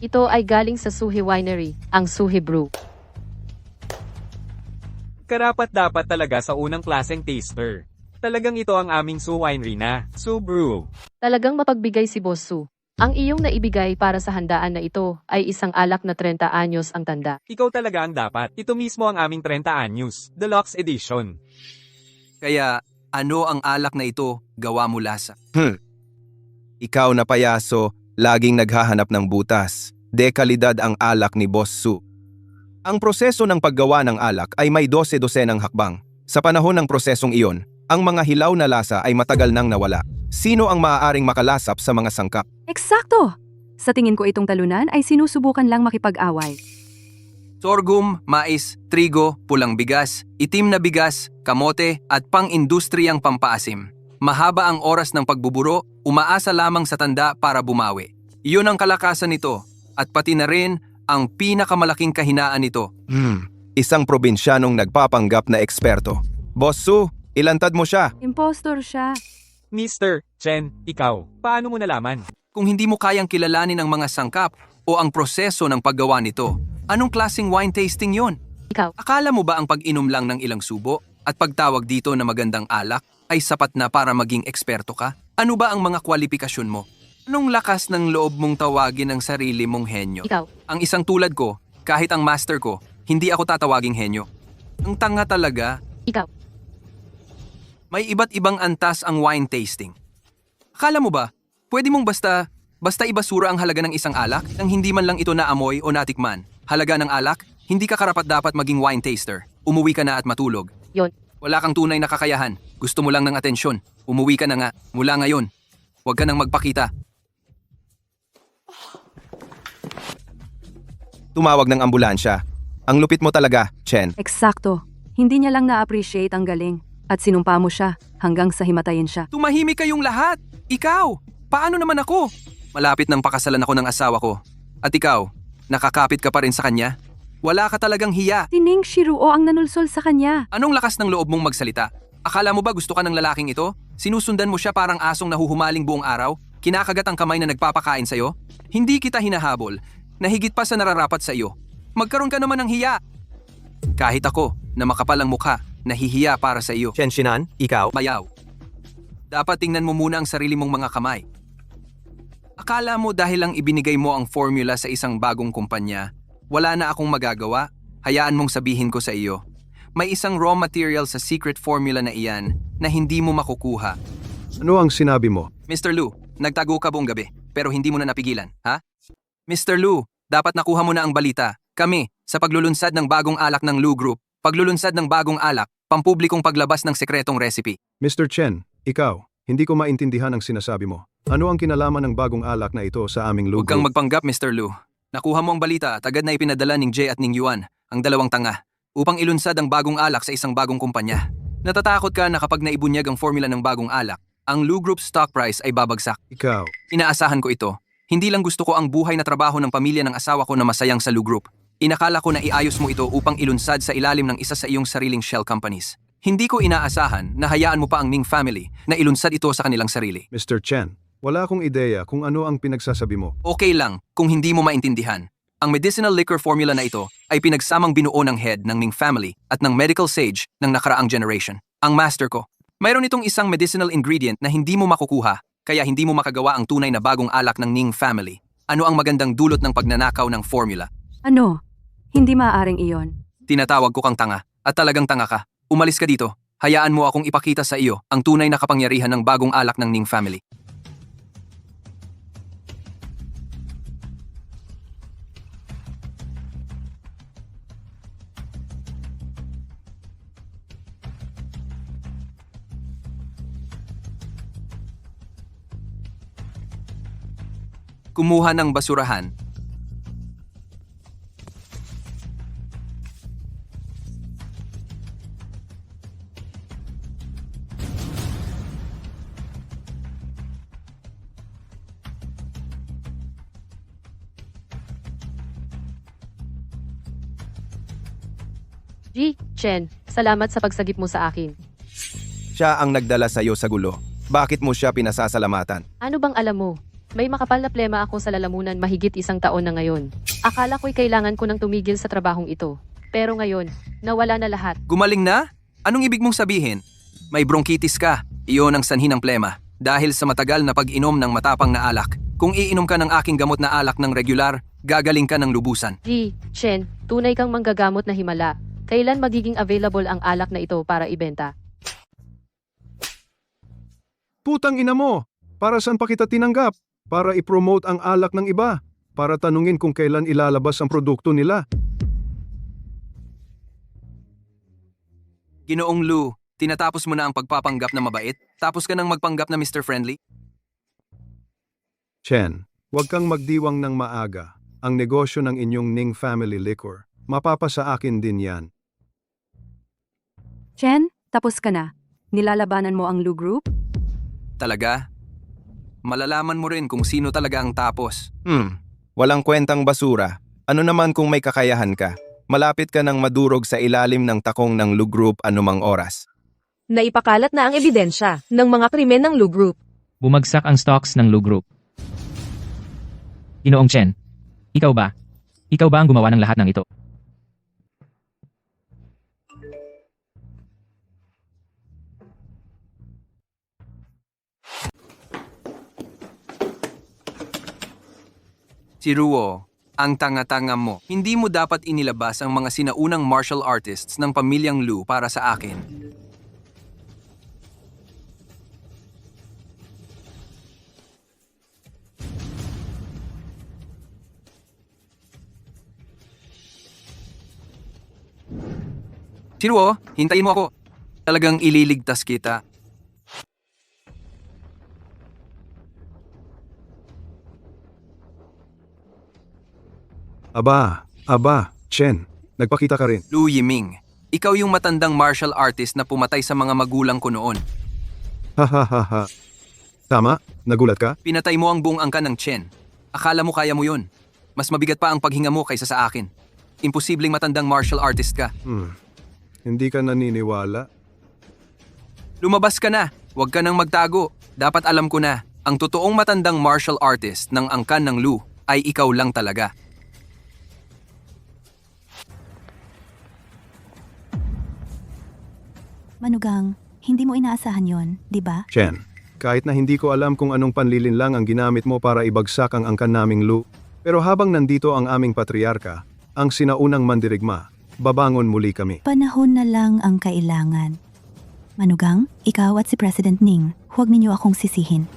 Ito ay galing sa Suhi Winery, ang Suhi Brew. Karapat dapat talaga sa unang klaseng taster. Talagang ito ang aming Su Winery na, Su Brew. Talagang mapagbigay si Boss Su. Ang iyong naibigay para sa handaan na ito ay isang alak na 30 anyos ang tanda. Ikaw talaga ang dapat. Ito mismo ang aming 30 anyos, Deluxe Edition. Kaya, ano ang alak na ito gawa mula sa? Ikaw na payaso, laging naghahanap ng butas. Dekalidad ang alak ni Boss Su. Ang proseso ng paggawa ng alak ay may 12-dosenang hakbang. Sa panahon ng prosesong iyon, ang mga hilaw na lasa ay matagal nang nawala. Sino ang maaaring makalasap sa mga sangkap? Eksakto! Sa tingin ko itong talunan ay sinusubukan lang makipag-away. Sorghum, mais, trigo, pulang bigas, itim na bigas, kamote at pang-industriyang pampaasim. Mahaba ang oras ng pagbuburo, umaasa lamang sa tanda para bumawi. Iyon ang kalakasan nito at pati na rin ang pinakamalaking kahinaan nito. Isang probinsyanong nagpapanggap na eksperto. Boss Su, ilantad mo siya. Impostor siya. Mr. Chen, ikaw, paano mo nalaman? Kung hindi mo kayang kilalanin ang mga sangkap o ang proseso ng paggawa nito, anong klaseng wine tasting yon? Ikaw. Akala mo ba ang pag-inom lang ng ilang subo at pagtawag dito na magandang alak ay sapat na para maging eksperto ka? Ano ba ang mga kwalifikasyon mo? Anong lakas ng loob mong tawagin ang sarili mong henyo? Ikaw. Ang isang tulad ko, kahit ang master ko, hindi ako tatawaging henyo. Ang tanga talaga. Ikaw. May iba't ibang antas ang wine tasting. Akala mo ba, pwede mong basta ibasura ang halaga ng isang alak nang hindi man lang ito naamoy o natikman? Halaga ng alak, hindi ka karapat-dapat maging wine taster. Umuwi ka na at matulog. Yon. Wala kang tunay na kakayahan. Gusto mo lang ng atensyon. Umuwi ka na nga. Mula ngayon. Huwag ka nang magpakita. Tumawag ng ambulansya. Ang lupit mo talaga, Chen. Eksakto. Hindi niya lang na-appreciate ang galing. At sinumpa mo siya hanggang sa himatayin siya. Tumahimik kayong lahat. Ikaw, paano naman ako? Malapit nang pakasalan ako ng asawa ko. At ikaw, nakakapit ka pa rin sa kanya? Wala ka talagang hiya. Si Ning Shiruo ang nanulsol sa kanya. Anong lakas ng loob mong magsalita? Akala mo ba gusto ka ng lalaking ito? Sinusundan mo siya parang asong nahuhumaling buong araw? Kinakagat ang kamay na nagpapakain sa'yo? Hindi kita hinahabol, na higit pa sa nararapat sa iyo. Magkaroon ka naman ng hiya. Kahit ako, na makapal ang mukha, nahihiya para sa iyo. Chen Shinan, ikaw? Mayaw. Dapat tingnan mo muna ang sarili mong mga kamay. Akala mo dahil lang ibinigay mo ang formula sa isang bagong kumpanya, wala na akong magagawa? Hayaan mong sabihin ko sa iyo. May isang raw material sa secret formula na iyan na hindi mo makukuha. Ano ang sinabi mo? Mr. Lu, nagtago ka buong gabi, pero hindi mo na napigilan, ha? Mr. Lu, dapat nakuha mo na ang balita. Kami, sa paglulunsad ng bagong alak ng Lu Group, paglulunsad ng bagong alak, pampublikong paglabas ng sekretong recipe. Mr. Chen, ikaw. Hindi ko maintindihan ang sinasabi mo. Ano ang kinalaman ng bagong alak na ito sa aming Huwag lugar? kang magpanggap, Mr. Lu. Nakuha mo ang balita at agad na ipinadala ning Jay at ning Yuan, ang dalawang tanga, upang ilunsad ang bagong alak sa isang bagong kumpanya. Natatakot ka na kapag naibunyag ang formula ng bagong alak, ang Lu Group stock price ay babagsak. Ikaw, Inaasahan ko ito. Hindi lang gusto ko ang buhay na trabaho ng pamilya ng asawa ko na masayang sa Lu Group. Inakala ko na iayos mo ito upang ilunsad sa ilalim ng isa sa iyong sariling shell companies. Hindi ko inaasahan na hayaan mo pa ang Ning family na ilunsad ito sa kanilang sarili. Mr. Chen, wala akong ideya kung ano ang pinagsasabi mo. Okay lang kung hindi mo maintindihan. Ang medicinal liquor formula na ito ay pinagsamang binuo ng head ng Ning family at ng medical sage ng nakaraang generation. Ang master ko. Mayroon itong isang medicinal ingredient na hindi mo makukuha, kaya hindi mo makagawa ang tunay na bagong alak ng Ning family. Ano ang magandang dulot ng pagnanakaw ng formula? Ano? Hindi maaaring iyon. Tinatawag ko kang tanga, at talagang tanga ka. Umalis ka dito. Hayaan mo akong ipakita sa iyo ang tunay na kapangyarihan ng bagong alak ng Ning family. Kumuha ng basurahan. G. Chen, salamat sa pagsagip mo sa akin. Siya ang nagdala sa iyo sa gulo. Bakit mo siya pinasasalamatan? Ano bang alam mo? May makapal na plema ako sa lalamunan mahigit 1 taon na ngayon. Akala ko'y kailangan ko nang tumigil sa trabahong ito. Pero ngayon, nawala na lahat. Gumaling na? Anong ibig mong sabihin? May bronchitis ka. Iyon ang sanhi ng plema. Dahil sa matagal na pag-inom ng matapang na alak. Kung iinom ka ng aking gamot na alak ng regular, gagaling ka ng lubusan. G. Chen, tunay kang manggagamot na himala. Kailan magiging available ang alak na ito para ibenta? Putang ina mo! Para saan pa kita tinanggap? Para i-promote ang alak ng iba? Para tanungin kung kailan ilalabas ang produkto nila? Ginoong Lu, tinatapos mo na ang pagpapanggap na mabait? Tapos ka nang magpanggap na Mr. Friendly? Chen, huwag kang magdiwang ng maaga. Ang negosyo ng inyong Ning Family Liquor, mapapasa akin din yan. Chen, tapos ka na. Nilalabanan mo ang Lu Group? Talaga? Malalaman mo rin kung sino talaga ang tapos. Walang kwentang basura. Ano naman kung may kakayahan ka? Malapit ka nang madurog sa ilalim ng takong ng Lu Group anumang oras. Naipakalat na ang ebidensya ng mga krimen ng Lu Group. Bumagsak ang stocks ng Lu Group. Ginoong Chen, ikaw ba? Ikaw ba ang gumawa ng lahat ng ito? Si Ruo, ang tanga-tanga mo. Hindi mo dapat inilabas ang mga sinaunang martial artists ng pamilyang Lu para sa akin. Si Ruo, hintayin mo ako. Talagang ililigtas kita. Aba, Chen, nagpakita ka rin. Lu Yiming, ikaw yung matandang martial artist na pumatay sa mga magulang ko noon. Ha. Tama? Nagulat ka? Pinatay mo ang buong angkan ng Chen. Akala mo kaya mo yun. Mas mabigat pa ang paghinga mo kaysa sa akin. Imposibleng matandang martial artist ka. Hindi ka naniniwala? Lumabas ka na. Huwag ka nang magtago. Dapat alam ko na, ang totoong matandang martial artist ng angkan ng Lu ay ikaw lang talaga. Manugang, hindi mo inaasahan yon, di ba? Chen, kahit na hindi ko alam kung anong panlilinlang ang ginamit mo para ibagsak ang angkan naming Lu, pero habang nandito ang aming patriarka, ang sinaunang mandirigma, babangon muli kami. Panahon na lang ang kailangan. Manugang, ikaw at si President Ning, huwag ninyo akong sisihin.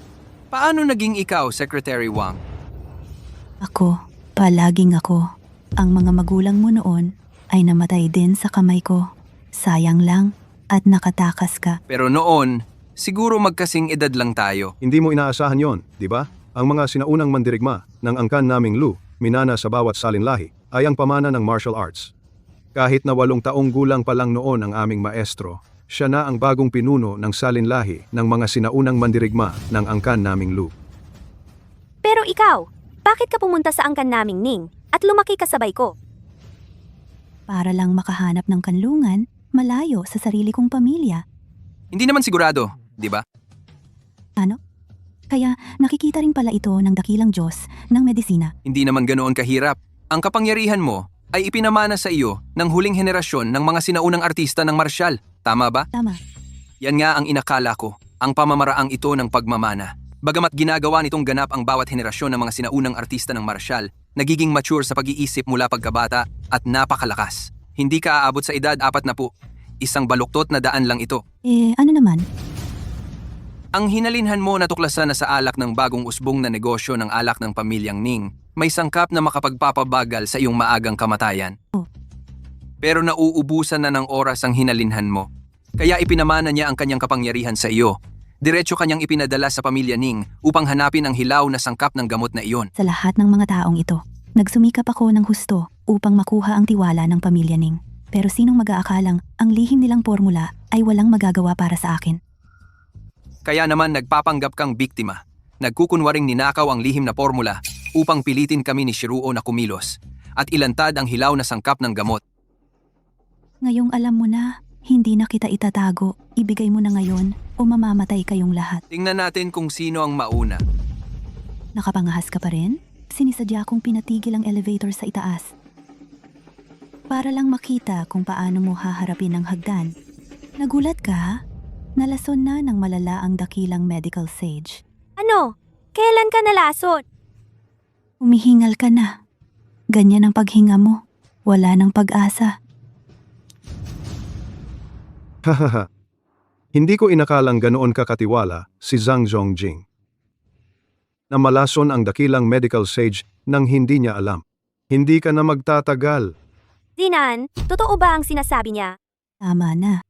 Paano naging ikaw, Secretary Wang? Ako, palaging ako. Ang mga magulang mo noon ay namatay din sa kamay ko. Sayang lang at nakatakas ka. Pero noon, Siguro magkasing edad lang tayo. Hindi mo inaasahan yon, di ba? Ang mga sinaunang mandirigma ng angkan naming Lu, minana sa bawat salinlahi, ay ang pamana ng martial arts. Kahit na 8 taong gulang pa lang noon ang aming maestro, siya na ang bagong pinuno ng salinlahi ng mga sinaunang mandirigma ng angkan naming Lu. Pero ikaw, bakit ka pumunta sa angkan naming Ning at lumaki kasabay ko? Para lang makahanap ng kanlungan, malayo sa sarili kong pamilya. Hindi naman sigurado, di ba? Ano? Kaya nakikita rin pala ito ng dakilang Diyos ng medisina. Hindi naman ganoon kahirap. Ang kapangyarihan mo ay ipinamana sa iyo ng huling henerasyon ng mga sinaunang artista ng marsyal. Tama ba? Tama. Yan nga ang inakala ko, ang pamamaraang ito ng pagmamana. Bagamat ginagawa nitong ganap ang bawat henerasyon ng mga sinaunang artista ng marsyal, nagiging mature sa pag-iisip mula pagkabata at napakalakas. Hindi ka aabot sa edad 40. Isang baluktot na daan lang ito. Ano naman? Ang hinalinhan mo natuklasan na sa alak ng bagong usbong na negosyo ng alak ng pamilyang Ning, may sangkap na makapagpapabagal sa iyong maagang kamatayan. Pero nauubusan na ng oras ang hinalinhan mo. Kaya ipinamana niya ang kanyang kapangyarihan sa iyo. Diretso kanyang ipinadala sa pamilya Ning upang hanapin ang hilaw na sangkap ng gamot na iyon. Sa lahat ng mga taong ito, nagsumikap ako ng husto upang makuha ang tiwala ng pamilya Ning. Pero sinong mag-aakalang ang lihim nilang formula ay walang magagawa para sa akin? Kaya naman nagpapanggap kang biktima. Nagkukunwaring ninakaw ang lihim na formula upang pilitin kami ni Shiruo na kumilos at ilantad ang hilaw na sangkap ng gamot. Ngayong alam mo na, hindi na kita itatago. Ibigay mo na ngayon o mamamatay kayong lahat. Tingnan natin kung sino ang mauna. Nakapangahas ka pa rin? Sinisadya kong pinatigil ang elevator sa itaas. Para lang makita kung paano mo haharapin ang hagdan. Nagulat ka ha? Nalason na ng malala ang dakilang medical sage. Ano? Kailan ka nalason? Humihingal ka na. Ganyan ang paghinga mo. Wala ng pag-asa. Hahaha. Hindi ko inakalang ganoon kakatiwala si Zhang Zongjing. Na malason ang dakilang medical sage nang hindi niya alam. Hindi ka na magtatagal. Dinan, totoo ba ang sinasabi niya? Tama na.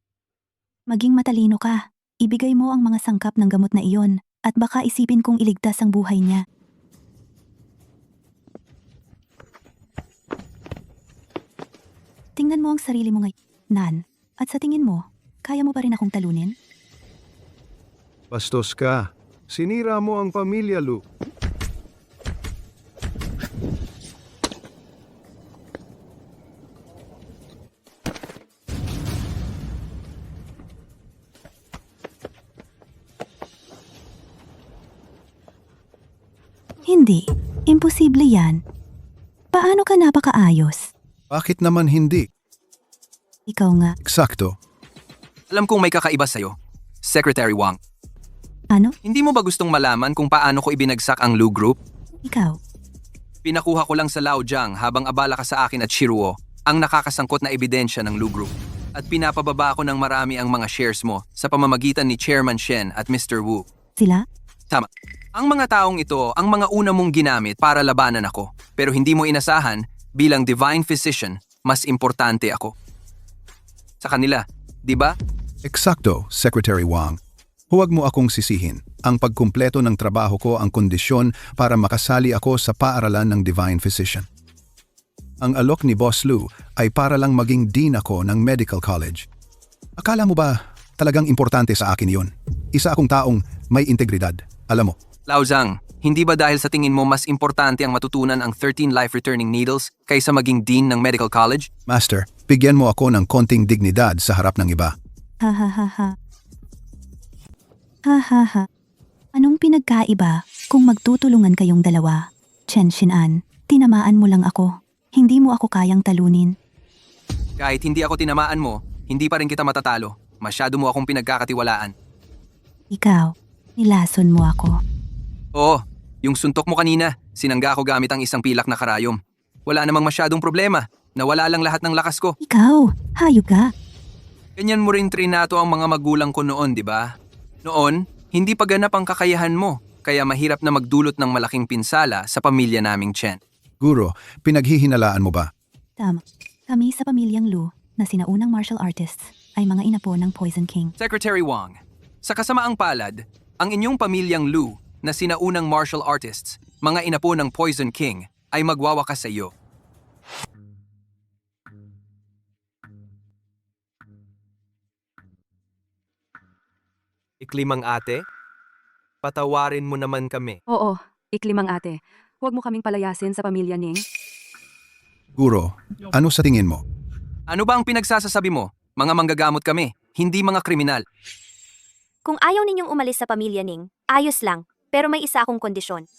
Maging matalino ka. Ibigay mo ang mga sangkap ng gamot na iyon at baka isipin kong iligtas ang buhay niya. Tingnan mo ang sarili mo ngayon, Nan. At sa tingin mo, kaya mo pa rin akong talunin? Bastos ka. Sinira mo ang pamilya, Lu. Hindi. Imposible yan. Paano ka napakaayos? Bakit naman hindi? Ikaw nga. Eksakto. Alam kong may kakaiba sa'yo, Secretary Wang. Ano? Hindi mo ba gustong malaman kung paano ko ibinagsak ang Lu Group? Ikaw. Pinakuha ko lang sa Laojiang habang abala ka sa akin at Shiruo ang nakakasangkot na ebidensya ng Lu Group. At pinapababa ko ng marami ang mga shares mo sa pamamagitan ni Chairman Shen at Mr. Wu. Sila? Tama. Ang mga taong ito ang mga una mong ginamit para labanan ako. Pero hindi mo inasahan, bilang divine physician, mas importante ako. Sa kanila, di ba? Eksakto, Secretary Wang. Huwag mo akong sisihin. Ang pagkumpleto ng trabaho ko ang kondisyon para makasali ako sa paaralan ng Divine Physician. Ang alok ni Boss Lu ay para lang maging dean ako ng medical college. Akala mo ba talagang importante sa akin yun? Isa akong taong may integridad. Alam mo, Lao Zhang, hindi ba dahil sa tingin mo mas importante ang matutunan ang 13 life-returning needles kaysa maging dean ng medical college? Master, bigyan mo ako ng konting dignidad sa harap ng iba. Ha ha ha ha. Ha ha ha. Anong pinagkaiba kung magtutulungan kayong dalawa? Chen Xinan, tinamaan mo lang ako. Hindi mo ako kayang talunin. Kahit hindi ako tinamaan mo, hindi pa rin kita matatalo. Masyado mo akong pinagkakatiwalaan. Ikaw, nilason mo ako. Oo, yung suntok mo kanina, sinangga ko gamit ang isang pilak na karayom. Wala namang masyadong problema. Nawala lang lahat ng lakas ko. Ikaw, hayop ka. Ganyan mo rin trinato ang mga magulang ko noon, di ba? Noon, hindi pa ganap ang kakayahan mo, kaya mahirap na magdulot ng malaking pinsala sa pamilya naming Chen. Guro, pinaghihinalaan mo ba? Tama. Kami sa pamilyang Lu, na sinaunang martial artists, ay mga inapo ng Poison King. Secretary Wang, Sa kasamaang palad, ang inyong pamilyang Lu na sinaunang martial artists, mga inapo ng Poison King, ay magwawakas sa iyo. Iklimang ate, patawarin mo naman kami. Oo, iklimang ate. Huwag mo kaming palayasin sa pamilya Ning. Guro, ano sa tingin mo? Ano ba ang pinagsasasabi mo? Mga manggagamot kami, hindi mga kriminal. Kung ayaw ninyong umalis sa pamilya Ning, ayos lang, pero may isa akong kondisyon.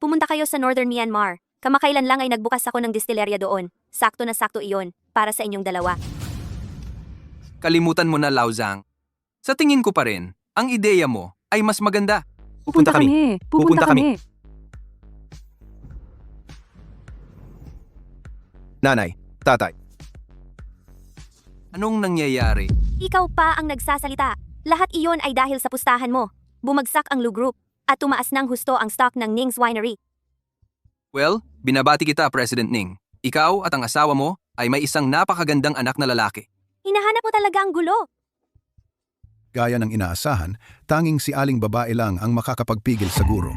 Pumunta kayo sa Northern Myanmar. Kamakailan lang ay nagbukas ako ng distilerya doon. Sakto na sakto iyon, para sa inyong dalawa. Kalimutan mo na, Lao Zhang. Sa tingin ko pa rin, ang ideya mo ay mas maganda. Pupunta kami. Pupunta kami. Nanay, tatay, Anong nangyayari? Ikaw pa ang nagsasalita. Lahat iyon ay dahil sa pustahan mo. Bumagsak ang Lu Group, at tumaas ng husto ang stock ng Ning's Winery. Well, binabati kita, President Ning. Ikaw at ang asawa mo ay may isang napakagandang anak na lalaki. Hinahanap mo talaga ang gulo. Gaya ng inaasahan, tanging si aling babae lang ang makakapagpigil sa guro.